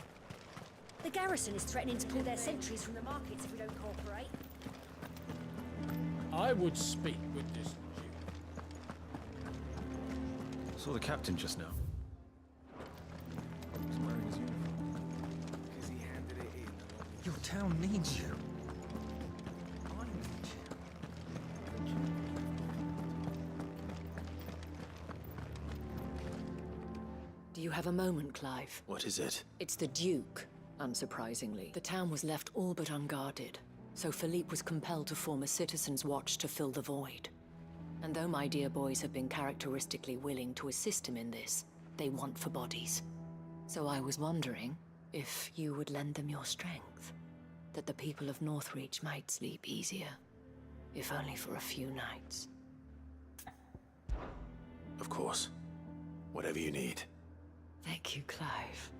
The garrison is threatening to pull their sentries from the markets if we don't cooperate.
I would speak with this Jew.
Saw the captain just now. He's wearing his uniform.
Because he handed it in.
Your town needs you.
I need you.
Do you have a moment, Clive?
What is it?
It's the Duke, unsurprisingly. The town was left all but unguarded, so Philippe was compelled to form a citizen's watch to fill the void. And though my dear boys have been characteristically willing to assist him in this, they want for bodies. So I was wondering if you would lend them your strength, that the people of Northreach might sleep easier, if only for a few nights.
Of course. Whatever you need.
Thank you, Clive.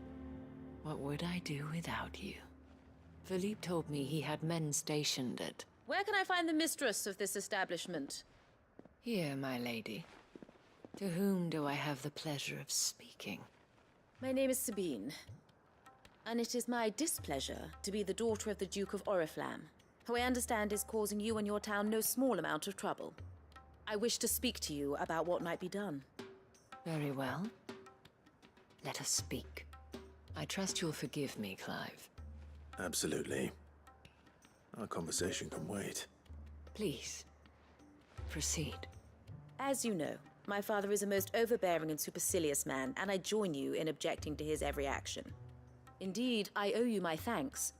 What would I do without you? Philippe told me he had men stationed at...
Where can I find the mistress of this establishment?
Here, my lady. To whom do I have the pleasure of speaking?
My name is Sabine, and it is my displeasure to be the daughter of the Duke of Oriflamme, who I understand is causing you and your town no small amount of trouble. I wish to speak to you about what might be done.
Very well. Let us speak. I trust you'll forgive me, Clive.
Absolutely. Our conversation can wait.
Please, proceed.
As you know, my father is a most overbearing and supercilious man, and I join you in objecting to his every action. Indeed, I owe you my thanks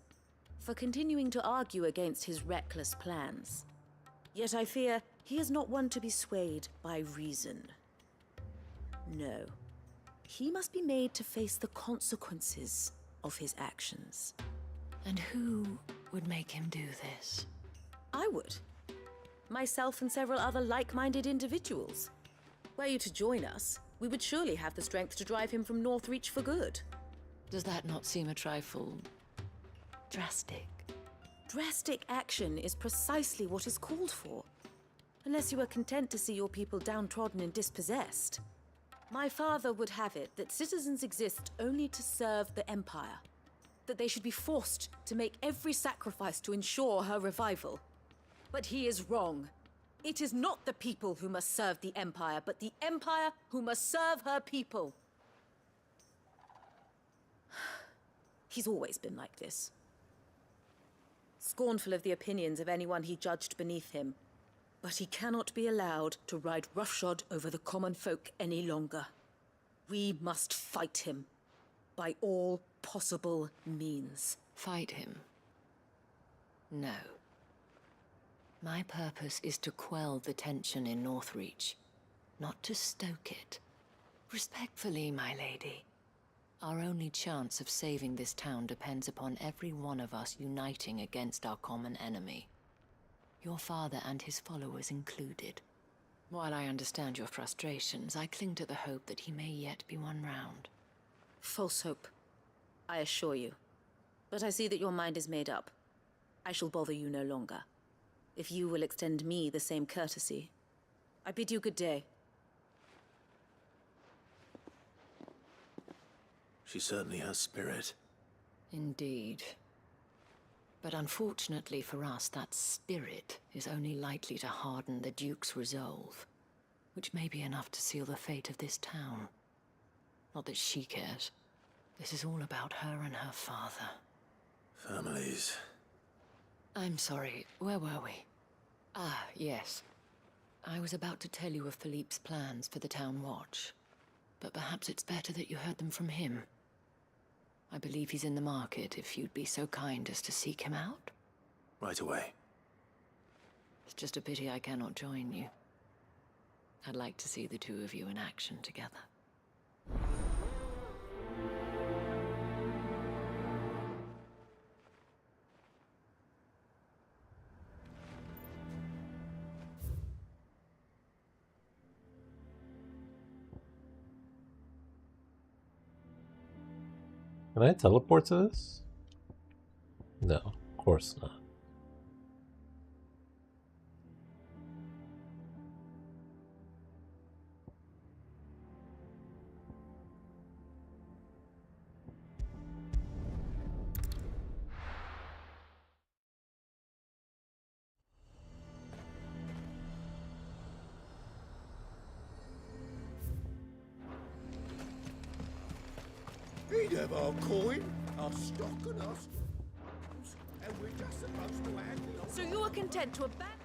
for continuing to argue against his reckless plans. Yet I fear he is not one to be swayed by reason. No. He must be made to face the consequences of his actions.
And who would make him do this?
I would. Myself and several other like-minded individuals. Were you to join us, we would surely have the strength to drive him from Northreach for good.
Does that not seem a trifle... drastic?
Drastic action is precisely what is called for. Unless you are content to see your people downtrodden and dispossessed. My father would have it that citizens exist only to serve the Empire. That they should be forced to make every sacrifice to ensure her revival. But he is wrong. It is not the people who must serve the Empire, but the Empire who must serve her people. He's always been like this. Scornful of the opinions of anyone he judged beneath him. But he cannot be allowed to ride roughshod over the common folk any longer. We must fight him. By all possible means.
Fight him? No. My purpose is to quell the tension in Northreach, not to stoke it. Respectfully, my lady. Our only chance of saving this town depends upon every one of us uniting against our common enemy. Your father and his followers included. While I understand your frustrations, I cling to the hope that he may yet be won round.
False hope, I assure you. But I see that your mind is made up. I shall bother you no longer. If you will extend me the same courtesy, I bid you good day.
She certainly has spirit.
Indeed. But unfortunately for us, that spirit is only likely to harden the Duke's resolve, which may be enough to seal the fate of this town. Not that she cares. This is all about her and her father.
Families.
I'm sorry, where were we? Ah, yes. I was about to tell you of Philippe's plans for the town watch, but perhaps it's better that you heard them from him. I believe he's in the market, if you'd be so kind as to seek him out.
Right away.
It's just a pity I cannot join you. I'd like to see the two of you in action together.
Can I teleport to this? No, of course not.
He'd have our coin, our stock and our and we're just supposed to hand it on.
So you are content to abandon...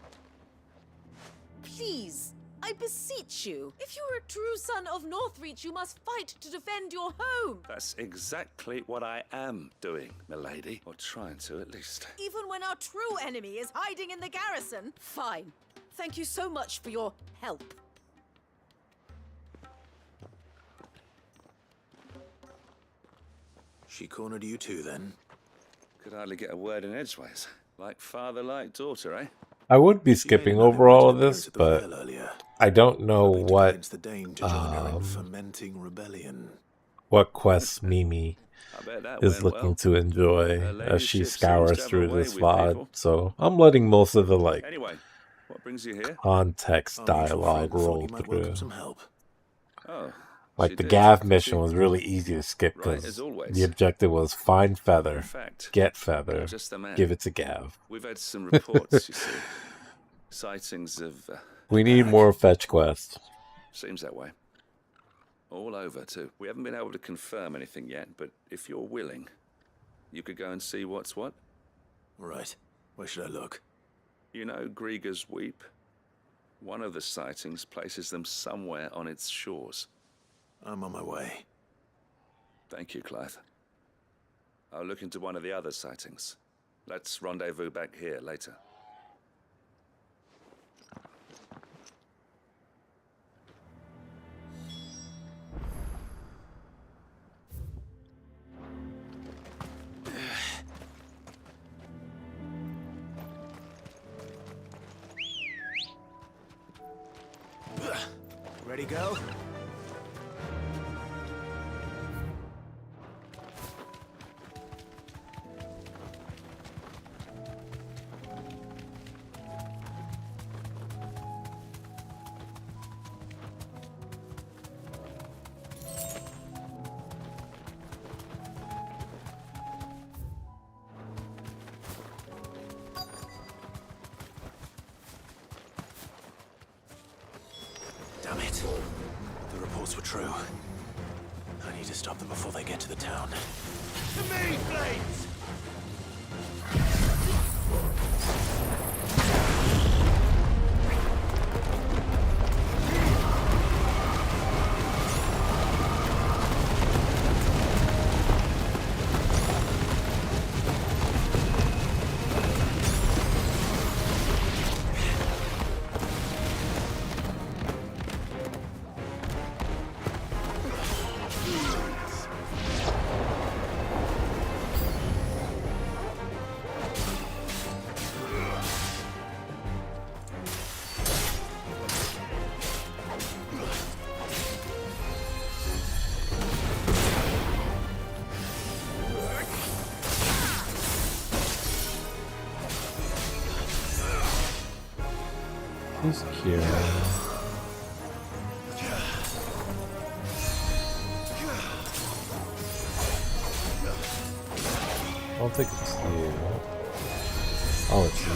Please, I beseech you. If you are a true son of Northreach, you must fight to defend your home.
That's exactly what I am doing, milady. Or trying to, at least.
Even when our true enemy is hiding in the garrison. Fine. Thank you so much for your help.
She cornered you too, then?
Could hardly get a word in edgeways. Like father, like daughter, eh?
I would be skipping over all of this, but I don't know what
fermenting rebellion.
what quests Mimi is looking to enjoy as she scours through this VOD. So I'm letting most of the
Anyway, what brings you here?
context dialogue roll through.
Oh.
Like the Gav mission was really easy to skip because the objective was find Feather, get Feather, give it to Gav.
We've had some reports, you see. Sightings of...
We need more fetch quests.
Seems that way. All over, too. We haven't been able to confirm anything yet, but if you're willing, you could go and see what's what.
Right. Where should I look?
You know Grieger's Weep? One of the sightings places them somewhere on its shores.
I'm on my way.
Thank you, Clive. I'll look into one of the other sightings. Let's rendezvous back here later.
Ready, go?
Damn it. The reports were true. I need to stop them before they get to the town.
To me, Blades!
He's cute. I don't think it's you. Oh, it's you.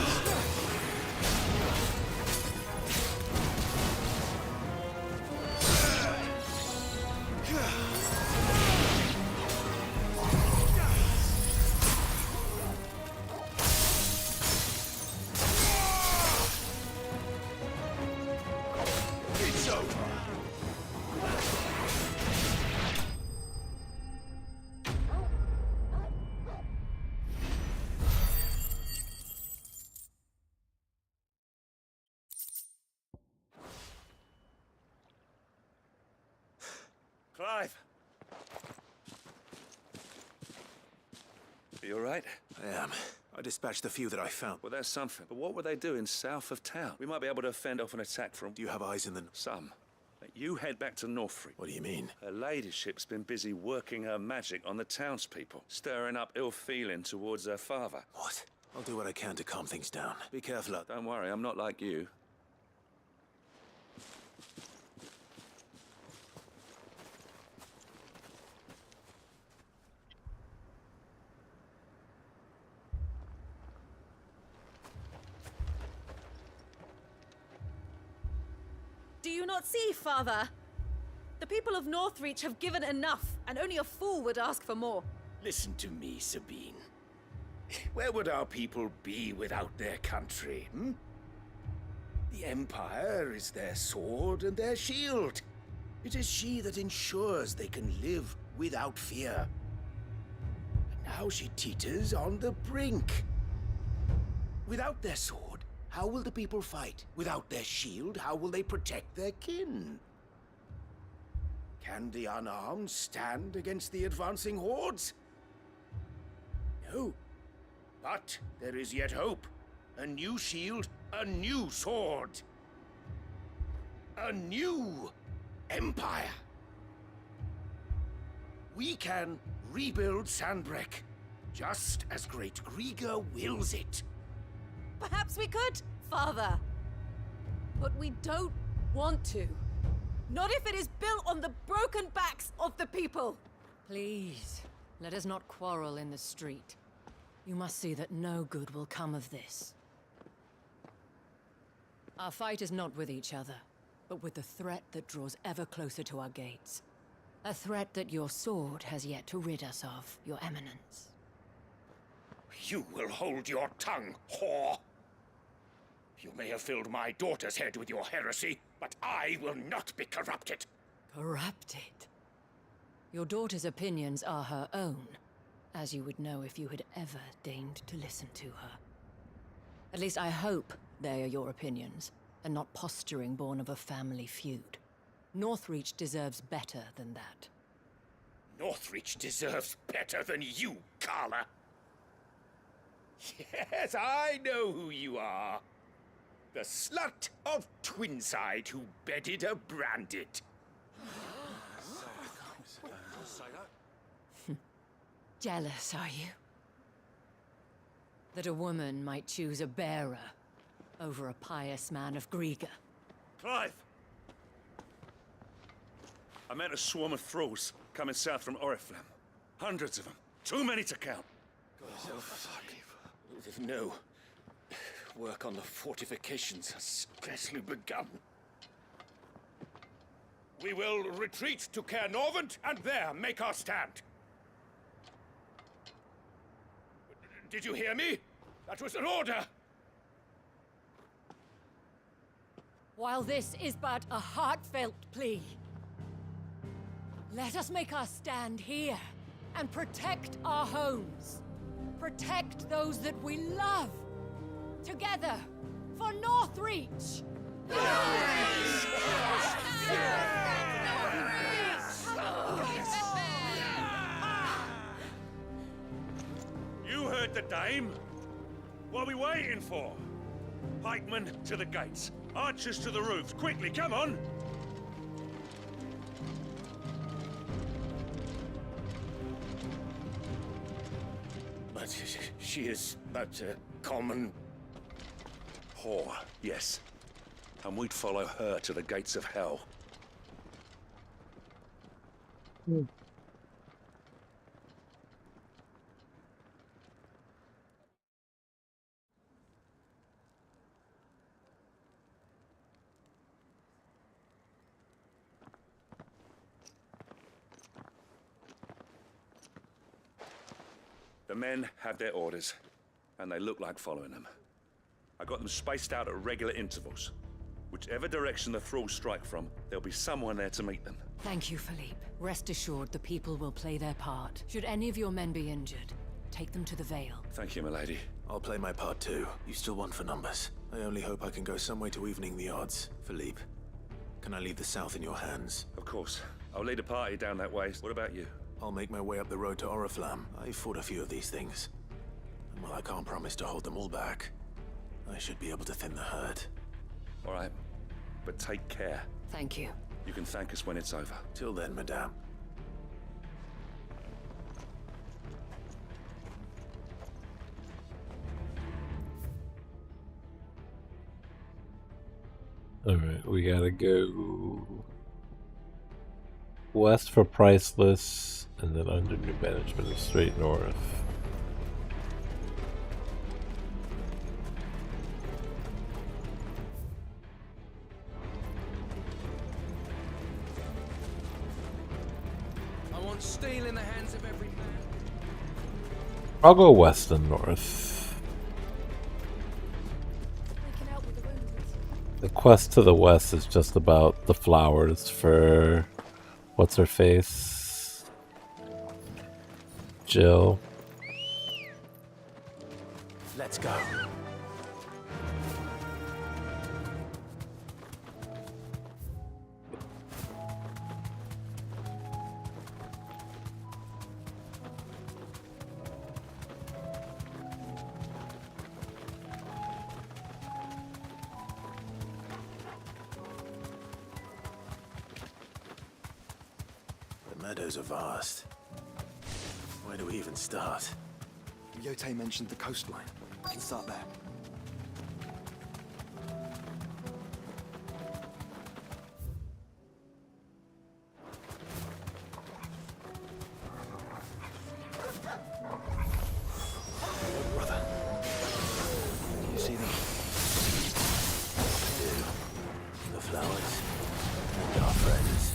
Clive! Are you alright?
I am. I dispatched the few that I found.
Well, there's something. But what were they doing south of town? We might be able to fend off an attack from...
Do you have eyes in the...
Some. You head back to Northreach.
What do you mean?
Her ladyship's been busy working her magic on the townspeople, stirring up ill feeling towards her father.
What? I'll do what I can to calm things down. Be careful out.
Don't worry, I'm not like you.
Do you not see, Father? The people of Northreach have given enough, and only a fool would ask for more.
Listen to me, Sabine. Where would our people be without their country, hmm? The Empire is their sword and their shield. It is she that ensures they can live without fear. And now she teeters on the brink. Without their sword, how will the people fight? Without their shield, how will they protect their kin? Can the unarmed stand against the advancing hordes? No. But there is yet hope. A new shield, a new sword. A new empire. We can rebuild Sandbreck, just as Great Grieger wills it.
Perhaps we could, Father. But we don't want to. Not if it is built on the broken backs of the people.
Please, let us not quarrel in the street. You must see that no good will come of this. Our fight is not with each other, but with the threat that draws ever closer to our gates. A threat that your sword has yet to rid us of, Your Eminence.
You will hold your tongue, whore! You may have filled my daughter's head with your heresy, but I will not be corrupted.
Corrupted? Your daughter's opinions are her own, as you would know if you had ever deigned to listen to her. At least I hope they are your opinions, and not posturing born of a family feud. Northreach deserves better than that.
Northreach deserves better than you, Carla. Yes, I know who you are. The slut of Twinside who bedded a Branded.
Jealous, are you? That a woman might choose a bearer over a pious man of Grieger.
Clive! I met a swarm of thralls coming south from Oriflamme. Hundreds of them. Too many to count.
No. Work on the fortifications has scarcely begun. We will retreat to Caernarvon and there make our stand. Did you hear me? That was an order!
While this is but a heartfelt plea, let us make our stand here and protect our homes. Protect those that we love. Together, for Northreach!
You heard the dame. What are we waiting for? Pikemen to the gates. Archers to the roofs. Quickly, come on! But she is but a common...
whore, yes. And we'd follow her to the gates of hell. The men have their orders, and they look like following them. I got them spaced out at regular intervals. Whichever direction the thralls strike from, there'll be someone there to meet them.
Thank you, Philippe. Rest assured the people will play their part. Should any of your men be injured, take them to the Vale.
Thank you, milady.
I'll play my part too. You still want for numbers. I only hope I can go some way to evening the odds. Philippe, can I leave the south in your hands?
Of course. I'll lead a party down that way. What about you?
I'll make my way up the road to Oriflamme. I've fought a few of these things. And while I can't promise to hold them all back, I should be able to thin the herd.
All right. But take care.
Thank you.
You can thank us when it's over.
Till then, madame.
Alright, we gotta go west for Priceless, and then under new management and straight north.
I want steel in the hands of every man.
I'll go west and north. The quest to the west is just about the flowers for what's her face? Jill.
Let's go. The meadows are vast. Where do we even start?
Yote mentioned the coastline. We can start there.
Brother, do you see them? I do. The flowers and our friends.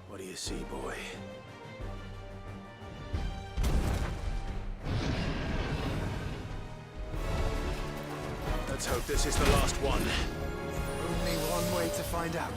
What do you see, boy? Let's hope this is the last one.
Only one way to find out.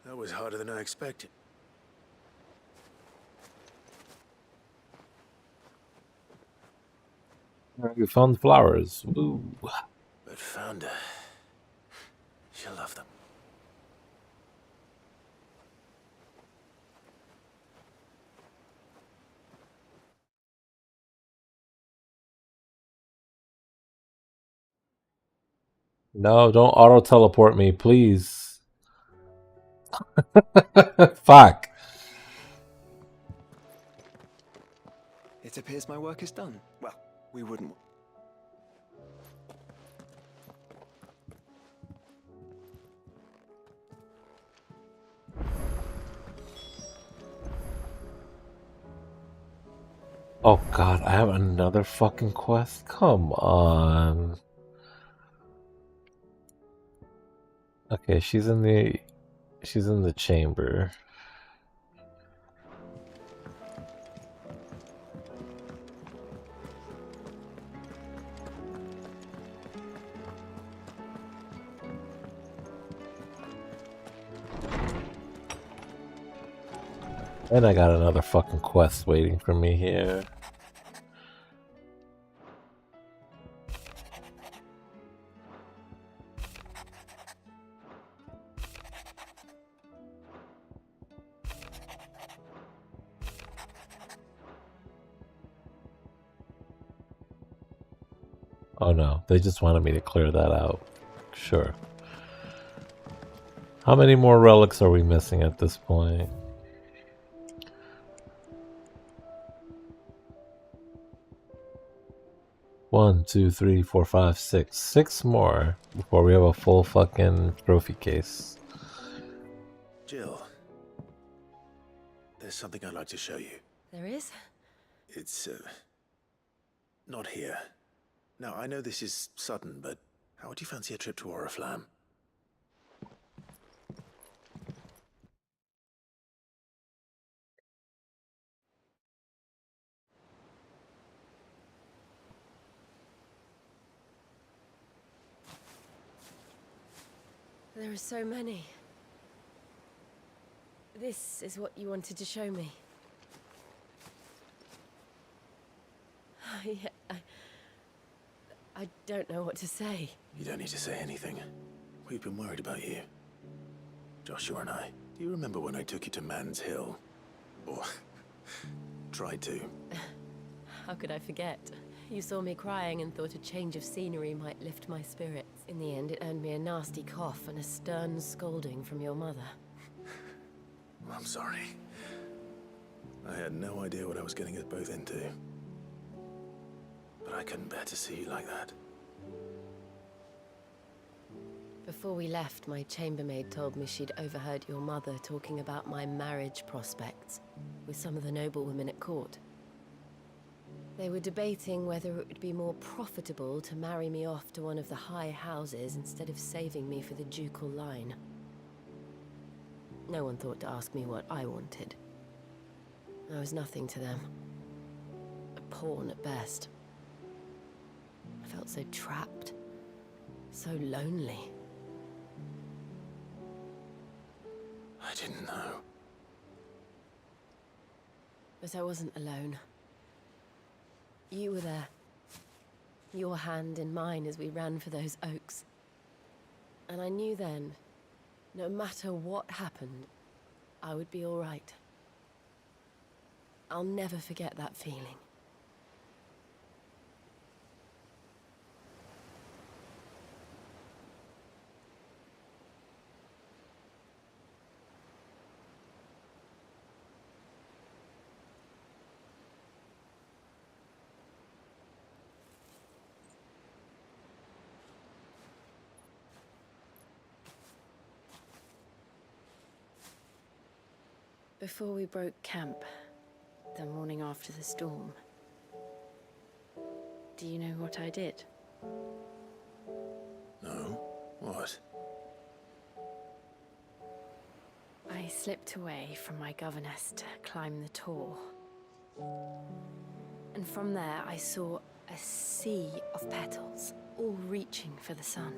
That was harder than I expected.
You found flowers. Woo.
But found her. She'll love them.
No, don't auto teleport me, please. Fuck.
It appears my work is done. Well, we wouldn't.
Oh god, I have another fucking quest? Come on. Okay, she's in the chamber. And I got another fucking quest waiting for me here. Oh no, they just wanted me to clear that out. Sure. How many more relics are we missing at this point? One, two, three, four, five, six. 6 more before we have a full fucking trophy case.
Jill, there's something I'd like to show you.
There is?
It's, not here. Now, I know this is sudden, but how would you fancy a trip to Oriflamme?
There are so many. This is what you wanted to show me. I don't know what to say.
You don't need to say anything. We've been worried about you. Joshua and I. Do you remember when I took you to Man's Hill? Or tried to?
How could I forget? You saw me crying and thought a change of scenery might lift my spirits. In the end, it earned me a nasty cough and a stern scolding from your mother.
I'm sorry. I had no idea what I was getting us both into. But I couldn't bear to see you like that.
Before we left, my chambermaid told me she'd overheard your mother talking about my marriage prospects with some of the noblewomen at court. They were debating whether it would be more profitable to marry me off to one of the high houses instead of saving me for the ducal line. No one thought to ask me what I wanted. I was nothing to them. A pawn at best. I felt so trapped. So lonely.
I didn't know.
But I wasn't alone. You were there. Your hand in mine as we ran for those oaks. And I knew then, no matter what happened, I would be all right. I'll never forget that feeling. Before we broke camp, the morning after the storm, do you know what I did?
No? What?
I slipped away from my governess to climb the tor. And from there I saw a sea of petals, all reaching for the sun.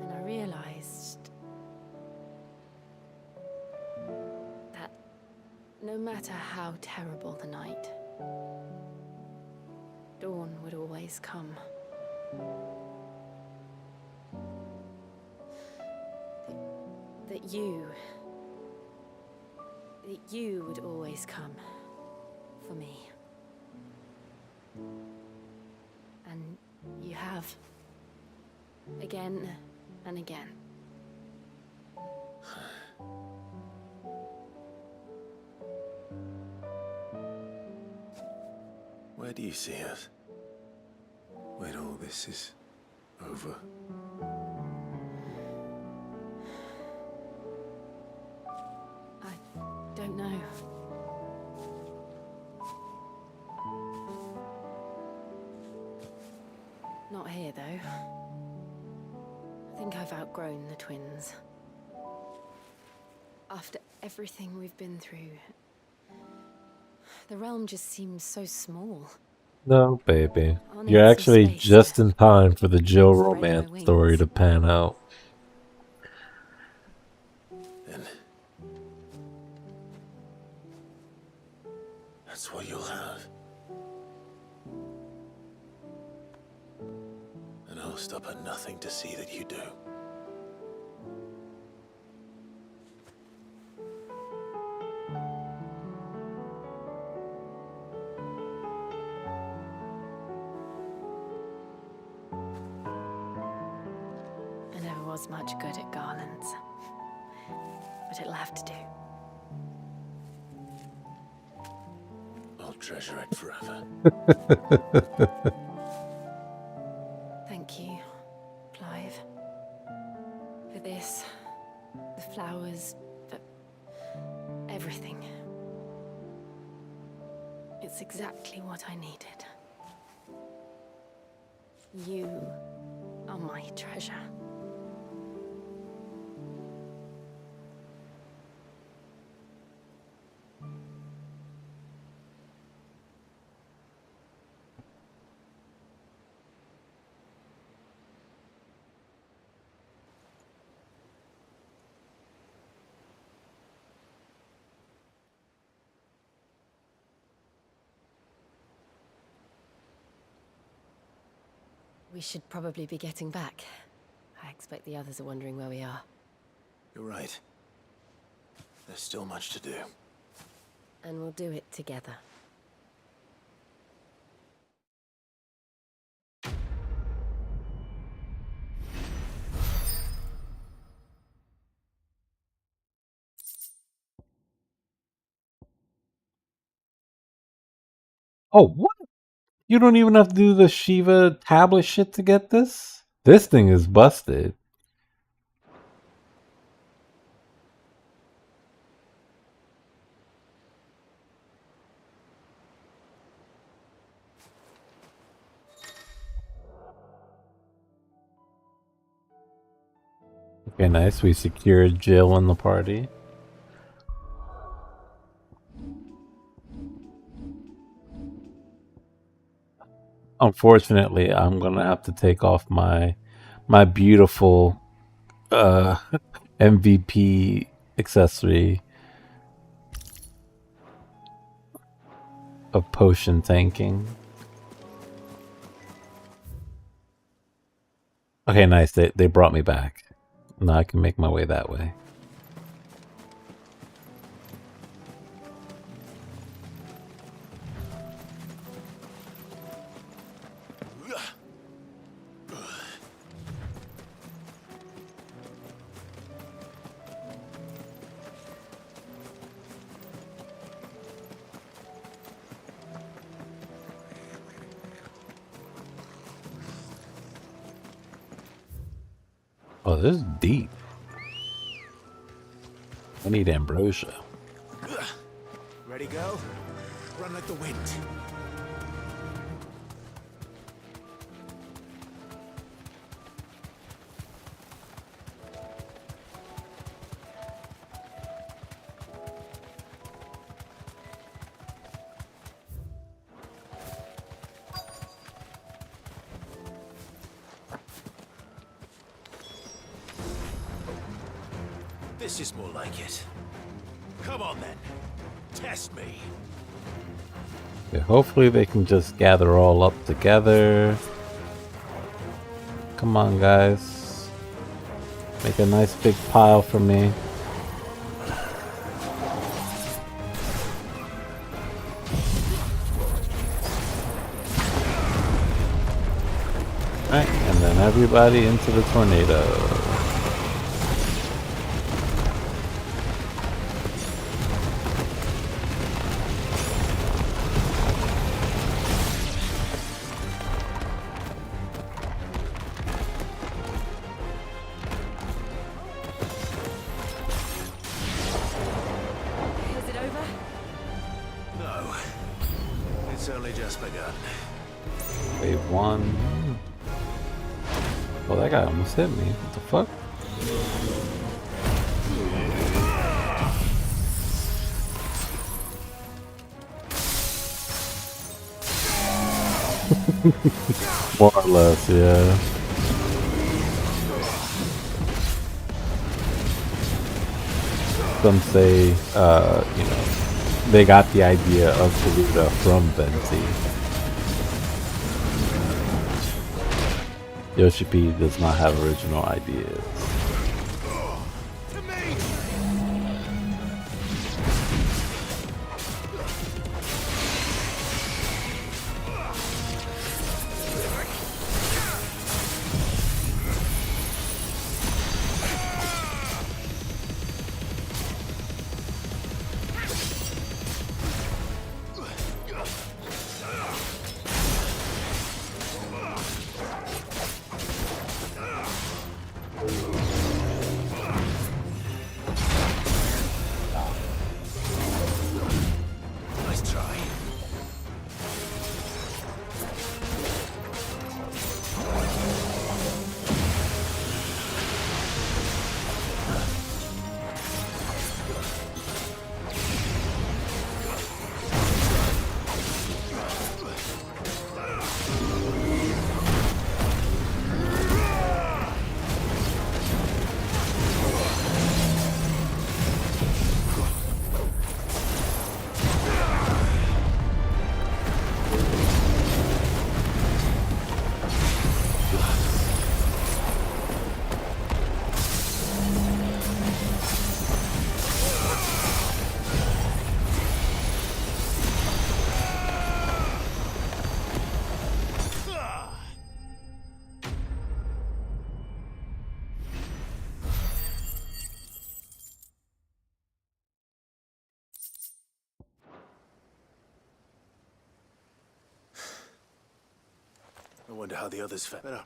And I realized
matter how terrible the night, dawn would always come. That you would always come for me. And you have. Again and again.
Where do you see us? When all this is over?
I don't know. Not here, though. I think I've outgrown the twins. After everything we've been through, the realm just seems so small.
No, baby.
I'll
You're
need some
actually
space
just in time for the Jill
spread my
romance
wings.
story to pan out.
Then that's what you'll have. And I'll stop at nothing to see that you do.
I never was much good at garlands, but it'll have to do.
I'll treasure it forever.
Thank you, Clive. For this, the flowers, for everything. It's exactly what I needed. You are my treasure. We should probably be getting back. I expect the others are wondering where we are.
You're right. There's still much to do.
And we'll do it together.
Oh, what? You don't even have to do the Shiva tablet shit to get this? This thing is busted. Okay, nice. We secured Jill in the party. Unfortunately, I'm gonna have to take off my beautiful MVP accessory of potion tanking. Okay, nice. They brought me back. Now I can make my way that way. Oh, this is deep. I need ambrosia.
Ready, go? Run like the wind. This is more like it. Come on then.
Test me.
Okay, hopefully they can just gather all up together. Come on, guys. Make a nice big pile for me. Right, and then everybody into the tornado.
Is it over?
No. It's only just begun.
Wave 1. Oh, that guy almost hit me. What the fuck? More or less, yeah. Some say, you know, they got the idea of Garuda from Venti. Yoshi P does not have original ideas.
Nice try. I wonder how the others fared. Better.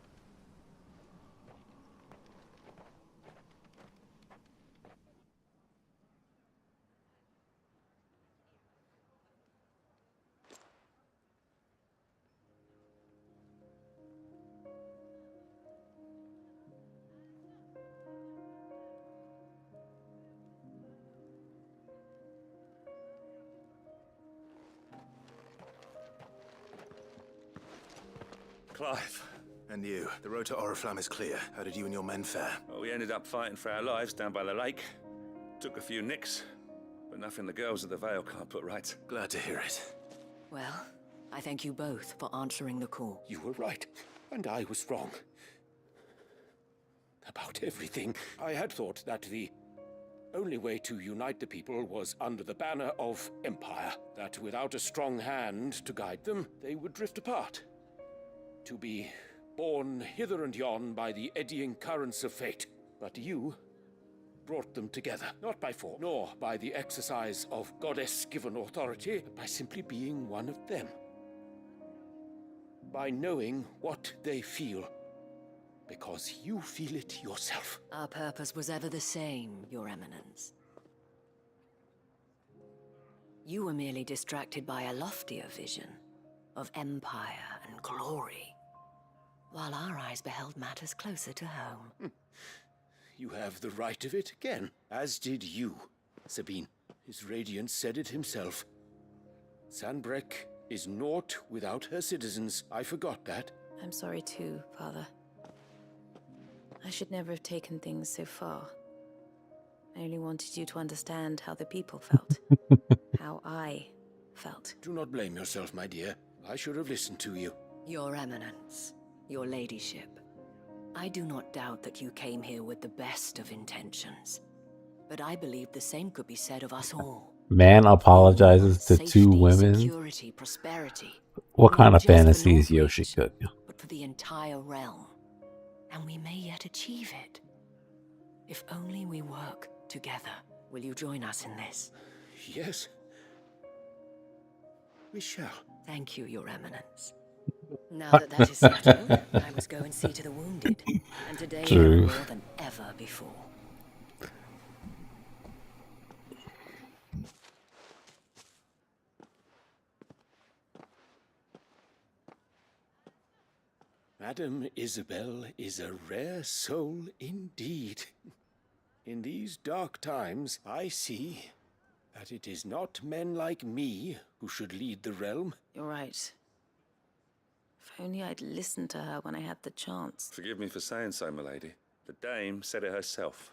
Clive.
And you. The road to Oriflamme is clear. How did you and your men fare?
Well, we ended up fighting for our lives down by the lake. Took a few nicks, but nothing the girls of the Vale can't put right.
Glad to hear it.
Well, I thank you both for answering the call.
You were right, and I was wrong. About everything. I had thought that the only way to unite the people was under the banner of Empire. That without a strong hand to guide them, they would drift apart. To be borne hither and yon by the eddying currents of fate. But you brought them together, not by force, nor by the exercise of goddess-given authority, but by simply being one of them. By knowing what they feel, because you feel it yourself.
Our purpose was ever the same, Your Eminence. You were merely distracted by a loftier vision of empire and glory, while our eyes beheld matters closer to home.
You have the right of it again, as did you, Sabine. His Radiance said it himself. Sanbreque is naught without her citizens. I forgot that.
I'm sorry too, Father. I should never have taken things so far. I only wanted you to understand how the people felt. how I felt.
Do not blame yourself, my dear. I should have listened to you.
Your Eminence, your ladyship, I do not doubt that you came here with the best of intentions. But I believe the same could be said of us all.
Man apologizes to
Safety,
2 women.
security, prosperity.
What kind of
Not just for
fantasy is
Northreach,
Yoshi cooking?
but for the entire realm. And we may yet achieve it. If only we work together. Will you join us in this?
Yes. We shall.
Thank you, Your Eminence. Now that that is settled, I must go and see to the wounded. And today
True.
more than ever before.
Madame Isabel is a rare soul indeed. In these dark times, I see that it is not men like me who should lead the realm.
You're right. If only I'd listened to her when I had the chance.
Forgive me for saying so, milady. The dame said it herself.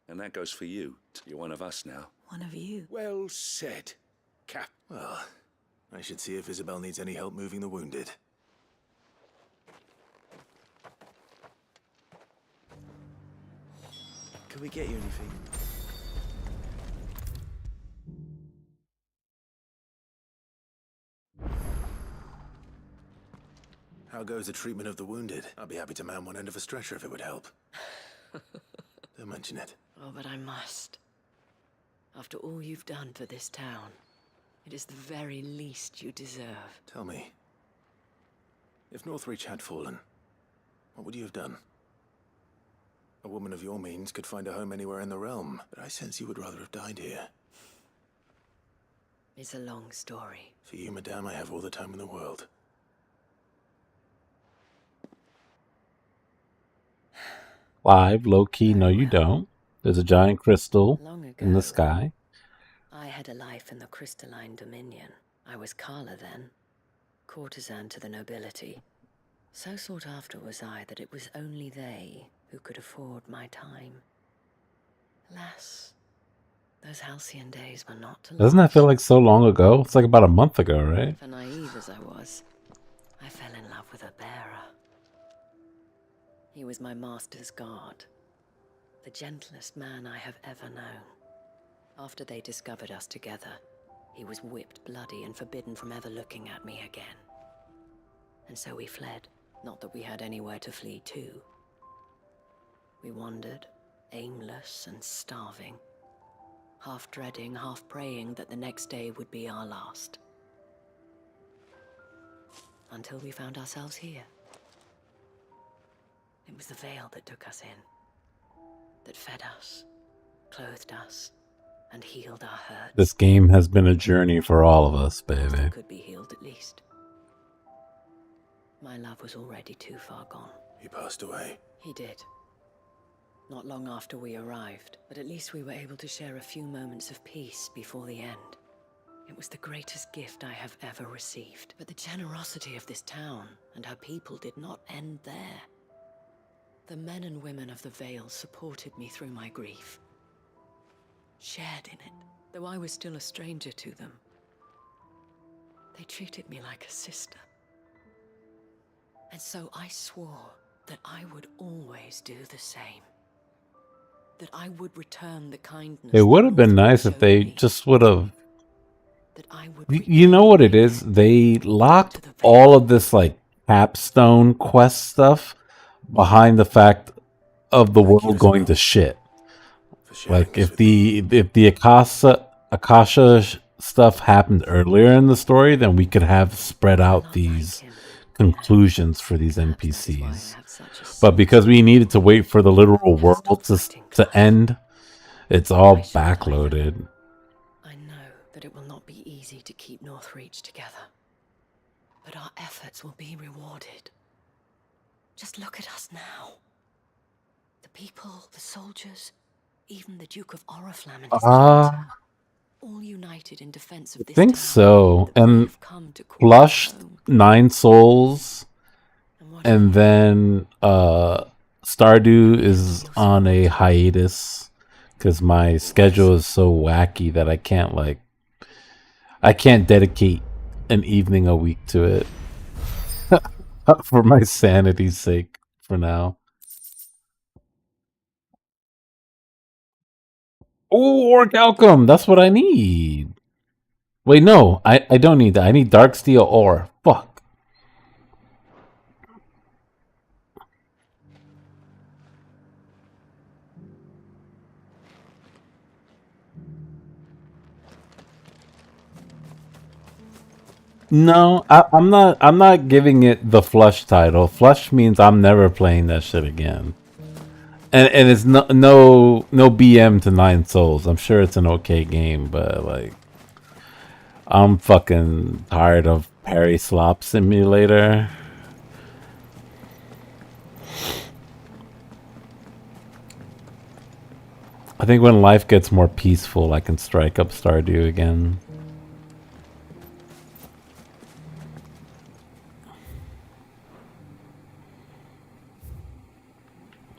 And that goes for you. You're one of us now.
One of you.
Well said, Cap.
Well, I should see if Isabel needs any help moving the wounded.
Can we get you anything?
How goes the treatment of the wounded? I'll be happy to man one end of a stretcher if it would help. Don't mention it.
Oh, but I must. After all you've done for this town, it is the very least you deserve.
Tell me, if Northreach had fallen, what would you have done? A woman of your means could find a home anywhere in the realm, but I sense you would rather have died here.
It's a long story.
For you, madame, I have all the time in the world.
Live, low key, no you don't. There's a giant crystal in the sky.
I had a life in the crystalline dominion. I was Carla then, courtesan to the nobility. So sought after was I that it was only they who could afford my time. Alas, those halcyon days were not to
Doesn't that feel like so long ago? It's like about a month ago, right?
For naive as I was, I fell in love with a bearer. He was my master's guard, the gentlest man I have ever known. After they discovered us together, he was whipped bloody and forbidden from ever looking at me again. And so we fled, not that we had anywhere to flee to. We wandered, aimless and starving, half dreading, half praying that the next day would be our last. Until we found ourselves here. It was the veil that took us in, that fed us, clothed us, and healed our hurt.
This game has been a journey for all of us, baby.
Could be healed at least. My love was already too far gone.
He passed away.
He did. Not long after we arrived, but at least we were able to share a few moments of peace before the end. It was the greatest gift I have ever received. But the generosity of this town and her people did not end there. The men and women of the Vale supported me through my grief, shared in it, though I was still a stranger to them. They treated me like a sister. And so I swore that I would always do the same. That I would return the kindness.
It would have been nice if they just would have... You know what it is? They locked all of this, like, capstone quest stuff behind the fact of the world going to shit. Like, if the Akasha stuff happened earlier in the story, then we could have spread out these conclusions for these NPCs. But because we needed to wait for the literal world to end, it's all backloaded.
I know that it will not be easy to keep Northreach together, but our efforts will be rewarded. Just look at us now. The people, the soldiers, even the Duke of Oriflamme and his daughter, all united in defense of this
I think
town
so.
that we
And
have come to call
Flush,
home.
9 souls, and then Stardew is on a hiatus because my schedule is so wacky that I can't, like, I can't dedicate an evening a week to it. For my sanity's sake, for now. Oh, Orichalcum! That's what I need. Wait, no, I don't need that. I need Dark Steel ore. Fuck. No, I'm not. I'm not giving it the flush title. Flush means I'm never playing that shit again. And it's no BM to Nine Souls. I'm sure it's an okay game, but like, I'm fucking tired of Parry Slop Simulator. I think when life gets more peaceful, I can strike up Stardew again.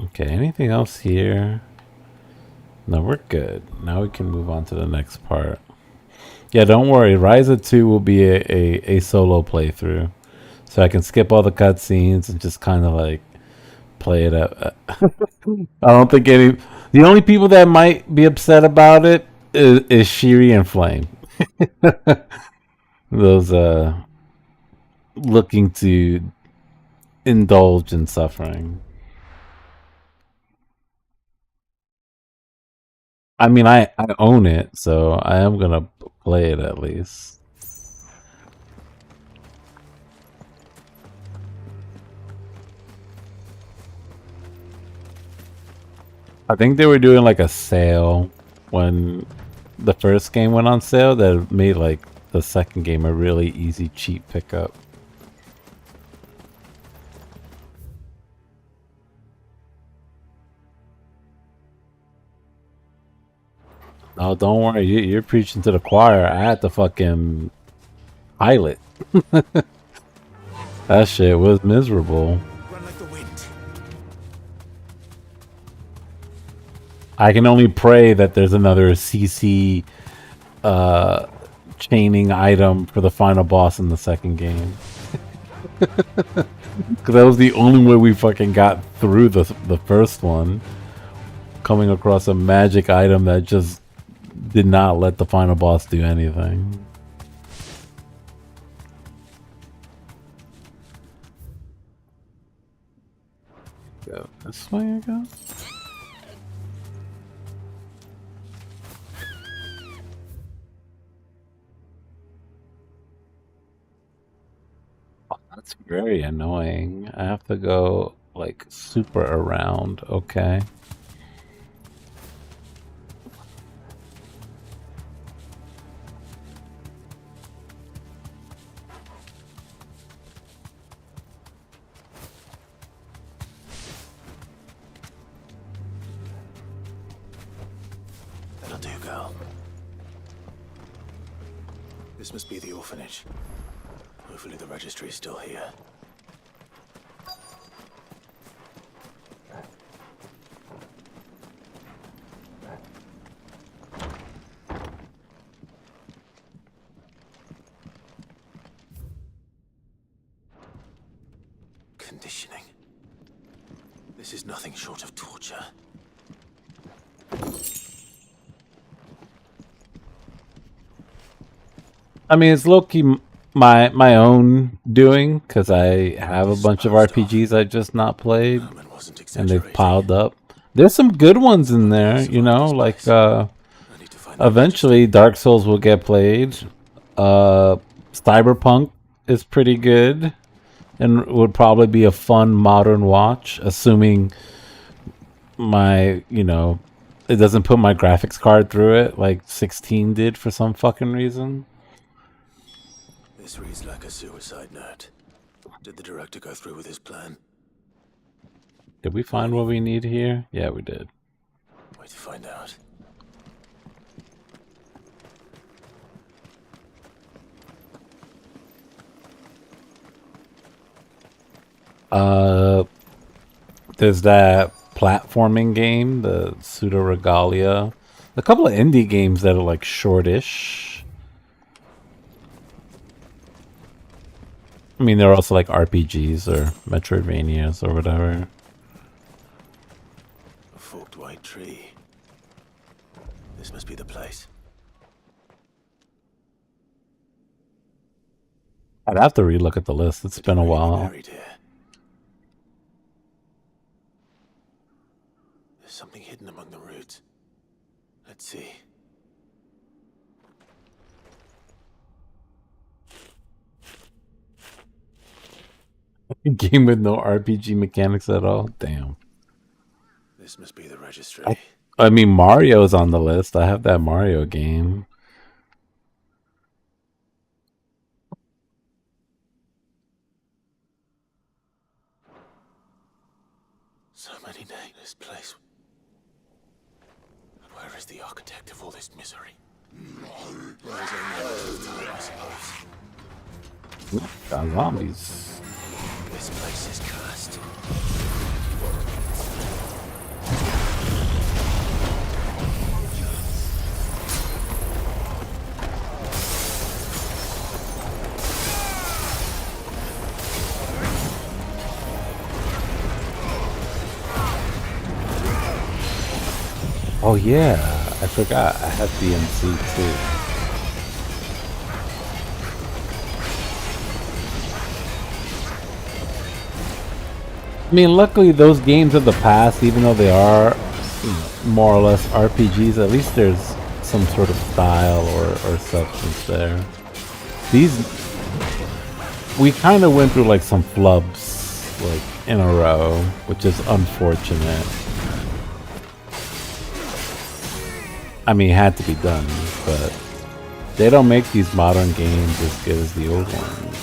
Okay, anything else here? No, we're good. Now we can move on to the next part. Yeah, don't worry. Ryza 2 will be a solo playthrough. So I can skip all the cutscenes and just kind of like play it up. I don't think any... The only people that might be upset about it is Shiri and Flame. Those looking to indulge in suffering. I mean, I own it, so I am gonna play it at least. I think they were doing like a sale when the first game went on sale that made like the second game a really easy, cheap pickup. Oh, don't worry. You're preaching to the choir. I had to fucking pilot. That shit was miserable.
Run like the wind.
I can only pray that there's another CC chaining item for the final boss in the second game. Because that was the only way we fucking got through the first one. Coming across a magic item that just did not let the final boss do anything. Go this way, I guess. Oh, that's very annoying. I have to go like super around. Okay.
That'll do, girl. This must be the orphanage. Hopefully the registry is still here. Conditioning. This is nothing short of torture.
I mean, it's low-key my own doing, because I have a bunch of RPGs I just not played, and they've piled up. There's some good ones in there, you know, like eventually Dark Souls will get played. Cyberpunk is pretty good, and would probably be a fun modern watch, assuming my, you know, it doesn't put my graphics card through it like 16 did for some fucking reason.
This reads like a suicide note. Did the director go through with his plan?
Did we find what we need here? Yeah, we did.
Wait to find out.
There's that platforming game, the Pseudo Regalia. A couple of indie games that are like shortish. I mean, they're also like RPGs or Metroidvanias or whatever.
A forked white tree. This must be the place.
I'd have to relook at the list. It's been a while.
Buried here. There's something hidden among the roots. Let's see.
Game with no RPG mechanics at all. Damn.
This must be the registry.
I mean, Mario's on the list. I have that Mario game.
So many names. This place. But where is the architect of all this misery? Where is it? I suppose.
Got zombies.
This place is cursed.
Oh yeah, I forgot. I had DMC too. I mean, luckily those games of the past, even though they are more or less RPGs, at least there's some sort of style or substance there. These, we kind of went through like some flubs like in a row, which is unfortunate. I mean, it had to be done, but they don't make these modern games as good as the old ones.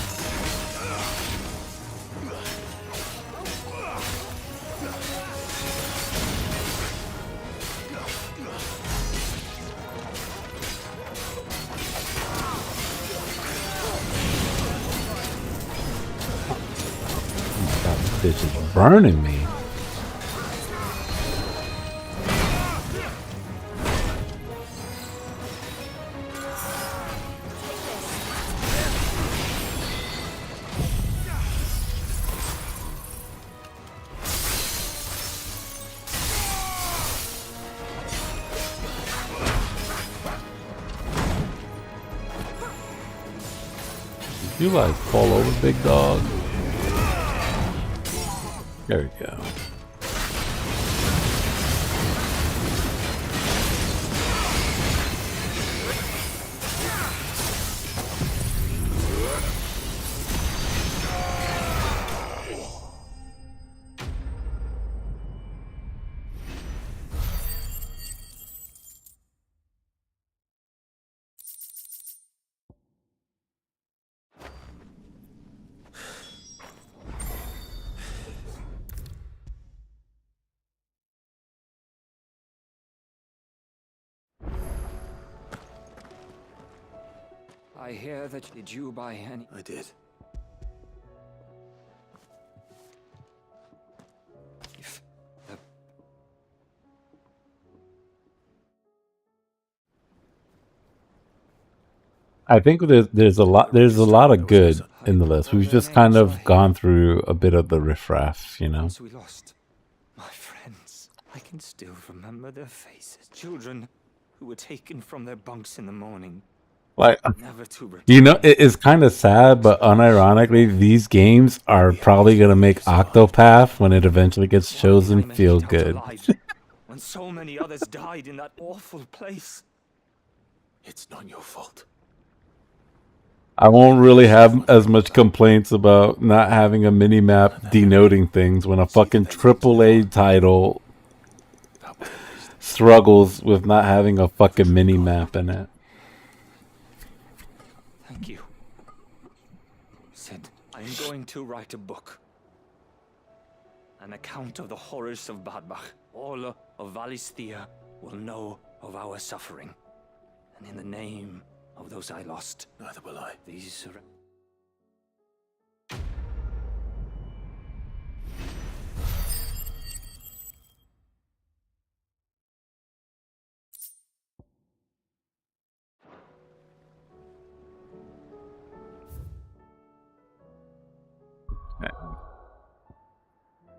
Oh my god, this bitch is burning me. You like fall over, big dog. There we go.
I hear that did you buy any?
I did.
If the
I think there's a lot of good in the list. We've just kind of gone through a bit of the riffraff, you know.
ones we lost, my friends, I can still remember their faces. Children who were taken from their bunks in the morning.
Like,
Never to return.
you know, it's kind of sad, but unironically, these games are probably gonna make Octopath, when it eventually gets chosen, feel good.
When so many others died in that awful place.
It's not your fault.
I won't really have as much complaints about not having a mini-map denoting things when a fucking AAA title struggles with not having a fucking mini-map in it.
Thank you. Sid, I'm going to write a book. An account of the horrors of Badbach. All of Valisthea will know of our suffering. And in the name of those I lost,
neither will I.
These are...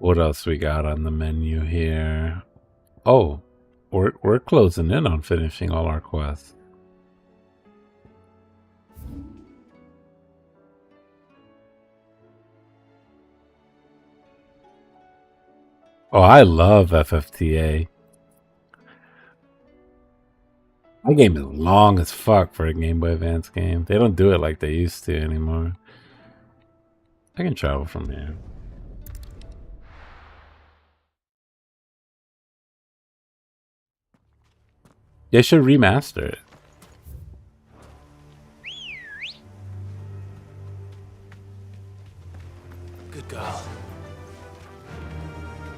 What else we got on the menu here? Oh, we're closing in on finishing all our quests. Oh, I love FFTA. My game is long as fuck for a Game Boy Advance game. They don't do it like they used to anymore. I can travel from here. They should remaster it.
Good girl.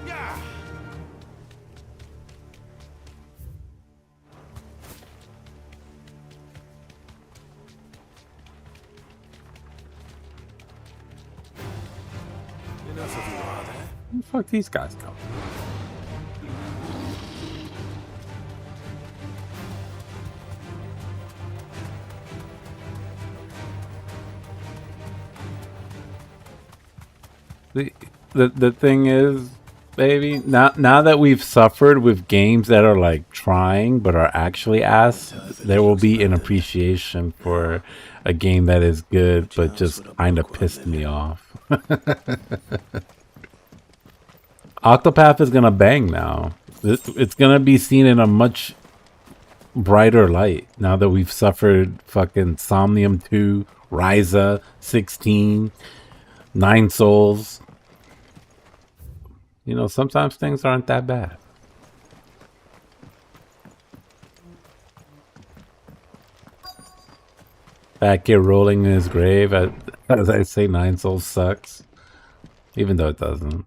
Yeah.
Enough of you, are there?
Where the fuck these guys go? The thing is, baby, now that we've suffered with games that are like trying but are actually ass, there will be an appreciation for a game that is good but just kind of pissed me off. Octopath is gonna bang now. It's gonna be seen in a much brighter light now that we've suffered fucking Somnium 2, Ryza 16, 9 Souls. You know, sometimes things aren't that bad. Back here rolling in his grave, as I say, 9 Souls sucks. Even though it doesn't.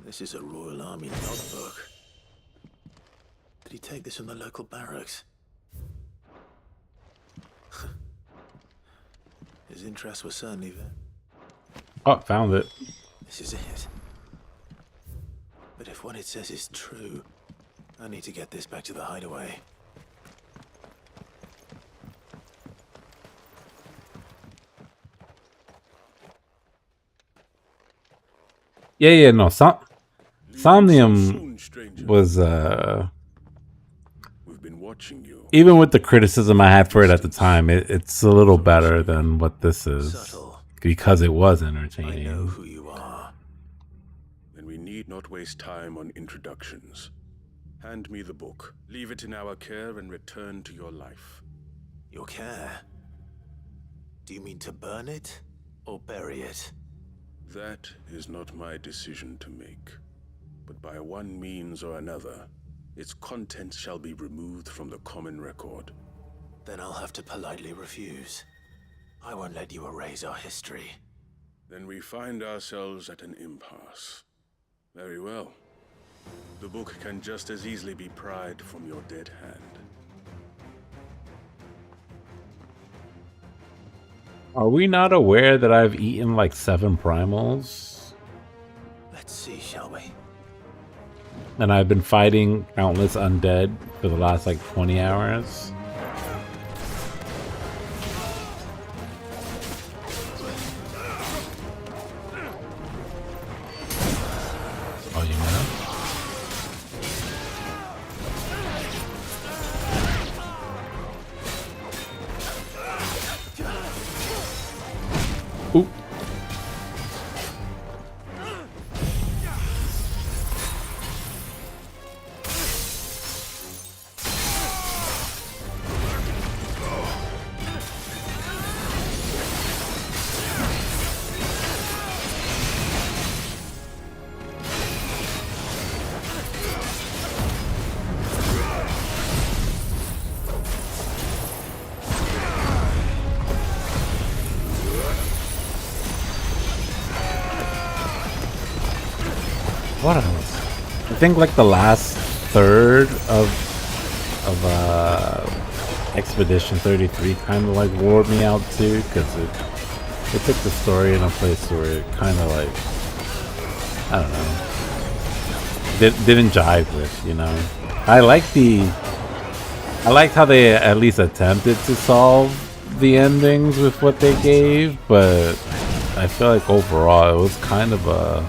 This is a Royal Army logbook. Did he take this from the local barracks? His interests were certainly there.
Oh, found it.
This is it. But if what it says is true, I need to get this back to the hideaway.
Yeah, no, Somnium was,
We've been watching you.
even with the criticism I had for it at the time, it's a little better than what this is. Because it was entertaining.
I know who you are.
Then we need not waste time on introductions. Hand me the book. Leave it in our care and return to your life.
Your care? Do you mean to burn it or bury it?
That is not my decision to make. But by one means or another, its contents shall be removed from the common record.
Then I'll have to politely refuse. I won't let you erase our history.
Then we find ourselves at an impasse. Very well. The book can just as easily be pried from your dead hand.
Are we not aware that I've eaten like 7 primals?
Let's see, shall we?
And I've been fighting countless undead for the last like 20 hours. Oh, you know? Oop. What else? I think like the last third of Expedition 33 kind of like wore me out too, because it took the story in a place where it kind of like, I don't know, didn't jive with, you know. I liked how they at least attempted to solve the endings with what they gave, but I feel like overall it was kind of a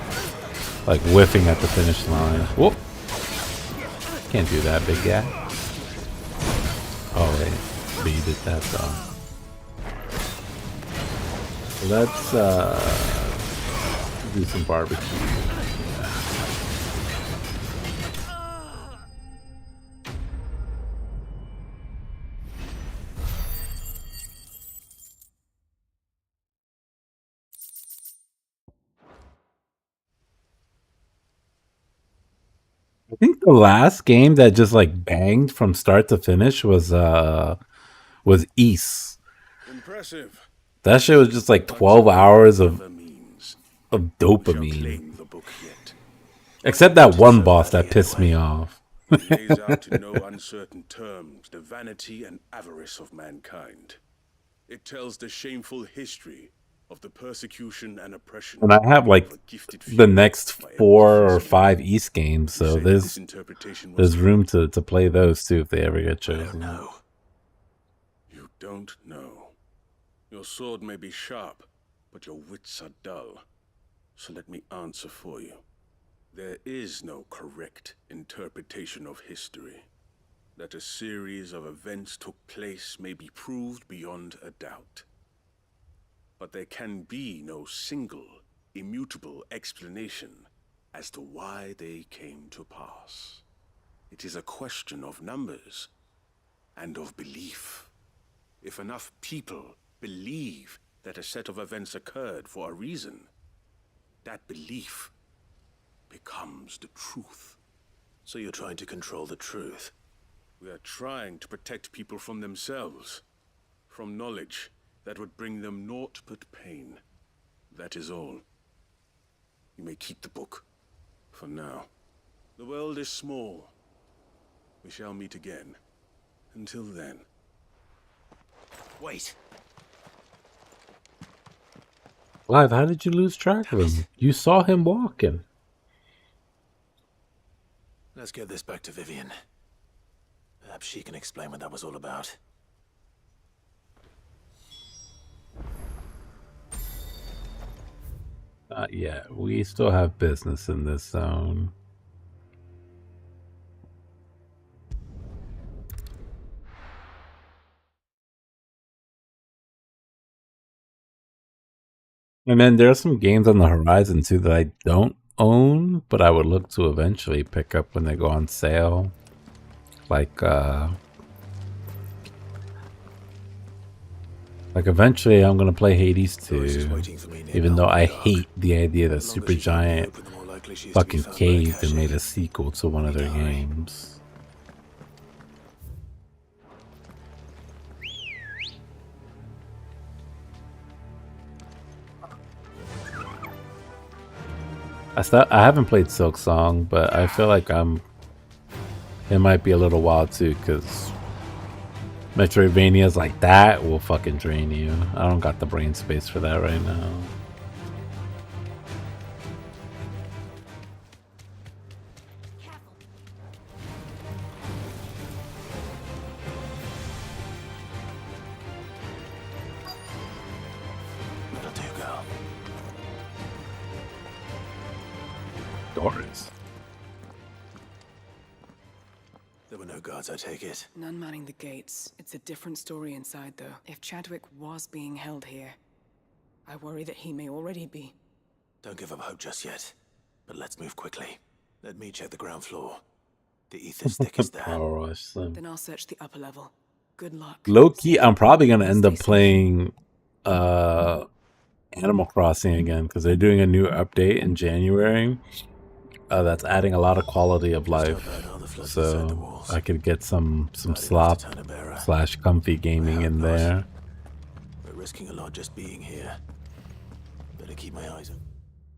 Like whiffing at the finish line. Whoop! Can't do that, big guy. Oh wait, but you did that though. Let's do some barbecue. I think the last game that just like banged from start to finish was East.
Impressive.
That shit was just like 12 hours of dopamine. Except that one boss that pissed me off.
It lays out in no uncertain terms the vanity and avarice of mankind. It tells the shameful history of the persecution and oppression.
And I have like the next 4 or 5 East games, so there's room to play those too if they ever get chosen.
You don't know. Your sword may be sharp, but your wits are dull. So let me answer for you. There is no correct interpretation of history. That a series of events took place may be proved beyond a doubt. But there can be no single, immutable explanation as to why they came to pass. It is a question of numbers and of belief. If enough people believe that a set of events occurred for a reason, that belief becomes the truth.
So you're trying to control the truth?
We are trying to protect people from themselves, from knowledge that would bring them naught but pain. That is all. You may keep the book, for now. The world is small. We shall meet again. Until then.
Wait.
Live, how did you lose track of him? You saw him walking.
Let's get this back to Vivian. Perhaps she can explain what that was all about.
Not yet. We still have business in this zone. And then there are some games on the horizon too that I don't own, but I would look to eventually pick up when they go on sale. Like eventually I'm gonna play Hades 2, even though I hate the idea that Supergiant fucking caved and made a sequel to one of their games. I haven't played Silk Song, but I feel like it might be a little while too, because Metroidvanias like that will fucking drain you. I don't got the brain space for that right now.
That'll do, girl.
Doors.
There were no guards, I take it.
None manning the gates. It's a different story inside, though. If Chadwick was being held here, I worry that he may already be.
Don't give up hope just yet. But let's move quickly. Let me check the ground floor. The ether's thick as that.
Then I'll search the upper level. Good luck.
Low-key, I'm probably gonna end up playing Animal Crossing again, because they're doing a new update in January that's adding a lot of quality of life. So I could get some slop / comfy gaming in there.
We're risking a lot just being here. Better keep my eyes open.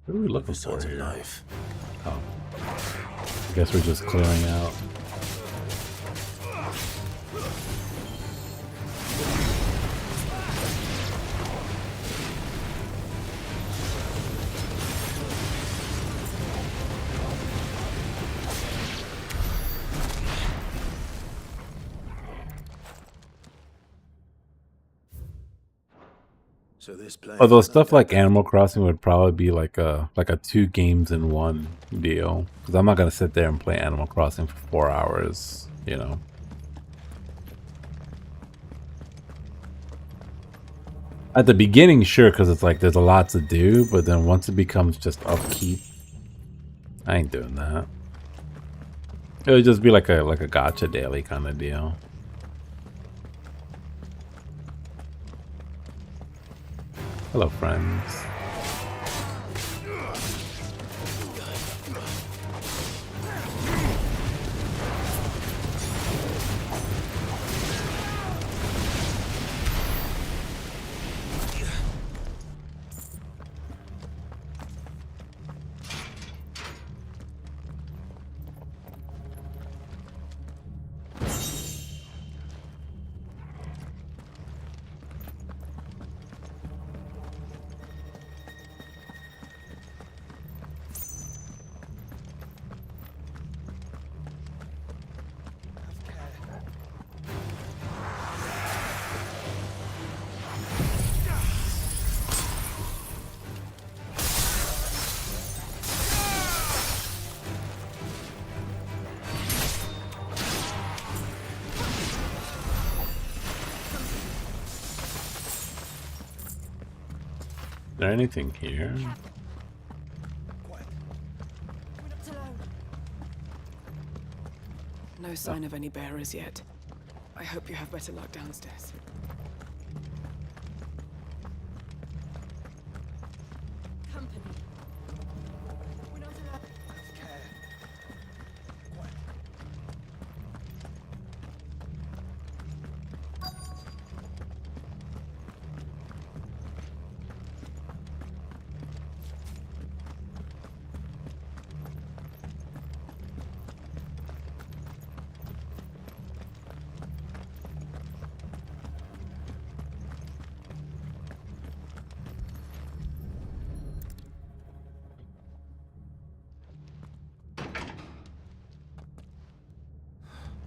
What are we looking for
Signs of
here?
life.
Oh. I guess we're just clearing out.
So this place
Although
is
stuff like Animal Crossing would probably be like a 2 games in 1 deal. Because I'm not gonna sit there and play Animal Crossing for 4 hours, you know. At the beginning, sure, because it's like there's a lot to do, but then once it becomes just upkeep, I ain't doing that. It would just be like a gacha daily kind of deal. Hello, friends. Is there anything here?
No sign of any bearers yet. I hope you have better luck downstairs.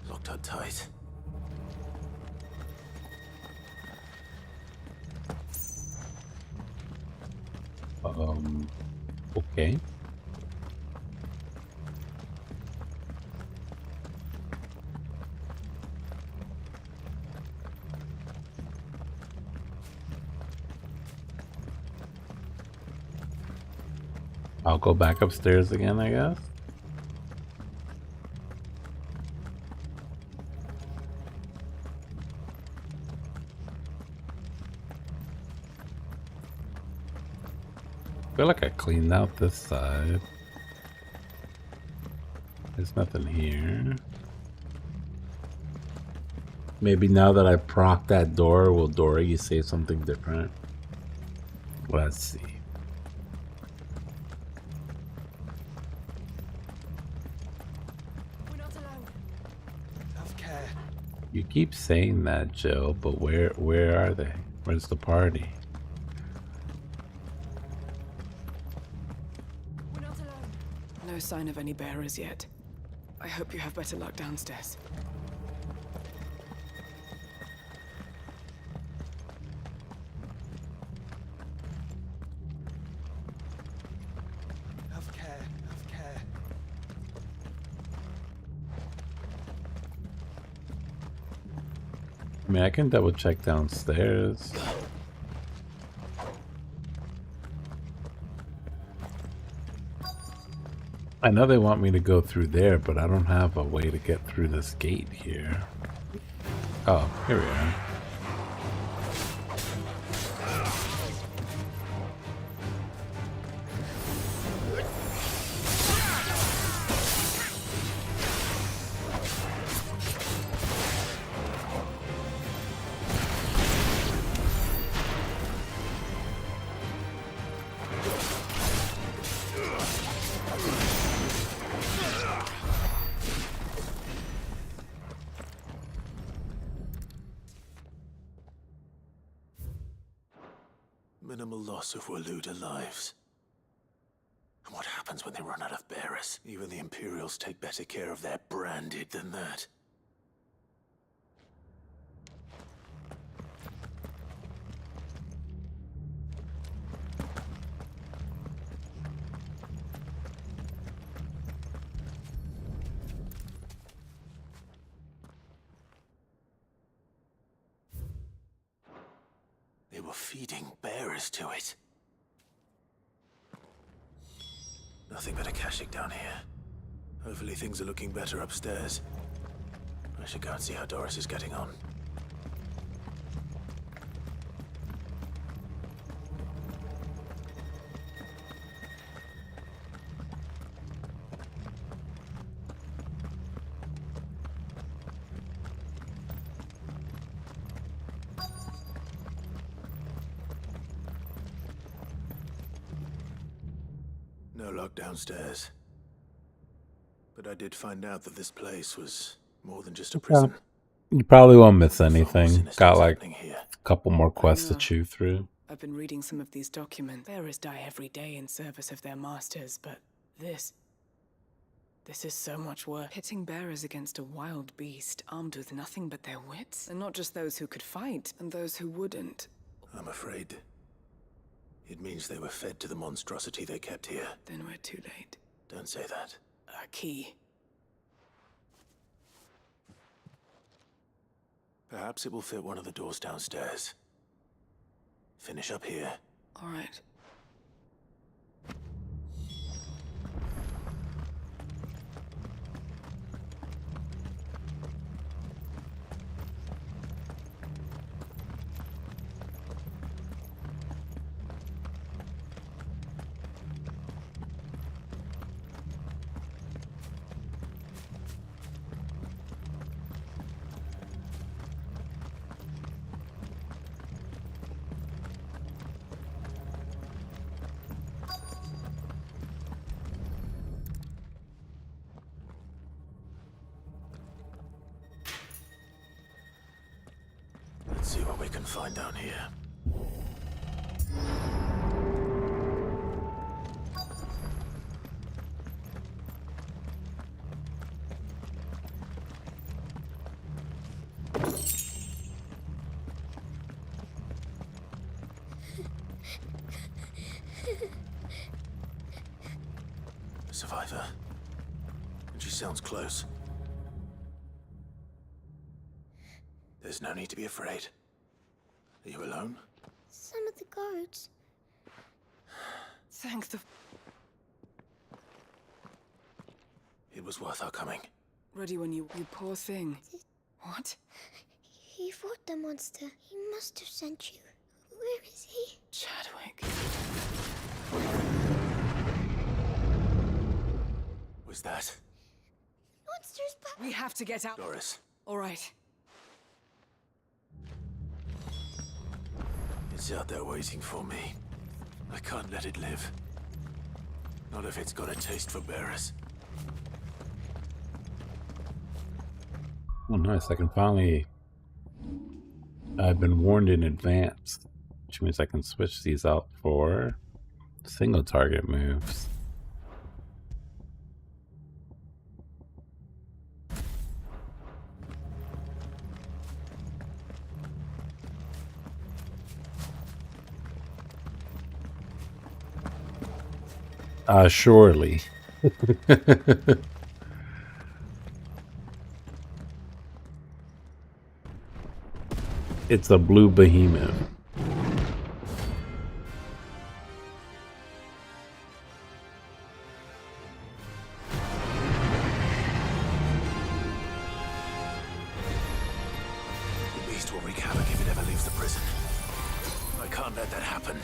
Locked her tight.
Okay. I'll go back upstairs again, I guess. I feel like I cleaned out this side. There's nothing here. Maybe now that I proc that door, will Dory say something different? Let's see. You keep saying that, Jill, but where are they? Where's the party?
No sign of any bearers yet. I hope you have better luck downstairs.
Have care, have care.
I mean, I can double check downstairs. I know they want me to go through there, but I don't have a way to get through this gate here. Oh, here we are.
Minimal loss of Waluda lives. And what happens when they run out of bearers? Even the Imperials take better care of their branded than that. were feeding bearers to it. Nothing but Akashic down here. Hopefully things are looking better upstairs. I should go and see how Doris is getting on. No lock downstairs. But I did find out that this place was more than just a prison.
You probably won't miss anything. Got like a couple more quests to chew through.
I've been reading some of these documents. Bearers die every day in service of their masters, but this is so much worse. Pitting bearers against a wild beast, armed with nothing but their wits. And not just those who could fight, and those who wouldn't.
I'm afraid it means they were fed to the monstrosity they kept here.
Then we're too late.
Don't say that.
A key.
Perhaps it will fit one of the doors downstairs. Finish up here.
All right.
Let's see what we can find down here. A survivor. And she sounds close. There's no need to be afraid. Are you alone?
Some of the guards.
Thank the...
It was worth our coming.
Ready when you poor thing. What?
He fought the monster. He must have sent you. Where is he?
Chadwick.
Was that?
Monster's back.
We have to get out.
Doris.
All right.
It's out there waiting for me. I can't let it live. Not if it's got a taste for bearers.
Oh, nice. I can finally... I've been warned in advance, which means I can switch these out for single target moves. Surely. It's a blue behemoth.
The beast will wreak havoc if it ever leaves the prison. I can't let that happen.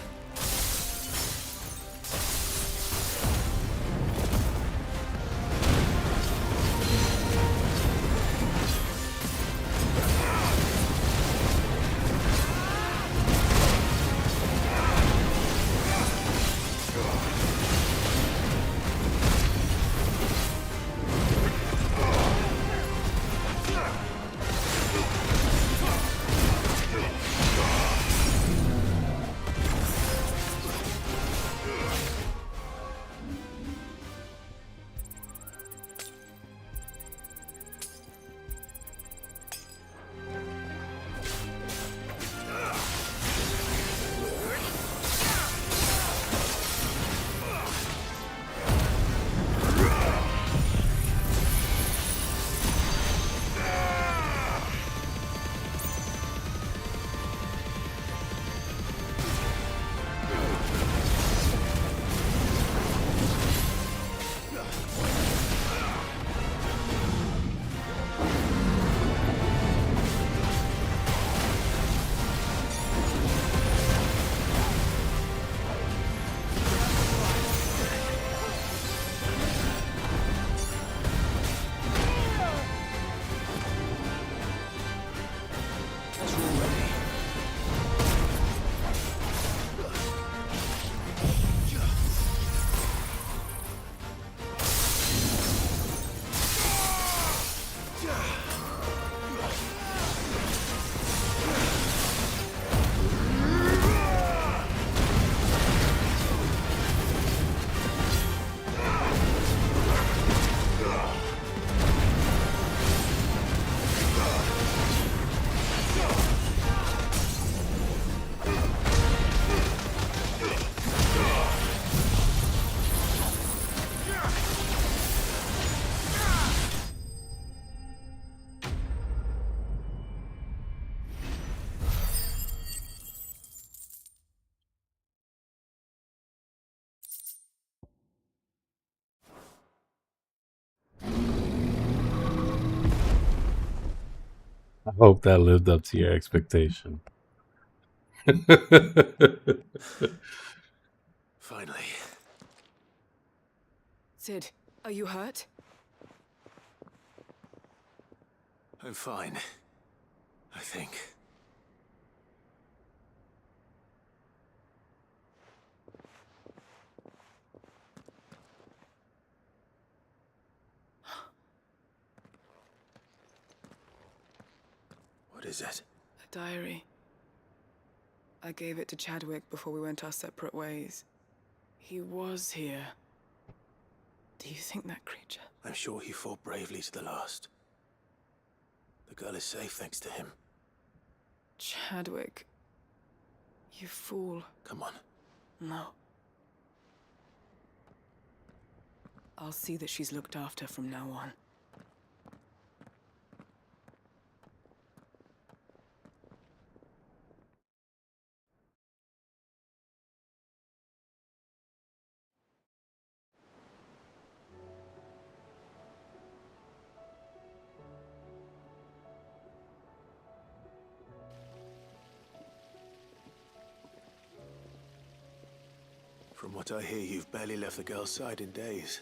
I hope that lived up to your expectation.
Finally.
Sid, are you hurt?
I'm fine. I think. What is it?
A diary. I gave it to Chadwick before we went our separate ways. He was here. Do you think that creature?
I'm sure he fought bravely to the last. The girl is safe thanks to him.
Chadwick. You fool.
Come on.
No. I'll see that she's looked after from now on.
From what I hear, you've barely left the girl's side in days.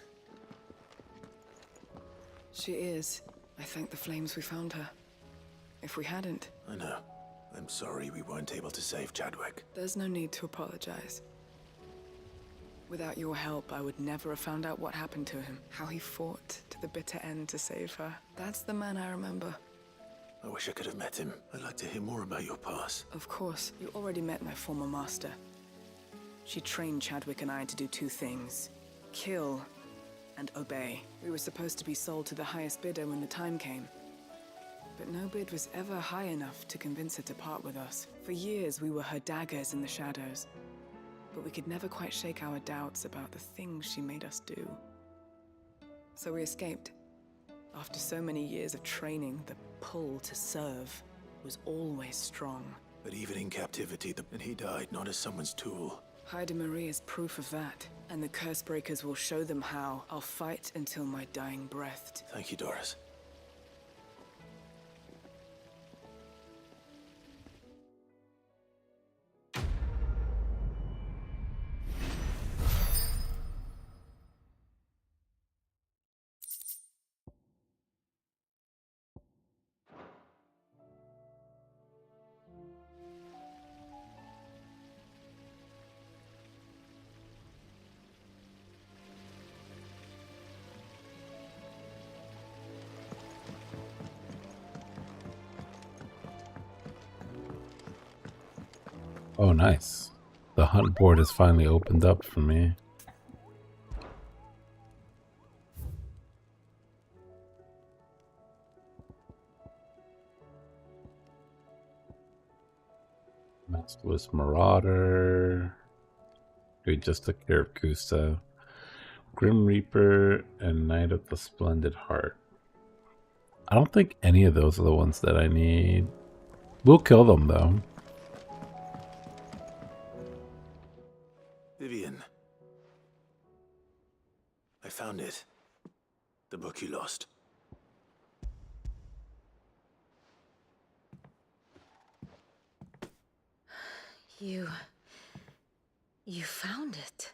She is. I thank the flames we found her. If we hadn't...
I know. I'm sorry we weren't able to save Chadwick.
There's no need to apologize. Without your help, I would never have found out what happened to him. How he fought to the bitter end to save her. That's the man I remember.
I wish I could have met him. I'd like to hear more about your past.
Of course. You already met my former master. She trained Chadwick and I to do two things. Kill and obey. We were supposed to be sold to the highest bidder when the time came. But no bid was ever high enough to convince her to part with us. For years, we were her daggers in the shadows. But we could never quite shake our doubts about the things she made us do. So we escaped. After so many years of training, the pull to serve was always strong.
But even in captivity, and he died not as someone's tool.
Hyde Marie is proof of that, and the Cursebreakers will show them how. I'll fight until my dying breath.
Thank you, Doris.
Oh, nice. The hunt board has finally opened up for me. Masterless Marauder. We just took care of Kusa. Grim Reaper and Knight of the Splendid Heart. I don't think any of those are the ones that I need. We'll kill them though.
Vivian. I found it. The book you lost.
You found it.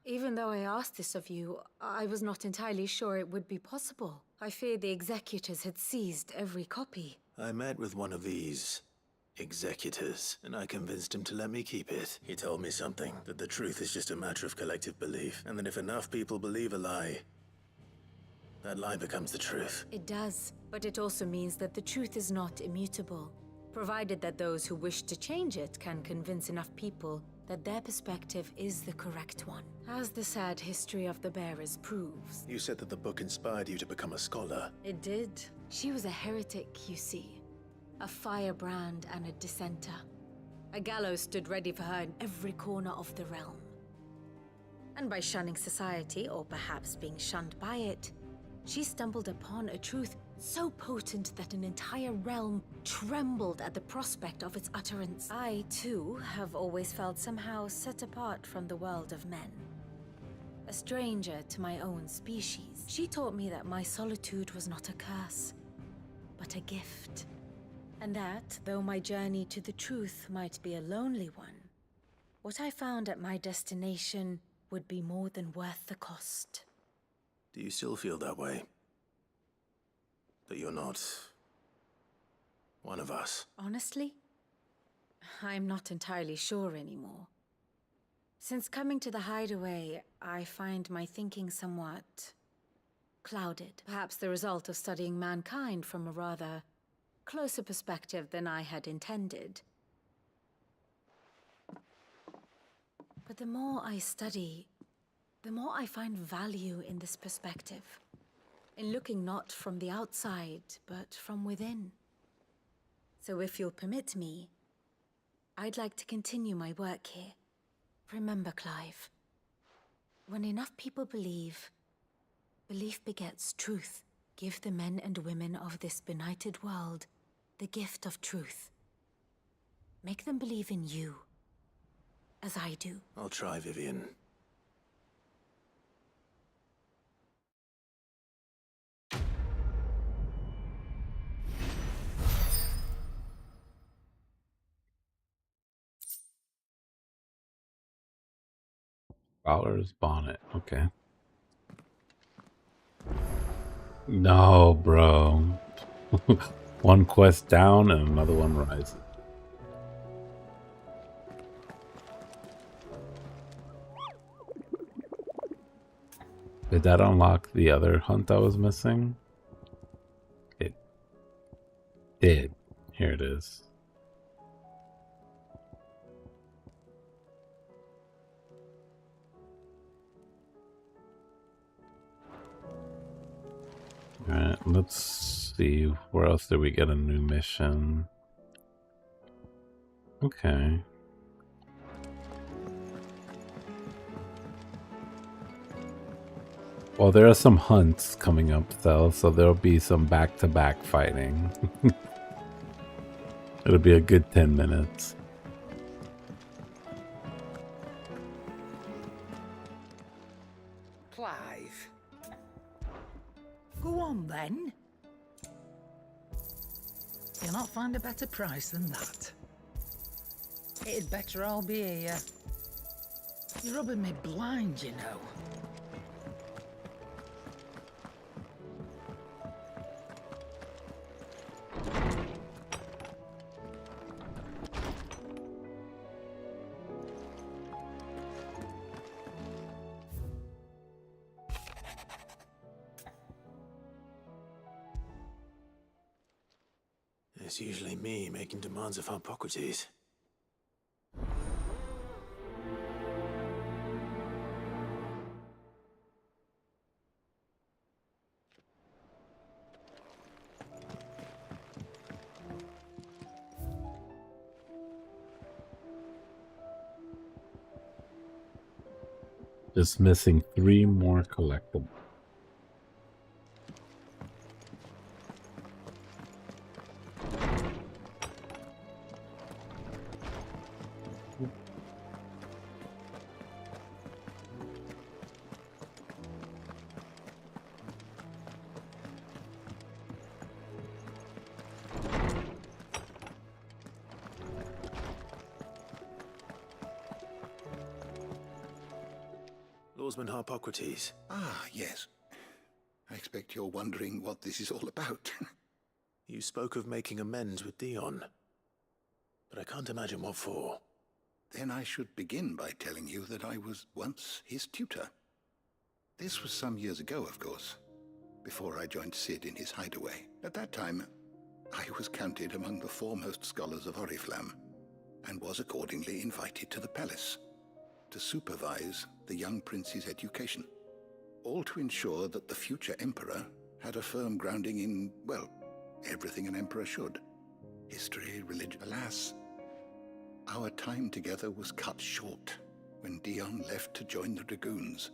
Even though I asked this of you, I was not entirely sure it would be possible. I feared the executors had seized every copy.
I met with one of these executors, and I convinced him to let me keep it. He told me something, that the truth is just a matter of collective belief, and that if enough people believe a lie, that lie becomes the truth.
It does, but it also means that the truth is not immutable, provided that those who wish to change it can convince enough people that their perspective is the correct one. As the sad history of the Bearers proves.
You said that the book inspired you to become a scholar.
It did. She was a heretic, you see. A firebrand and a dissenter. A gallows stood ready for her in every corner of the realm. And by shunning society, or perhaps being shunned by it, she stumbled upon a truth so potent that an entire realm trembled at the prospect of its utterance. I, too, have always felt somehow set apart from the world of men. A stranger to my own species. She taught me that my solitude was not a curse, but but a gift. And that, though my journey to the truth might be a lonely one, what I found at my destination would be more than worth the cost.
Do you still feel that way? That you're not one of us?
Honestly, I'm not entirely sure anymore. Since coming to the hideaway, I find my thinking somewhat clouded. Perhaps the result of studying mankind from a rather closer perspective than I had intended. But the more I study, the more I find value in this perspective. In looking not from the outside, but from within. So if you'll permit me, I'd like to continue my work here. Remember, Clive, when enough people believe, belief begets truth. Give the men and women of this benighted world the gift of truth. Make them believe in you, as I do.
I'll try, Vivian.
Scholar's bonnet. Okay. No, bro. One quest down and another one rises. Did that unlock the other hunt I was missing? It did. Here it is. Alright, let's see. Where else did we get a new mission? Okay. Well, there are some hunts coming up, though, so there'll be some back-to-back fighting. It'll be a good 10 minutes.
Clive. Go on, then. You'll not find a better price than that. It'd better all be here. You're rubbing me blind, you know.
It's usually me making demands of Hippocrates.
Just missing 3 more collectibles.
Lawsman Hippocrates.
Ah, yes. I expect you're wondering what this is all about.
You spoke of making amends with Dion, but I can't imagine what for.
Then I should begin by telling you that I was once his tutor. This was some years ago, of course, before I joined Sid in his hideaway. At that time, I was counted among the foremost scholars of Oriflamme, and was accordingly invited to the palace to supervise the young prince's education, all to ensure that the future emperor had a firm grounding in, well, everything an emperor should. History, religion. Alas, our time together was cut short when Dion left to join the Dragoons.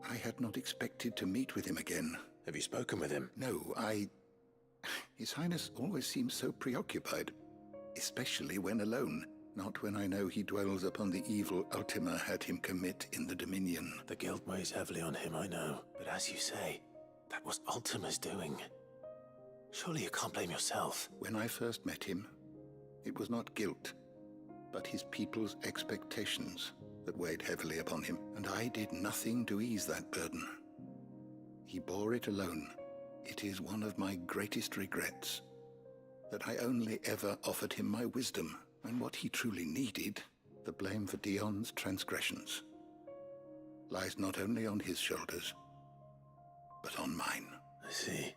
I had not expected to meet with him again.
Have you spoken with him?
No, His Highness always seems so preoccupied, especially when alone. Not when I know he dwells upon the evil Ultima had him commit in the Dominion.
The guilt weighs heavily on him, I know. But as you say, that was Ultima's doing. Surely you can't blame yourself.
When I first met him, it was not guilt, but his people's expectations that weighed heavily upon him, and I did nothing to ease that burden. He bore it alone. It is one of my greatest regrets that I only ever offered him my wisdom, and what he truly needed, the blame for Dion's transgressions, lies not only on his shoulders, but on mine.
I see.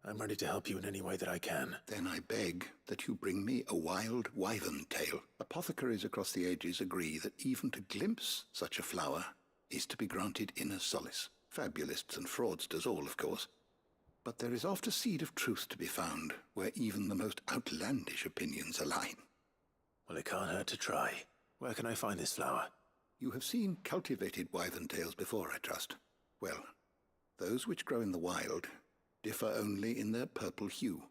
I'm ready to help you in any way that I can.
Then I beg that you bring me a wild wyvern tail. Apothecaries across the ages agree that even to glimpse such a flower is to be granted inner solace. Fabulists and fraudsters all, of course. But there is oft a seed of truth to be found where even the most outlandish opinions align.
Well, it can't hurt to try. Where can I find this flower?
You have seen cultivated wyvern tails before, I trust. Well, those which grow in the wild differ only in their purple hue.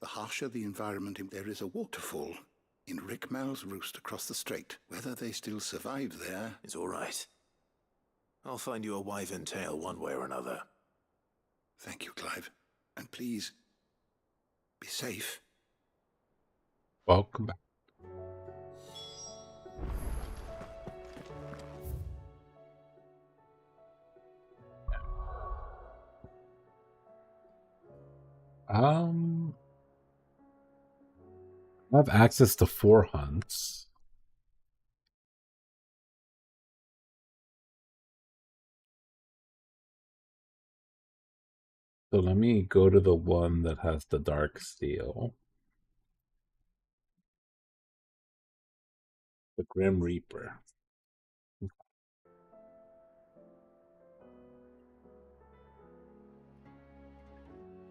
The harsher the environment, there is a waterfall in Rickmal's roost across the strait. Whether they still survive there
is all right. I'll find you a wyvern tail one way or another.
Thank you, Clive. And please, be safe.
Welcome back. I have access to 4 hunts. So let me go to the one that has the dark steel. The Grim Reaper.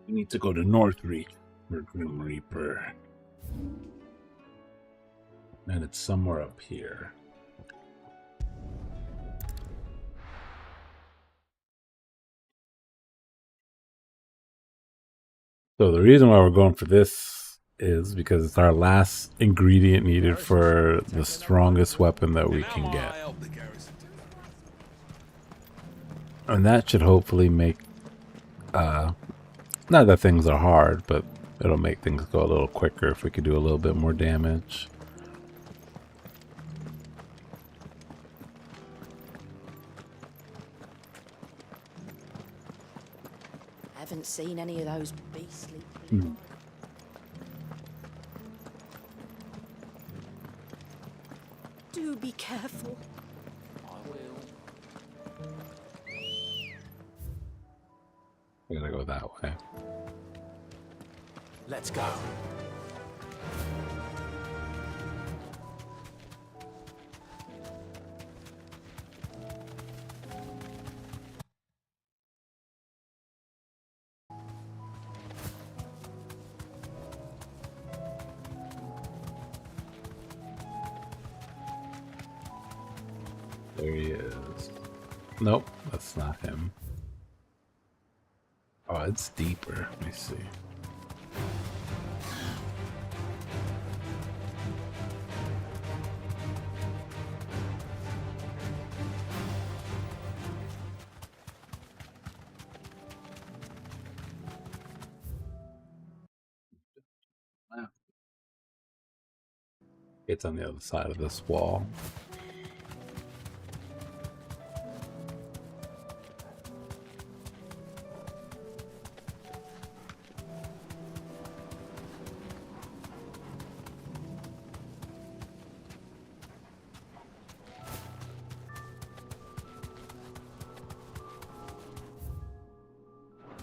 You need to go to Northreach for Grim Reaper. And it's somewhere up here. So the reason why we're going for this is because it's our last ingredient needed for the strongest weapon that we can get. And that should hopefully make, not that things are hard, but it'll make things go a little quicker if we could do a little bit more damage.
Haven't seen any of those beastly... Do be careful.
I gotta go that way.
Let's go.
There he is. Nope, that's not him. Oh, it's deeper. Let me see. Wow. It's on the other side of this wall.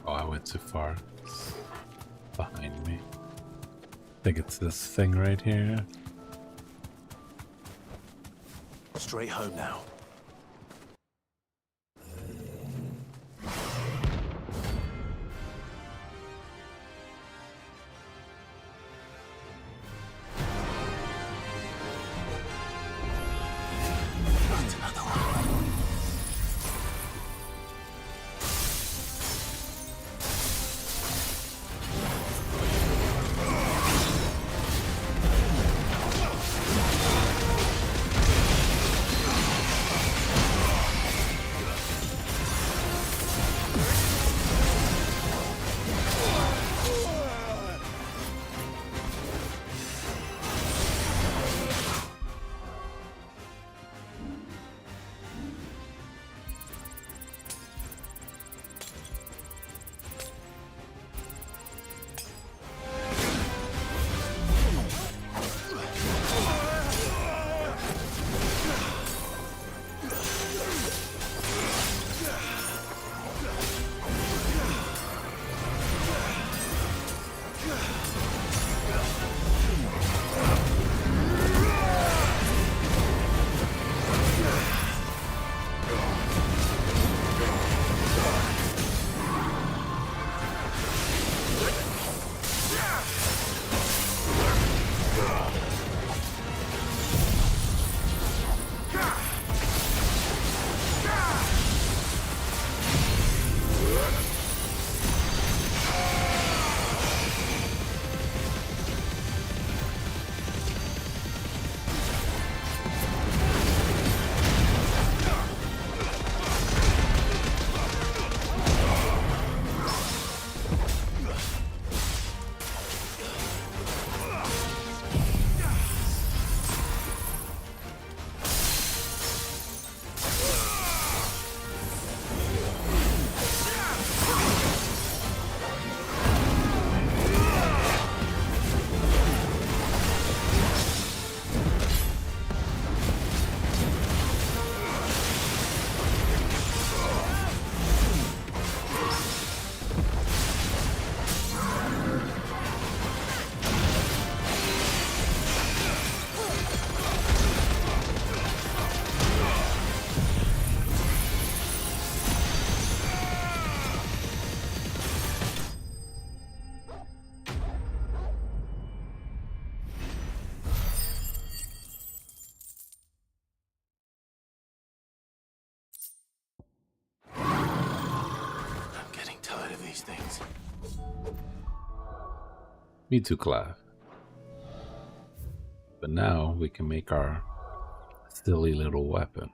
Oh, I went too far. It's behind me. I think it's this thing right here.
Straight home now. Things.
Me too, Clive. But now we can make our silly little weapon.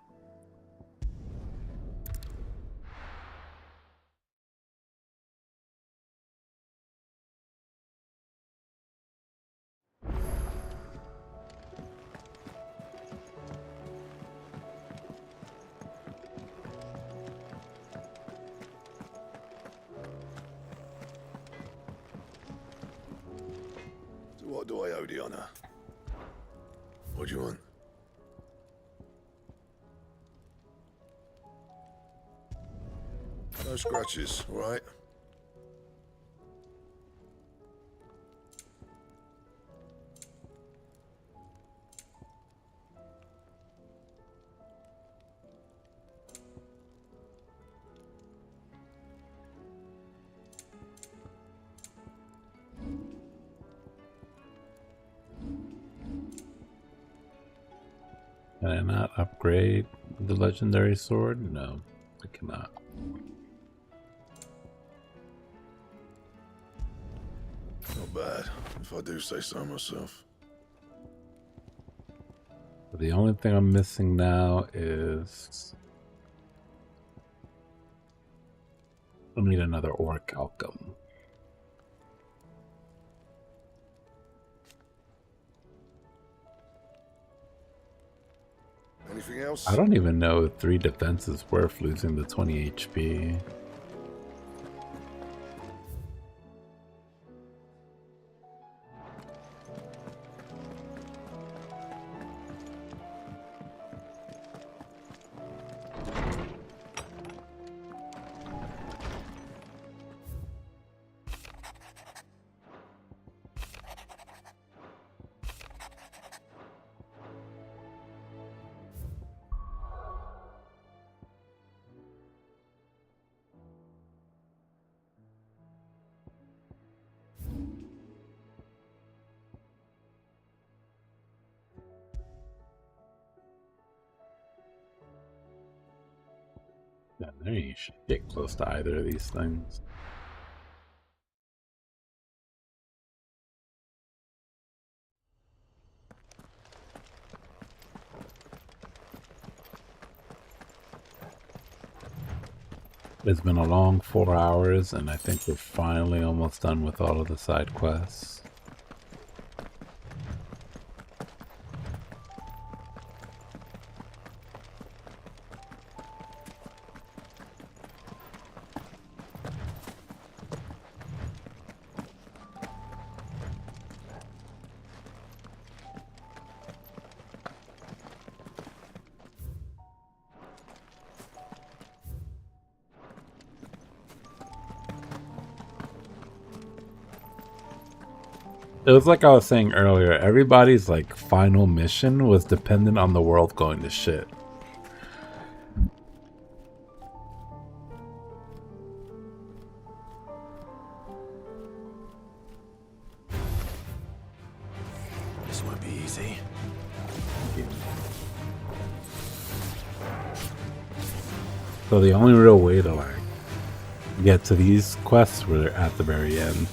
What do I owe the honor? What do you want? No scratches, all right?
Can I not upgrade the legendary sword? No, I cannot.
Not bad, if I do say so myself.
The only thing I'm missing now is I need another orichalcum.
Anything else?
I don't even know if 3 defense is worth losing the 20 HP. Yeah, there ain't shit close to either of these things. It's been a long 4 hours, and I think we're finally almost done with all of the side quests. It was like I was saying earlier, everybody's like final mission was dependent on the world going to shit.
This won't be easy.
So the only real way to like get to these quests were at the very end.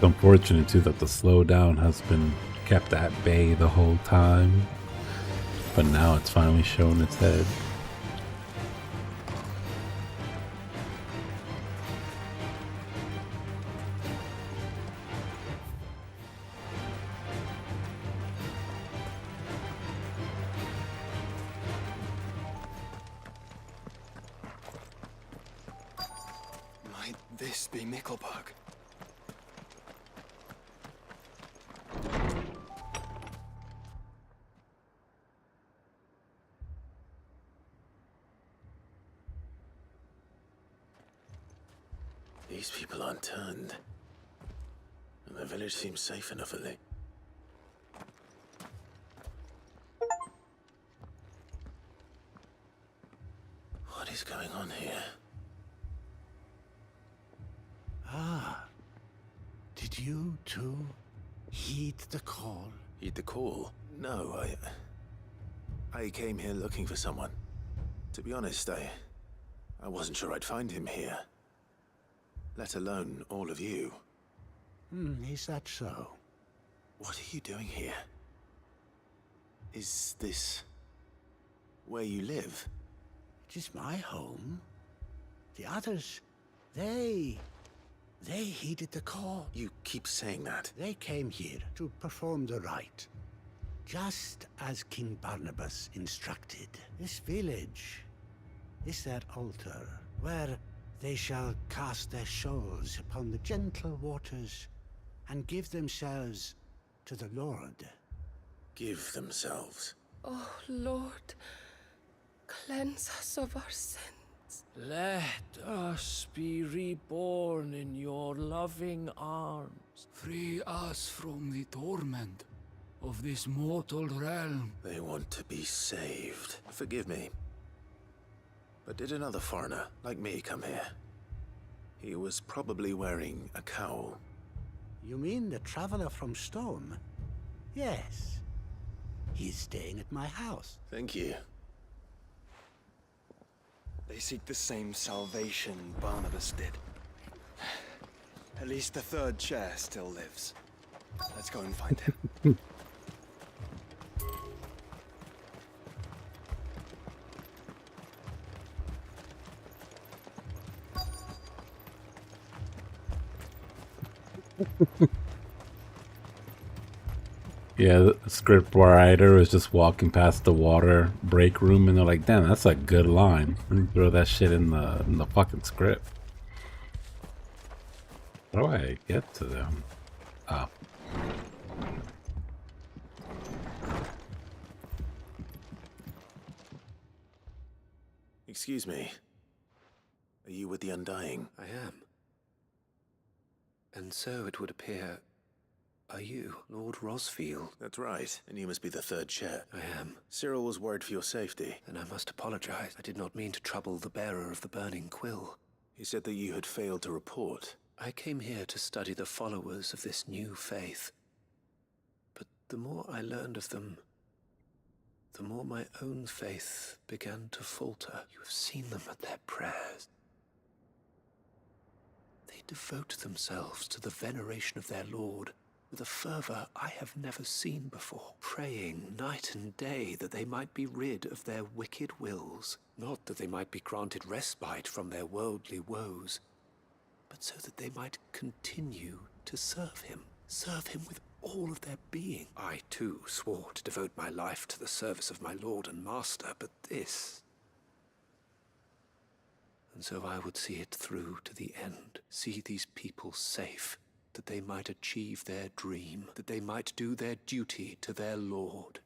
It's unfortunate too that the slowdown has been kept at bay the whole time, but now it's finally shown its head.
Might this be Mickelberg?
These people aren't turned. And the village seems safe enough, at least. What is going on here?
Ah. Did you too heed the call?
Heed the call? No, I came here looking for someone. To be honest, I wasn't sure I'd find him here. Let alone all of you.
Is that so?
What are you doing here? Is this where you live?
It is my home. The others, they heeded the call.
You keep saying that.
They came here to perform the rite, just as King Barnabas instructed. This village is their altar, where they shall cast their shoals upon the gentle waters and give themselves to the Lord.
Give themselves?
Oh, Lord, cleanse us of our sins.
Let us be reborn in your loving arms.
Free us from the torment of this mortal realm.
They want to be saved. Forgive me. But did another foreigner, like me, come here? He was probably wearing a cowl.
You mean the traveler from Stone? Yes. He's staying at my house.
Thank you.
They seek the same salvation Barnabas did. At least the third chair still lives. Let's go and find him.
Yeah, the script writer was just walking past the water break room and they're like, damn, that's a good line. Let me throw that shit in the fucking script. How do I get to them? Oh.
Excuse me. Are you with the Undying?
I am. And so it would appear, are you Lord Rosfield?
That's right, and you must be the third chair.
I am.
Cyril was worried for your safety.
Then I must apologize. I did not mean to trouble the bearer of the burning quill.
He said that you had failed to report.
I came here to study the followers of this new faith. But the more I learned of them, the more my own faith began to falter. You have seen them at their prayers. They devote themselves to the veneration of their Lord with a fervor I have never seen before, praying night and day that they might be rid of their wicked wills, not that they might be granted respite from their worldly woes, but so that they might continue to serve him with all of their being. I, too, swore to devote my life to the service of my Lord and Master, but this... And so I would see it through to the end, see these people safe, that they might achieve their dream, that they might do their duty to their Lord.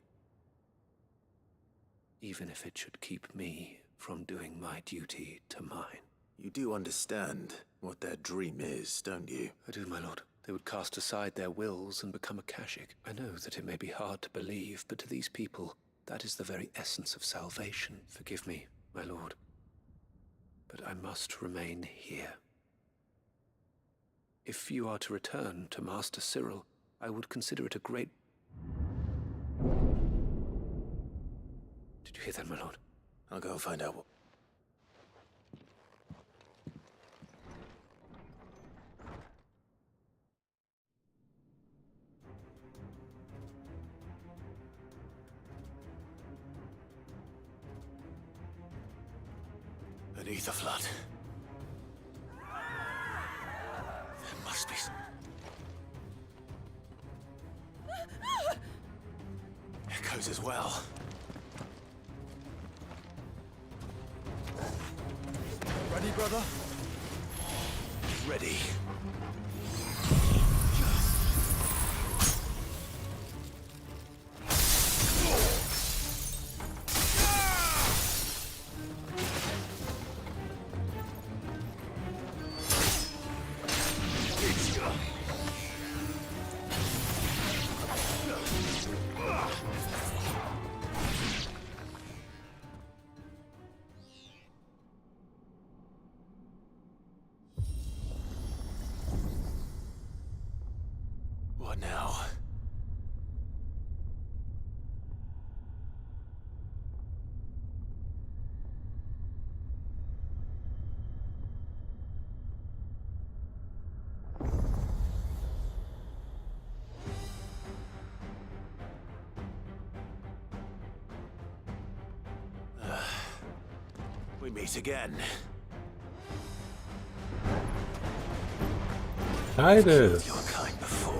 even if it should keep me from doing my duty to mine.
You do understand what their dream is, don't you?
I do, my lord. They would cast aside their wills and become Akashic. I know that it may be hard to believe, but to these people, that is the very essence of salvation. Forgive me, my lord, but I must remain here. If you are to return to Master Cyril, I would consider it a great... Did you hear that, my lord?
I'll go and find out what... An ether flood. There must be... Echoes as well.
Ready, brother?
Ready. What now? We meet again.
Titus.
Your kind before.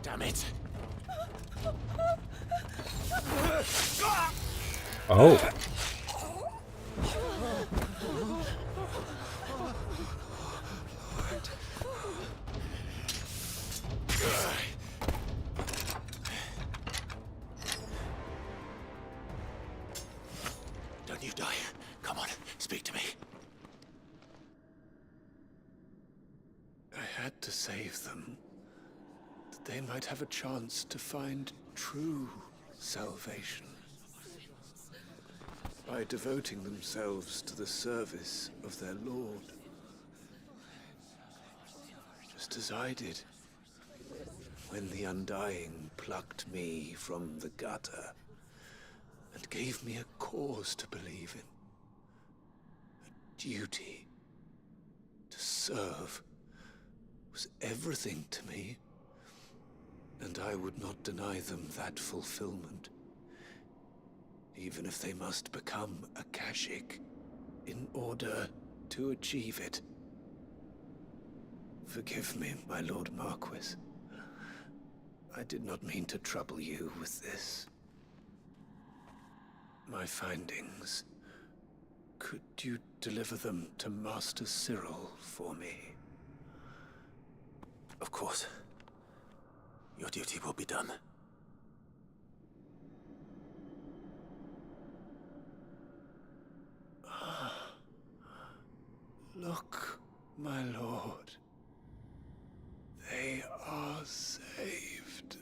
Damn it.
Oh.
Don't you die. Come on, speak to me.
I had to save them, that they might have a chance to find true salvation. By devoting themselves to the service of their Lord. Just as I did, when the Undying plucked me from the gutter and gave me a cause to believe in. A duty to serve was everything to me, and I would not deny them that fulfillment, even if they must become Akashic in order to achieve it. Forgive me, my Lord Marquis. I did not mean to trouble you with this. My findings. Could you deliver them to Master Cyril for me?
Of course. Your duty will be done.
Look, my lord. They are saved.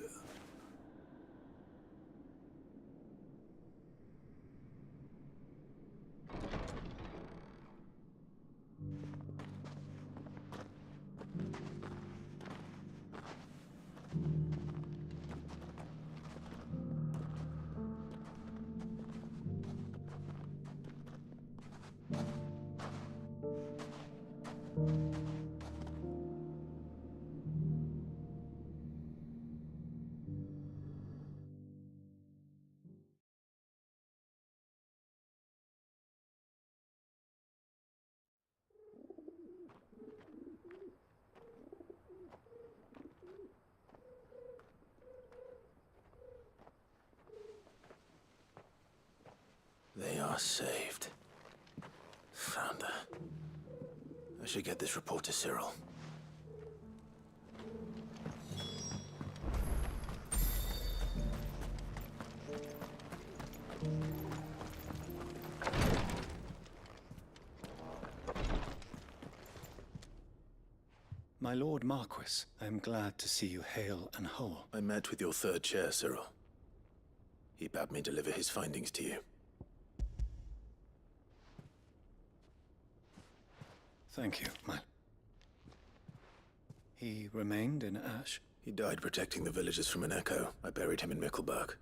They are saved. Found her. I should get this report to Cyril.
My Lord Marquis, I am glad to see you hale and whole.
I met with your third chair, Cyril. He bade me deliver his findings to you.
Thank you, my... He remained in Ash?
He died protecting the villagers from an echo. I buried him in Mickelberg.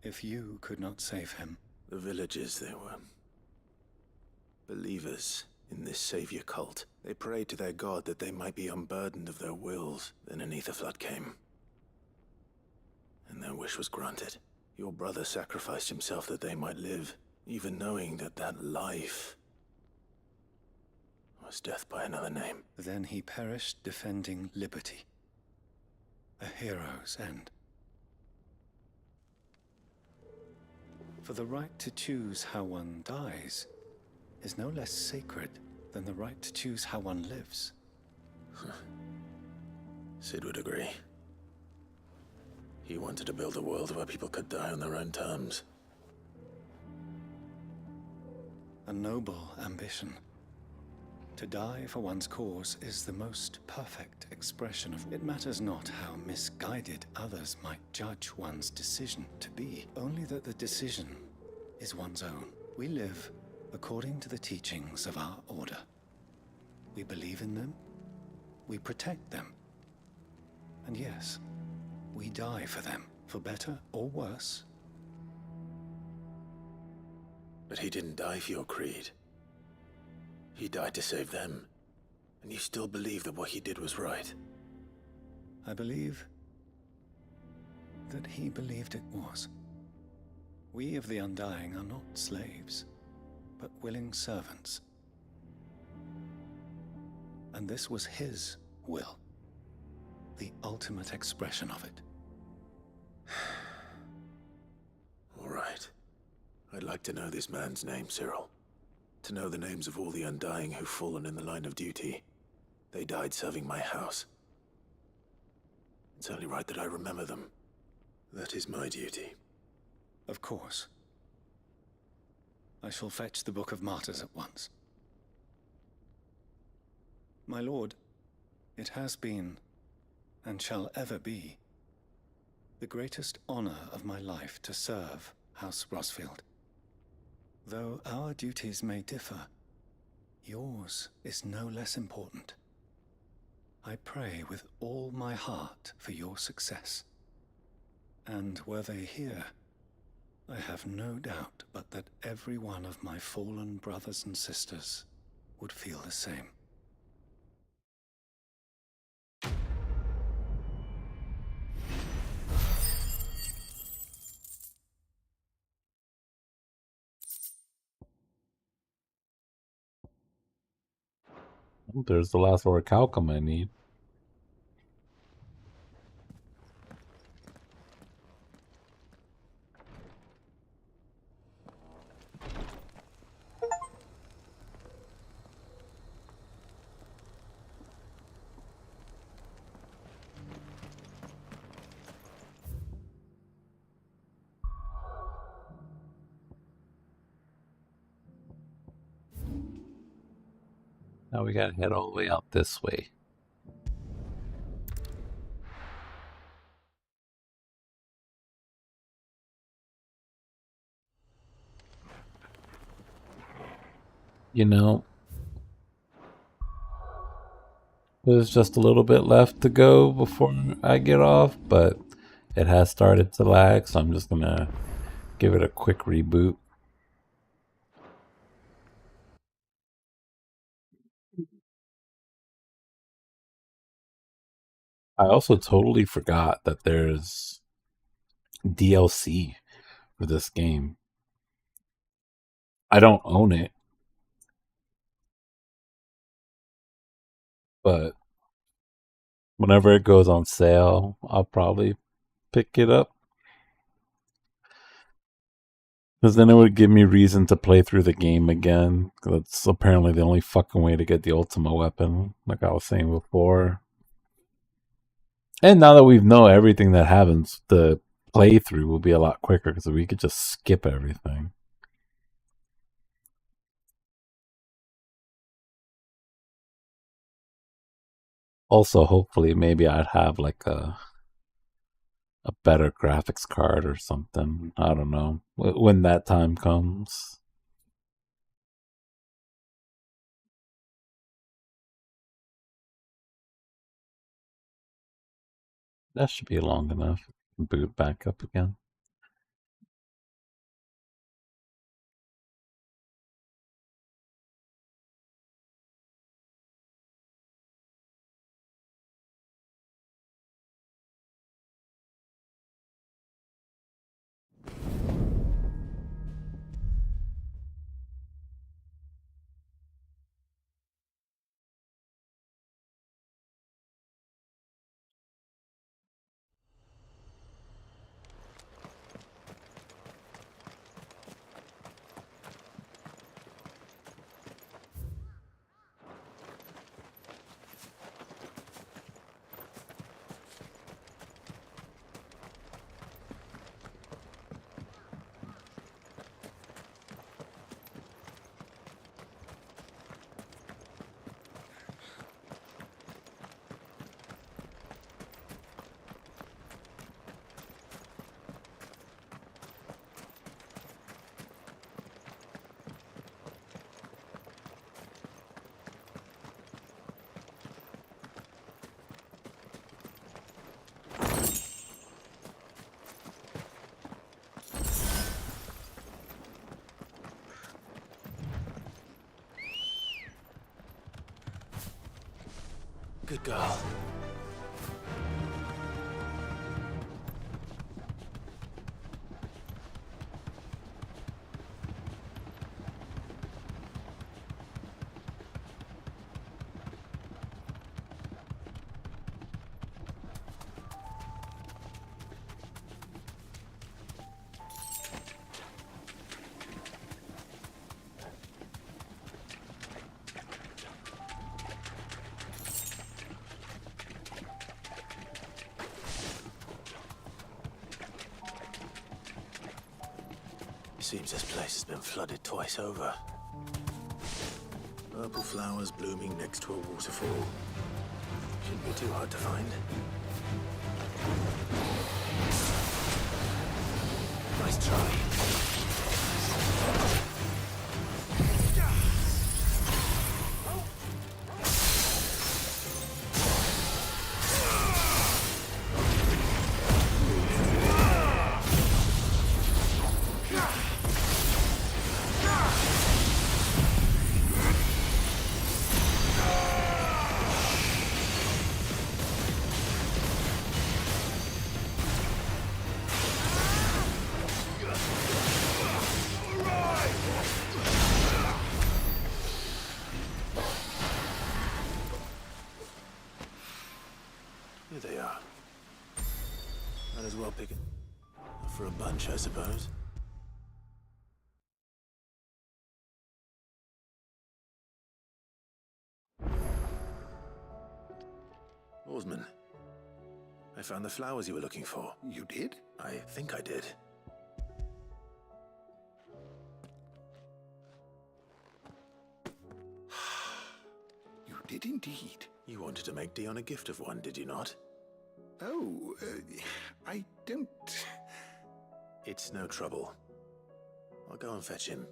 If you could not save him...
The villagers, they were... believers in this savior cult. They prayed to their god that they might be unburdened of their wills. Then an ether flood came. And their wish was granted. Your brother sacrificed himself that they might live, even knowing that that life was death by another name.
Then he perished defending liberty. A hero's end. For the right to choose how one dies is no less sacred than the right to choose how one lives.
Sid would agree. He wanted to build a world where people could die on their own terms.
A noble ambition. To die for one's cause is the most perfect expression of... It matters not how misguided others might judge one's decision to be, only that the decision is one's own. We live according to the teachings of our order. We believe in them, we protect them, and yes, we die for them, for better or worse.
But he didn't die for your creed. He died to save them. And you still believe that what he did was right?
I believe that he believed it was. We of the Undying are not slaves, but willing servants. And this was his will.
the ultimate expression of it.
All right. I'd like to know this man's name, Cyril. To know the names of all the Undying who've fallen in the line of duty. They died serving my house. It's only right that I remember them. That is my duty.
Of course. I shall fetch the Book of Martyrs at once. My lord, it has been, and shall ever be, the greatest honor of my life to serve House Rosfield. Though our duties may differ, yours is no less important. I pray with all my heart for your success. And were they here, I have no doubt but that every one of my fallen brothers and sisters would feel the same.
There's the last orichalcum I need. Now we gotta head all the way out this way. You know, there's just a little bit left to go before I get off, but it has started to lag, so I'm just gonna give it a quick reboot. I also totally forgot that there's DLC for this game. I don't own it, but whenever it goes on sale, I'll probably pick it up. Because then it would give me reason to play through the game again. That's apparently the only fucking way to get the Ultima weapon, like I was saying before. And now that we know everything that happens, the playthrough will be a lot quicker because we could just skip everything. Also, hopefully, maybe I'd have like a better graphics card or something. I don't know. When that time comes. That should be long enough. Boot back up again.
Good girl. Seems this place has been flooded twice over. Purple flowers blooming next to a waterfall. Shouldn't be too hard to find. Nice try. Here they are. Might as well pick it for a bunch, I suppose. Oarsman, I found the flowers you were looking for.
You did?
I think I did.
You did indeed.
You wanted to make Dion a gift of one, did you not?
Oh, I don't...
It's no trouble. I'll go and fetch him.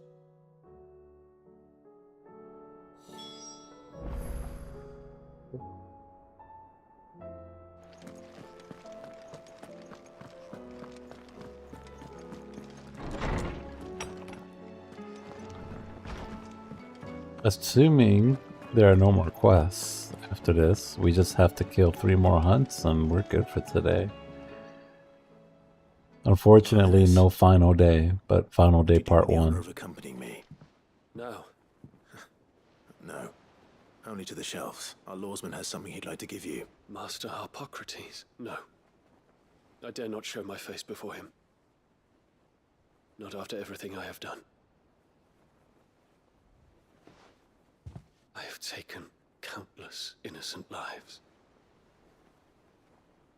Assuming there are no more quests after this, we just have to kill 3 more hunts and we're good for today. Unfortunately, no final day, but final day part 1.
Of accompanying me.
No.
No. Only to the shelves. Our lawsman has something he'd like to give you.
Master Harpocrates? No. I dare not show my face before him. Not after everything I have done. I have taken countless innocent lives.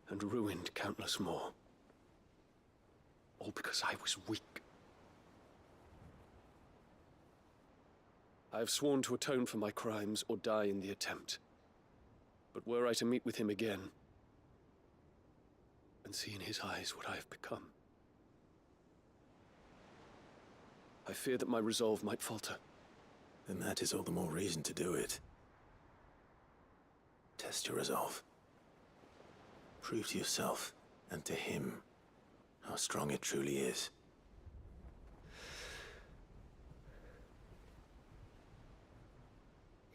And ruined countless more. All because I was weak. I have sworn to atone for my crimes or die in the attempt. But were I to meet with him again, and see in his eyes what I have become, I fear that my resolve might falter.
Then that is all the more reason to do it. Test your resolve. Prove to yourself, and to him, how strong it truly is.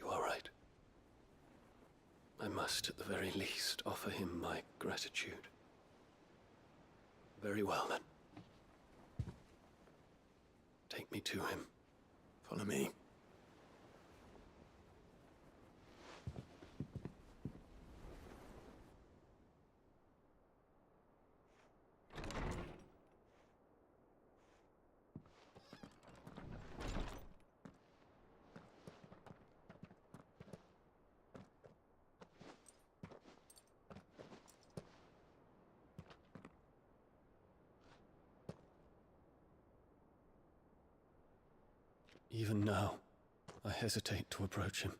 You are right. I must, at the very least, offer him my gratitude. Very well, then. Take me to him.
Follow me.
Even now, I hesitate to approach him.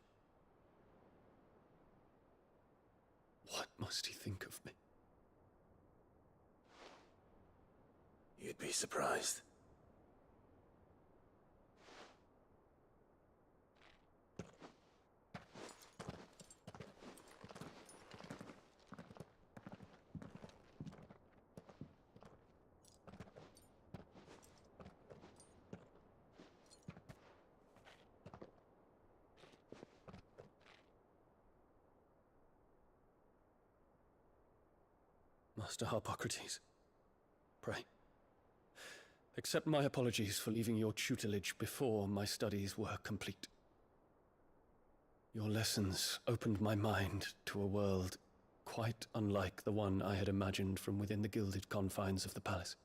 What must he think of me?
You'd be surprised.
Master Harpocrates, pray, accept my apologies for leaving your tutelage before my studies were complete. Your lessons opened my mind to a world quite unlike the one I had imagined from within the gilded confines of the palace.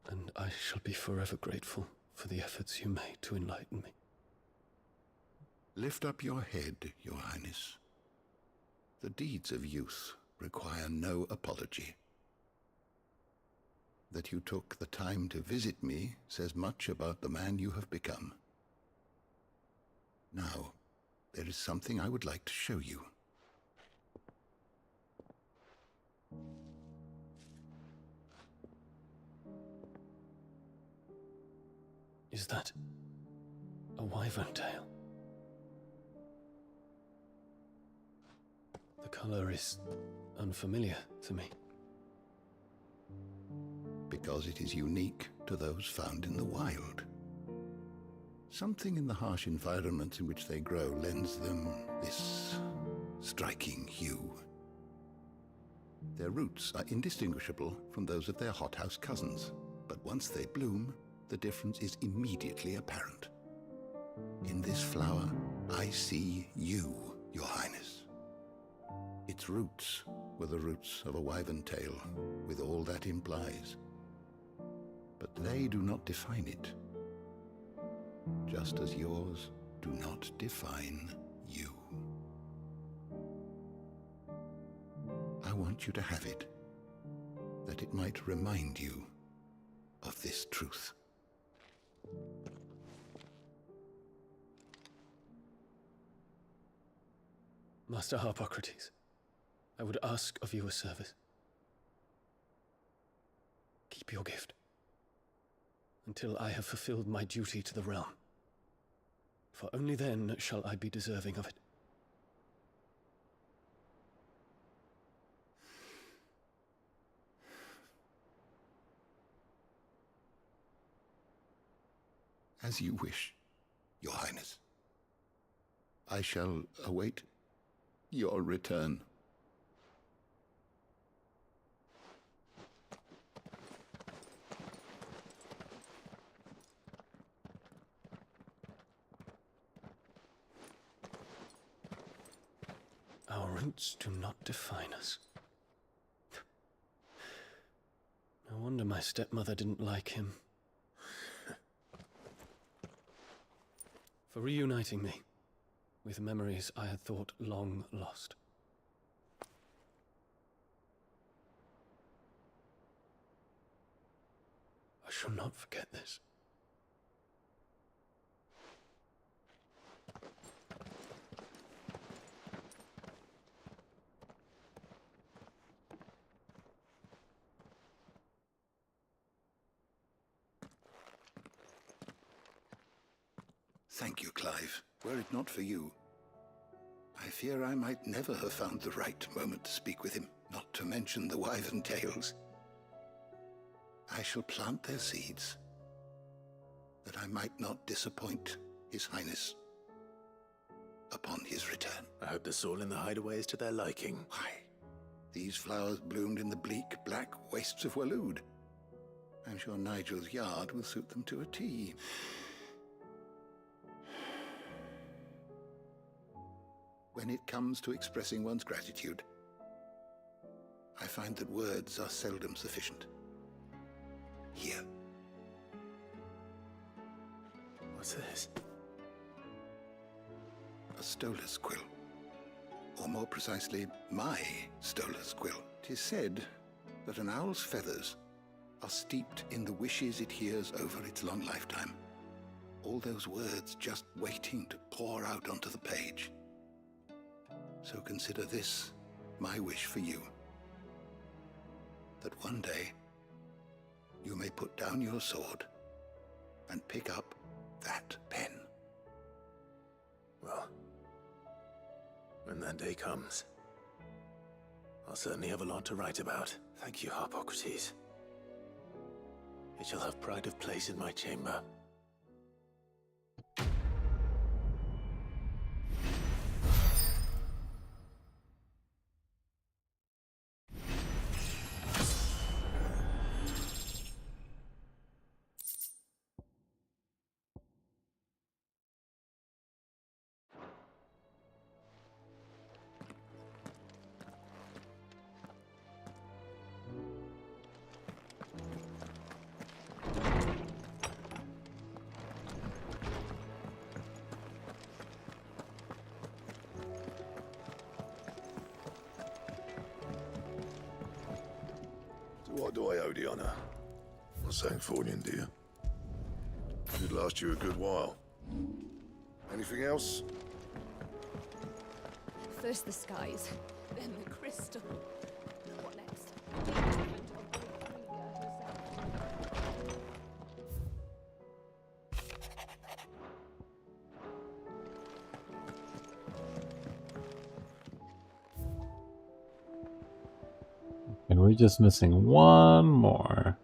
And I shall be forever grateful for the efforts you made to enlighten me.
Lift up your head, Your Highness. The deeds of youth require no apology. That you took the time to visit me says much about the man you have become. Now, there is something I would like to show you.
Is that a wyvern tail? The color is unfamiliar to me.
Because it is unique to those found in the wild. Something in the harsh environment in which they grow lends them this striking hue. Their roots are indistinguishable from those of their hothouse cousins, but once they bloom, the difference is immediately apparent. In this flower, I see you, Your Highness. Its roots were the roots of a wyvern tail, with all that implies. But they do not define it, just as yours do not define you. I want you to have it, that it might remind you of this truth.
Master Harpocrates, I would ask of you a service. Keep your gift until I have fulfilled my duty to the realm, for only then shall I be deserving of it.
As you wish, Your Highness. I shall await your return.
Our roots do not define us. No wonder my stepmother didn't like him. For reuniting me with memories I had thought long lost. I shall not forget this.
Thank you, Clive. Were it not for you, I fear I might never have found the right moment to speak with him, not to mention the wyvern tales. I shall plant their seeds, that I might not disappoint His Highness upon his return.
I hope the soil in the hideaway is to their liking.
Why? These flowers bloomed in the bleak, black wastes of Waloed. I'm sure Nigel's yard will suit them to a T. When it comes to expressing one's gratitude, I find that words are seldom sufficient. Here.
What's this?
A stolas quill. Or more precisely, my stolas quill. 'Tis said that an owl's feathers are steeped in the wishes it hears over its long lifetime. All those words just waiting to pour out onto the page. So consider this my wish for you. That one day you may put down your sword and pick up that pen.
Well, when that day comes, I'll certainly have a lot to write about. Thank you, Harpocrates. It shall have pride of place in my chamber. To what do I owe the honor?
Not Sangfornian, dear. Should last you a good while. Anything else?
First the skies, then the crystal. What next?
And we're just missing one more.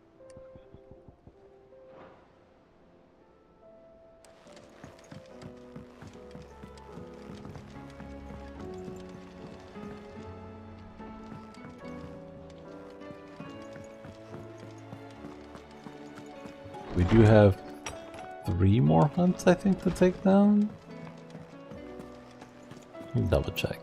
We do have 3 more hunts, I think, to take down. Let me double check.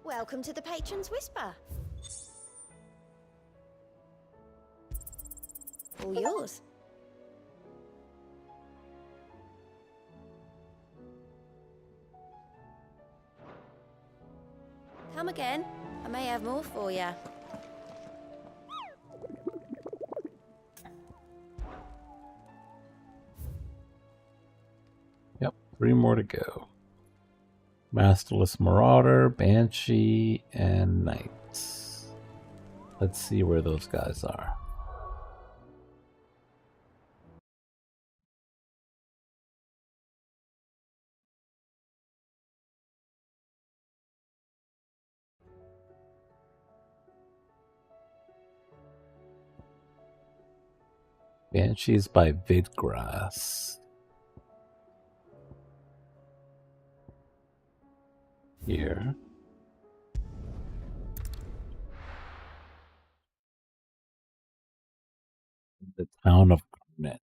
Welcome to the Patron's Whisper. All yours. Come again. I may have more for you.
Yep, 3 more to go. Masterless Marauder, Banshee, and Knights. Let's see where those guys are. Banshees by Vidgrass. Here. The town of Garnet.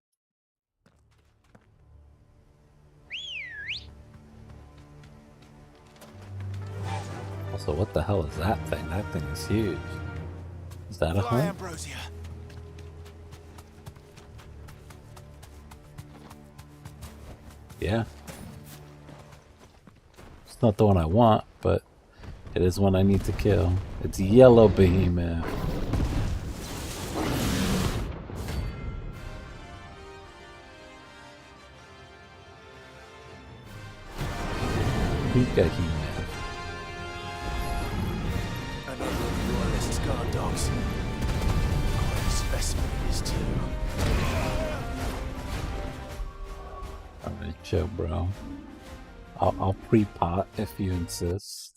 Also, what the hell is that thing? That thing is huge. Is that a
Fly,
hunt?
Ambrosia.
Yeah. It's not the one I want, but it is one I need to kill. It's Yellow Behemoth. Pika Behemoth.
Another of your list's guard dogs. Quite a specimen is too.
Alright, chill, bro. I'll pre-pot if you insist.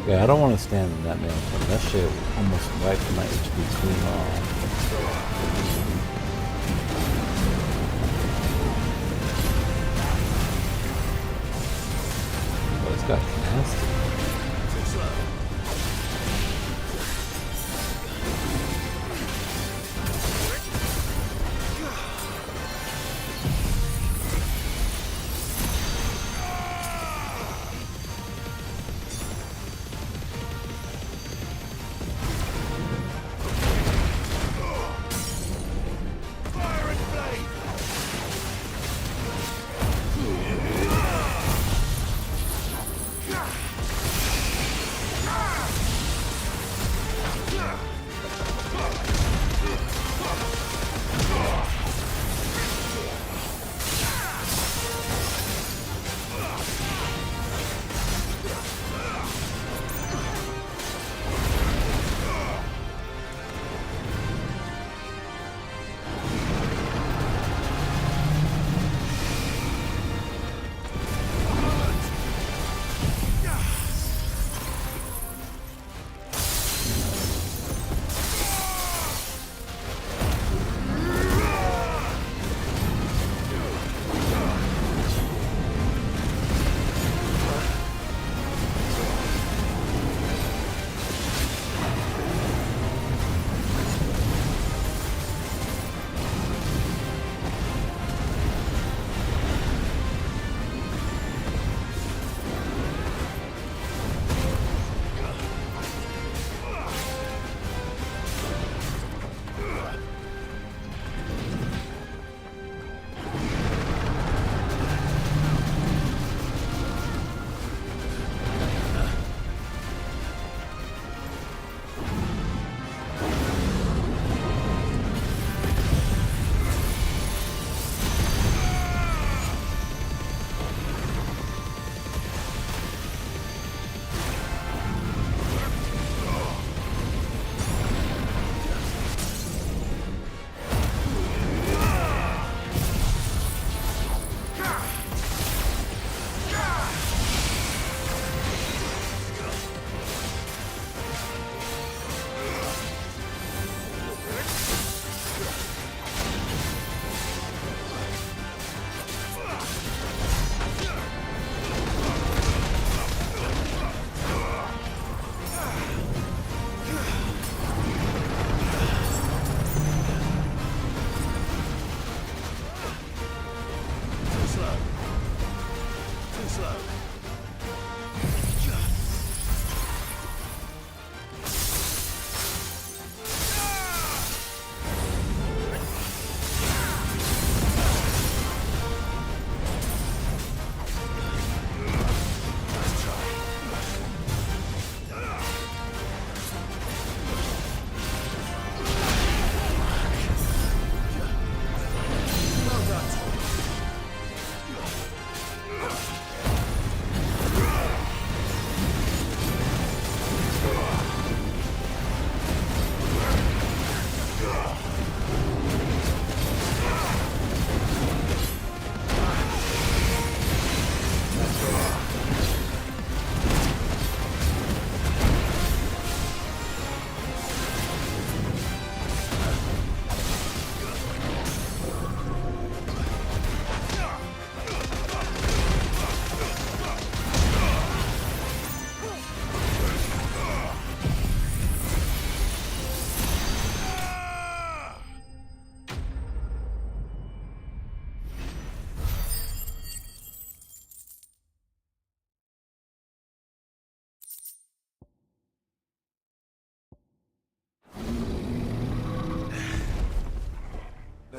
Yeah, I don't want to stand in that maelstrom. That shit almost wiped my HP clean off. Oh, this guy's nasty.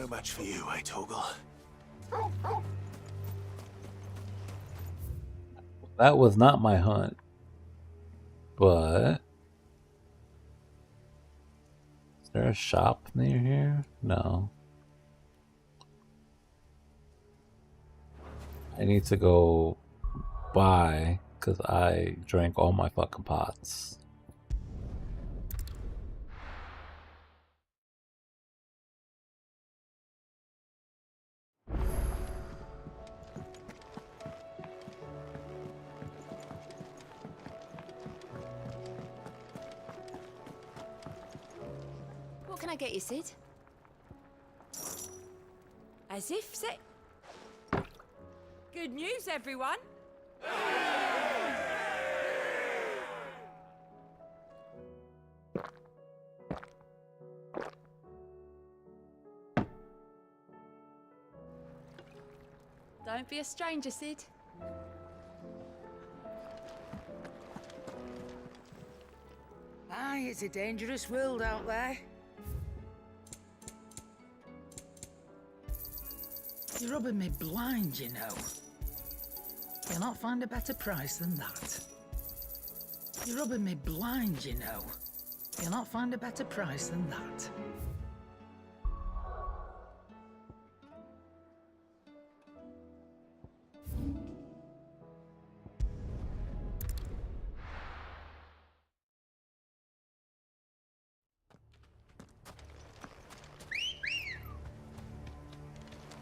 match for you, eh, Torgal?
That was not my hunt. But is there a shop near here? No. I need to go buy because I drank all my fucking pots.
What can I get you, Sid?
As if say... Good news, everyone! Don't be a stranger, Sid.
Aye, it's a dangerous world out there. You're rubbing me blind, you know. You'll not find a better price than that. You're rubbing me blind, you know. You'll not find a better price than that.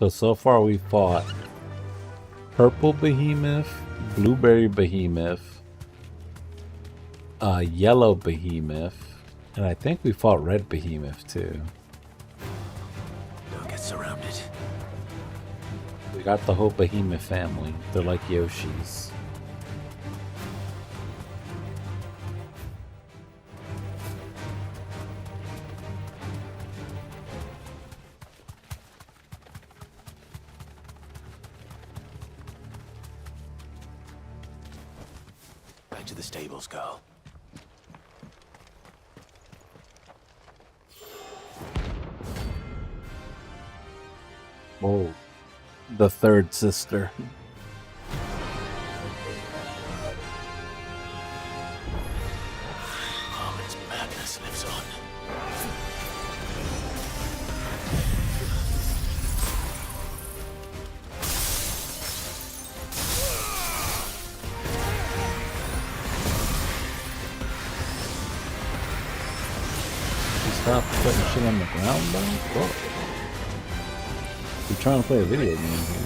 So far we fought purple behemoth, blueberry behemoth, yellow behemoth, and I think we fought red behemoth too.
Don't get surrounded.
We got the whole behemoth family. They're like Yoshis.
Back to the stables, girl.
Oh, the third sister.
Harmon's madness lives on.
Stop putting shit on the ground, though? Whoa. We're trying to play a video game here.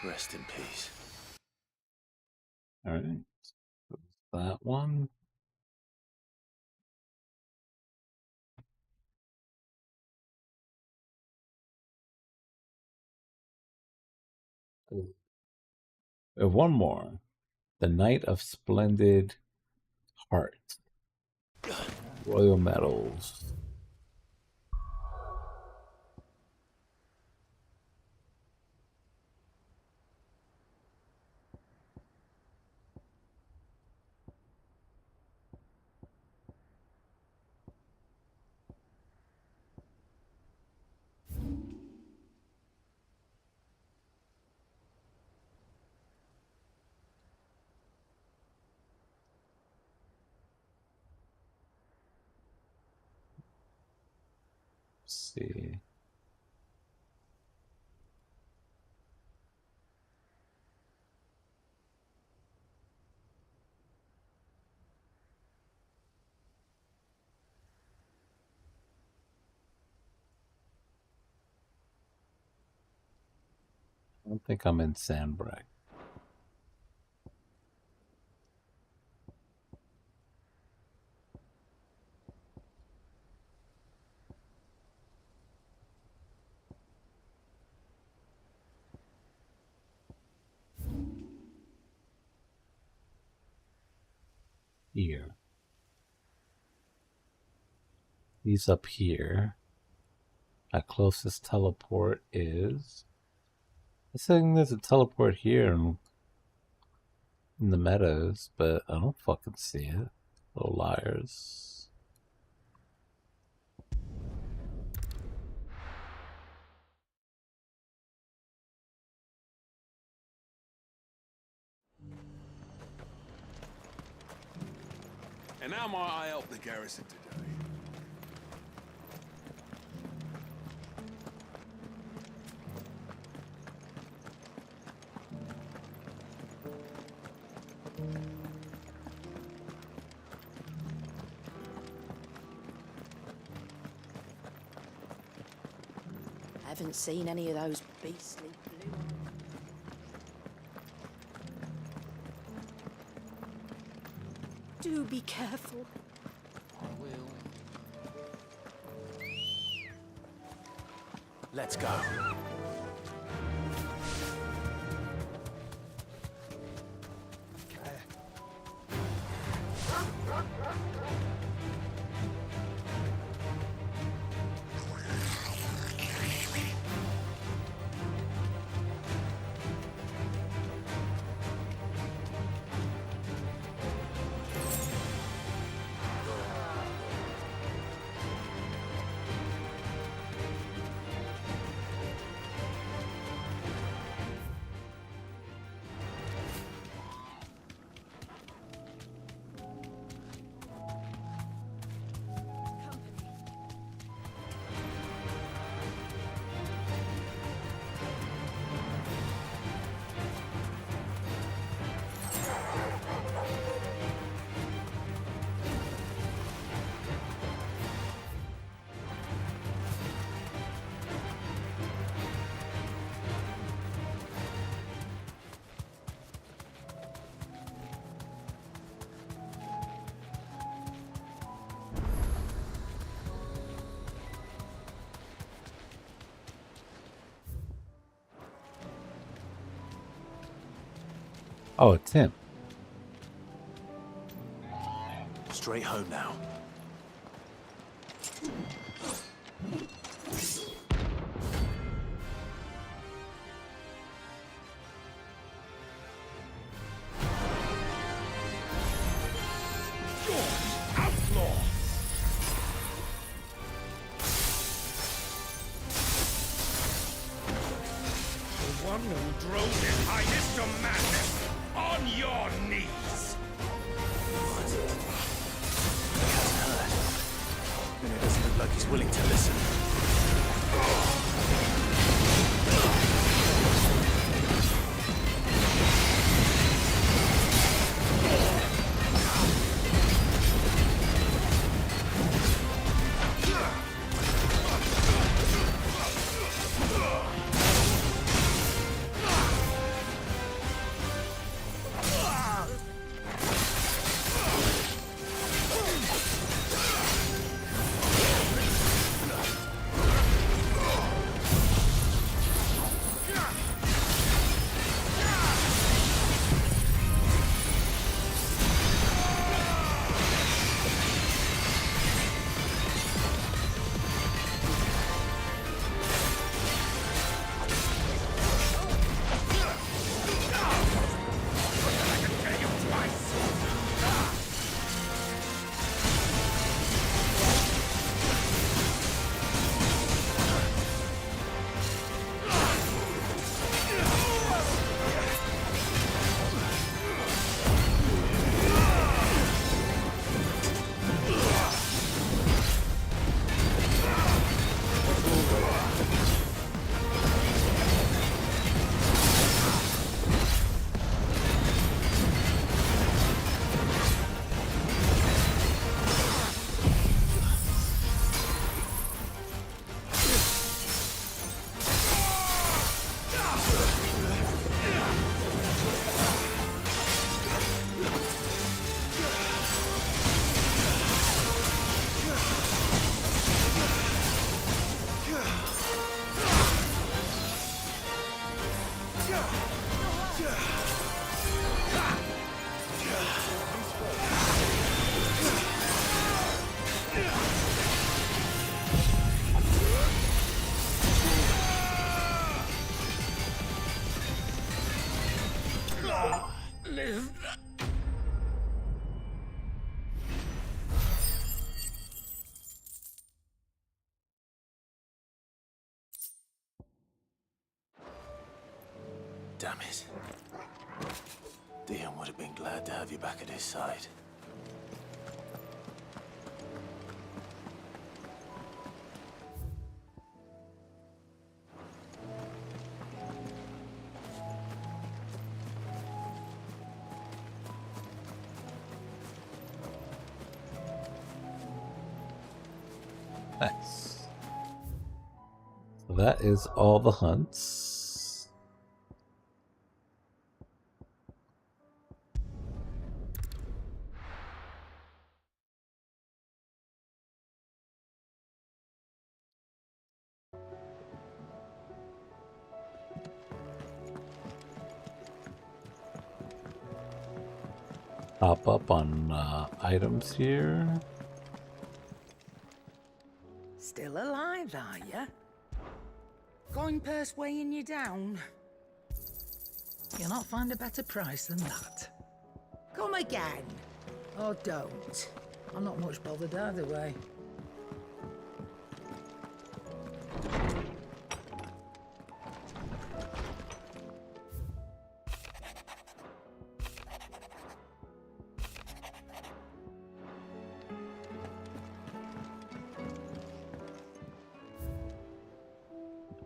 Rest in peace.
Alright. That one. One more. The Knight of Splendid Heart. Royal Medals. Let's see. I don't think I'm in Sandbreak. Here. He's up here. Our closest teleport is... I'm saying there's a teleport here in the meadows, but I don't fucking see it. Little liars.
And how might I help the garrison today?
I haven't seen any of those beastly blue... Do be careful.
I will.
Let's go.
Oh, it's him.
Straight home now.
One who drove his highness to madness! On your knees!
He hasn't heard. Then it doesn't look like he's willing to listen.
Live.
Damn it. Dion would have been glad to have you back at his side.
Nice. So that is all the hunts. Pop up on items here.
Still alive, are ya? Coin purse weighing you down? You'll not find a better price than that. Come again. Or don't. I'm not much bothered either way.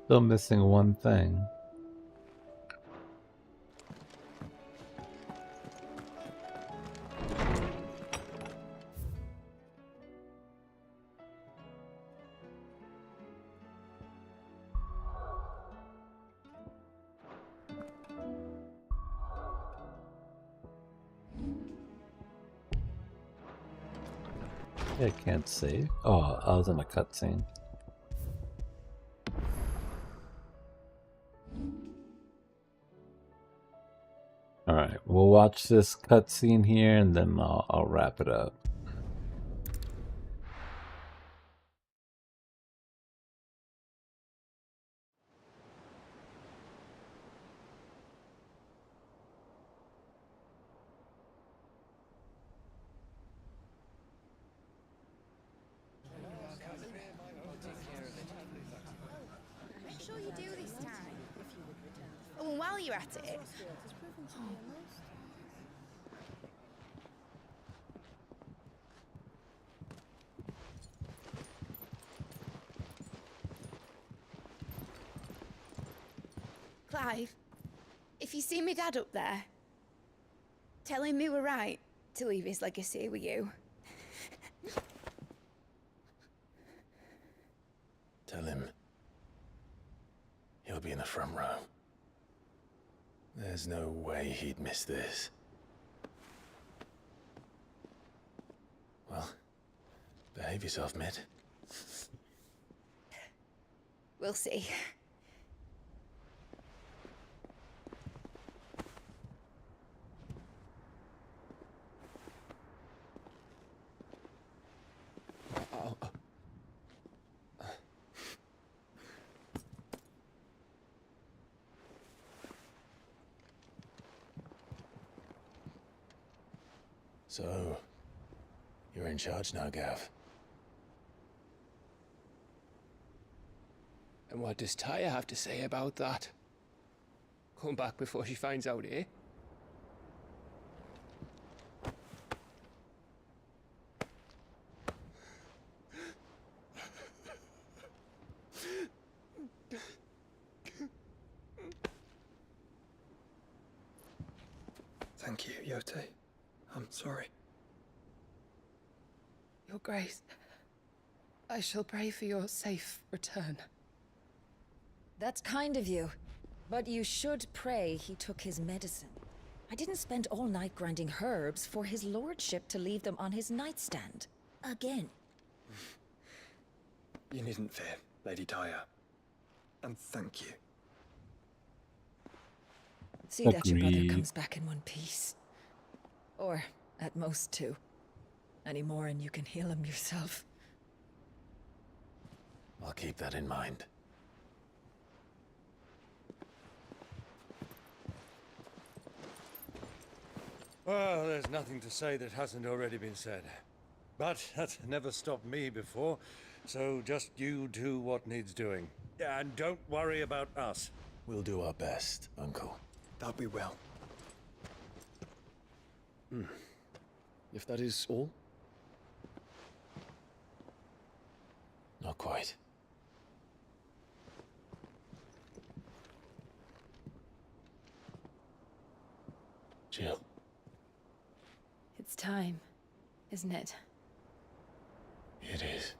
Still missing one thing. I can't save. Oh, I was in a cutscene. Alright, we'll watch this cutscene here and then I'll wrap it up.
Make sure you do this time. Oh, and while you're at it. Clive, if you see me dad up there, tell him we were right to leave his legacy with you.
Tell him he'll be in the front row. There's no way he'd miss this. Well, behave yourself, Mid.
We'll see.
So, you're in charge now, Gav.
And what does Tyre have to say about that? Come back before she finds out, eh?
Thank you, Yote. I'm sorry.
Your Grace, I shall pray for your safe return.
That's kind of you. But you should pray he took his medicine. I didn't spend all night grinding herbs for his lordship to leave them on his nightstand. Again.
You needn't fear, Lady Tyre. And thank you.
See that your brother
Agreed.
comes back in one piece. Or, at most, two. Any more and you can heal him yourself.
I'll keep that in mind.
Well, there's nothing to say that hasn't already been said. But that's never stopped me before, so just you do what needs doing. And don't worry about us.
We'll do our best, Uncle.
That we will.
If that is all?
Not quite. Jill.
It's time, isn't it?
It is.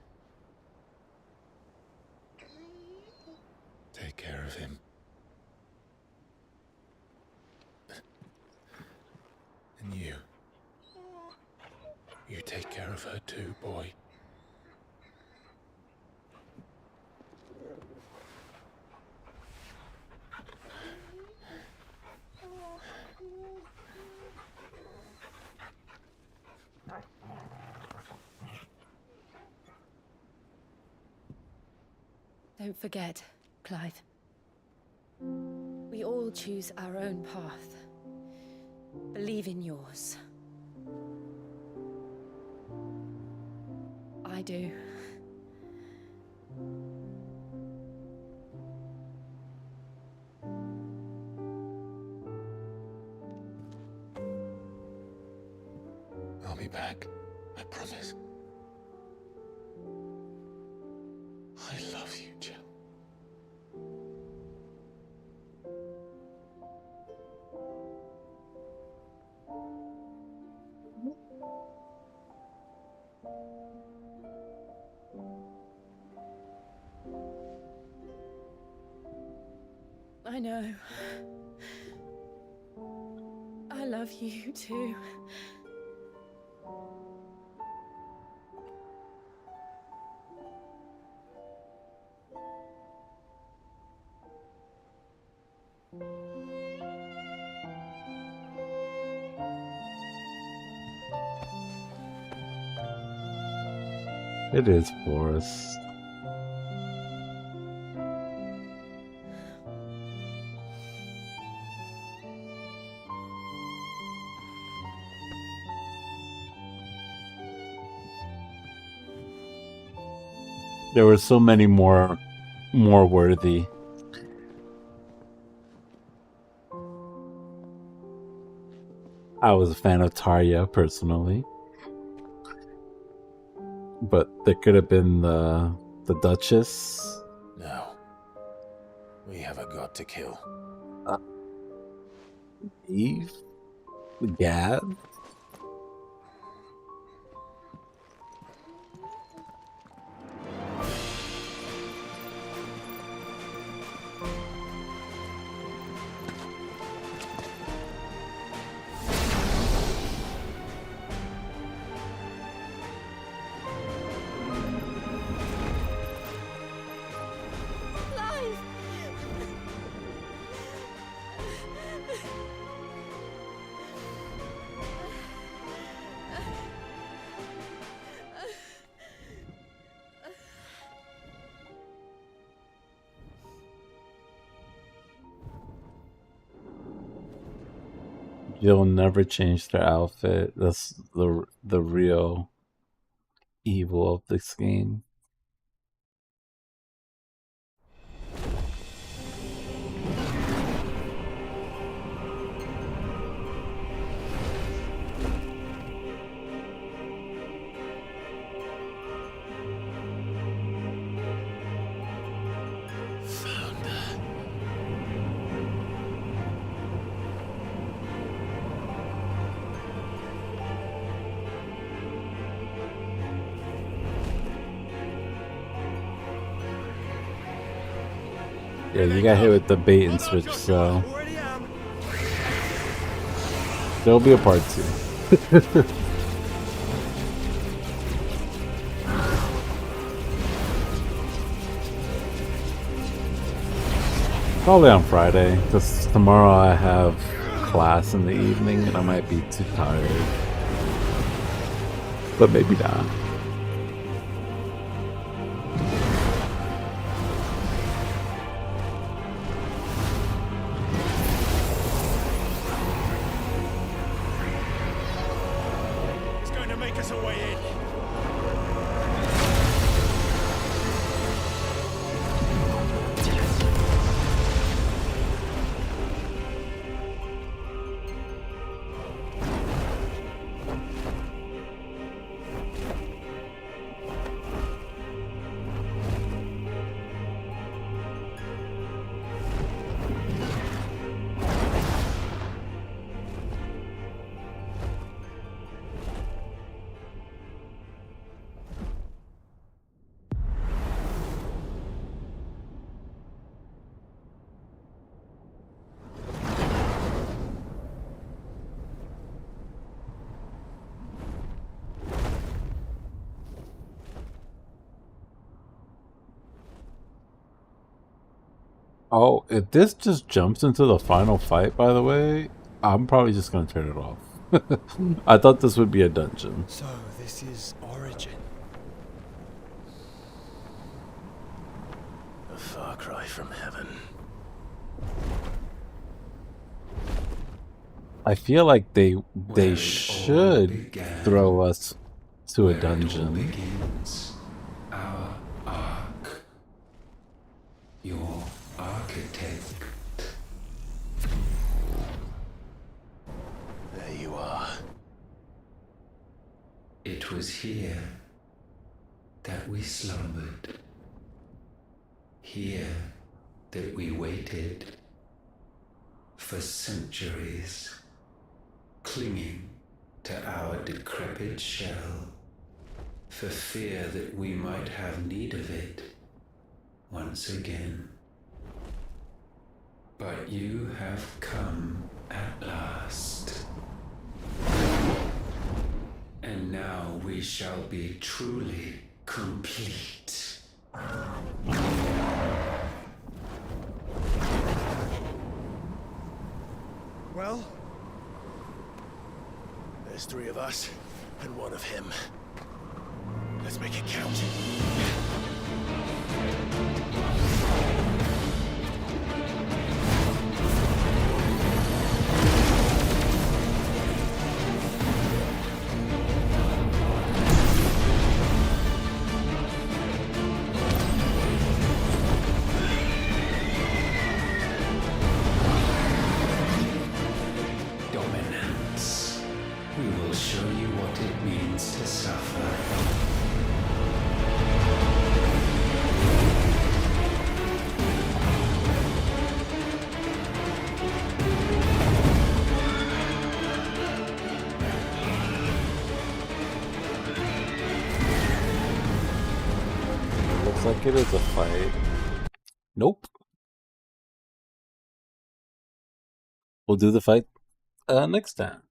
Take care of him. And you. You take care of her too, boy.
Don't forget, Clive. We all choose our own path. Believe in yours. I do.
I'll be back. I promise. I love you, Jill.
I know. I love you too.
It is forest. There were so many more worthy. I was a fan of Tarya personally, but there could have been the Duchess.
No. We have a god to kill.
Eve? Gad? You'll never change their outfit. That's the real evil of this game. Yeah, you got hit with the bait and switch, so there'll be a part 2. Probably on Friday, because tomorrow I have class in the evening and I might be too tired. But maybe not.
It's going to make us a way in.
Oh, if this just jumps into the final fight, by the way, I'm probably just gonna turn it off. I thought this would be a dungeon.
So, this is Origin. A far cry from heaven.
I feel like they should throw us to a dungeon.
Our ark. Your architect.
There you are.
It was here that we slumbered. Here that we waited for centuries, clinging to our decrepit shell, for fear that we might have need of it once again. But you have come at last. And now we shall be truly complete.
Well, there's 3 of us and 1 of him. Let's make it count.
Dominance. We will show you what it means to suffer.
Looks like it is a fight. Nope. We'll do the fight next time.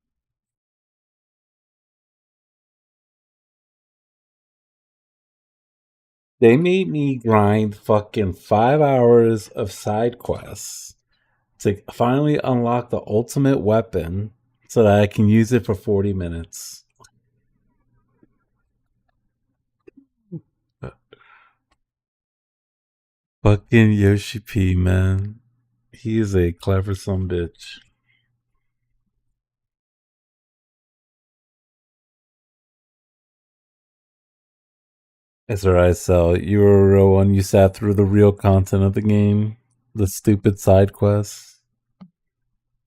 They made me grind fucking 5 hours of side quests to finally unlock the ultimate weapon so that I can use it for 40 minutes. Fucking Yoshi P, man. He is a clever son bitch. It's alright, Sal. You were a real one. You sat through the real content of the game. The stupid side quests.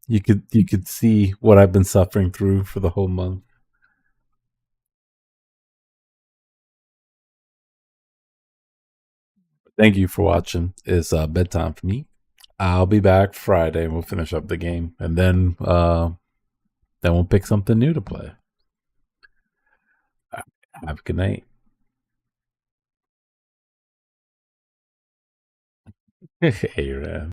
You could see what I've been suffering through for the whole month. Thank you for watching. It's bedtime for me. I'll be back Friday and we'll finish up the game. And then we'll pick something new to play. Have a good night. Hey, man.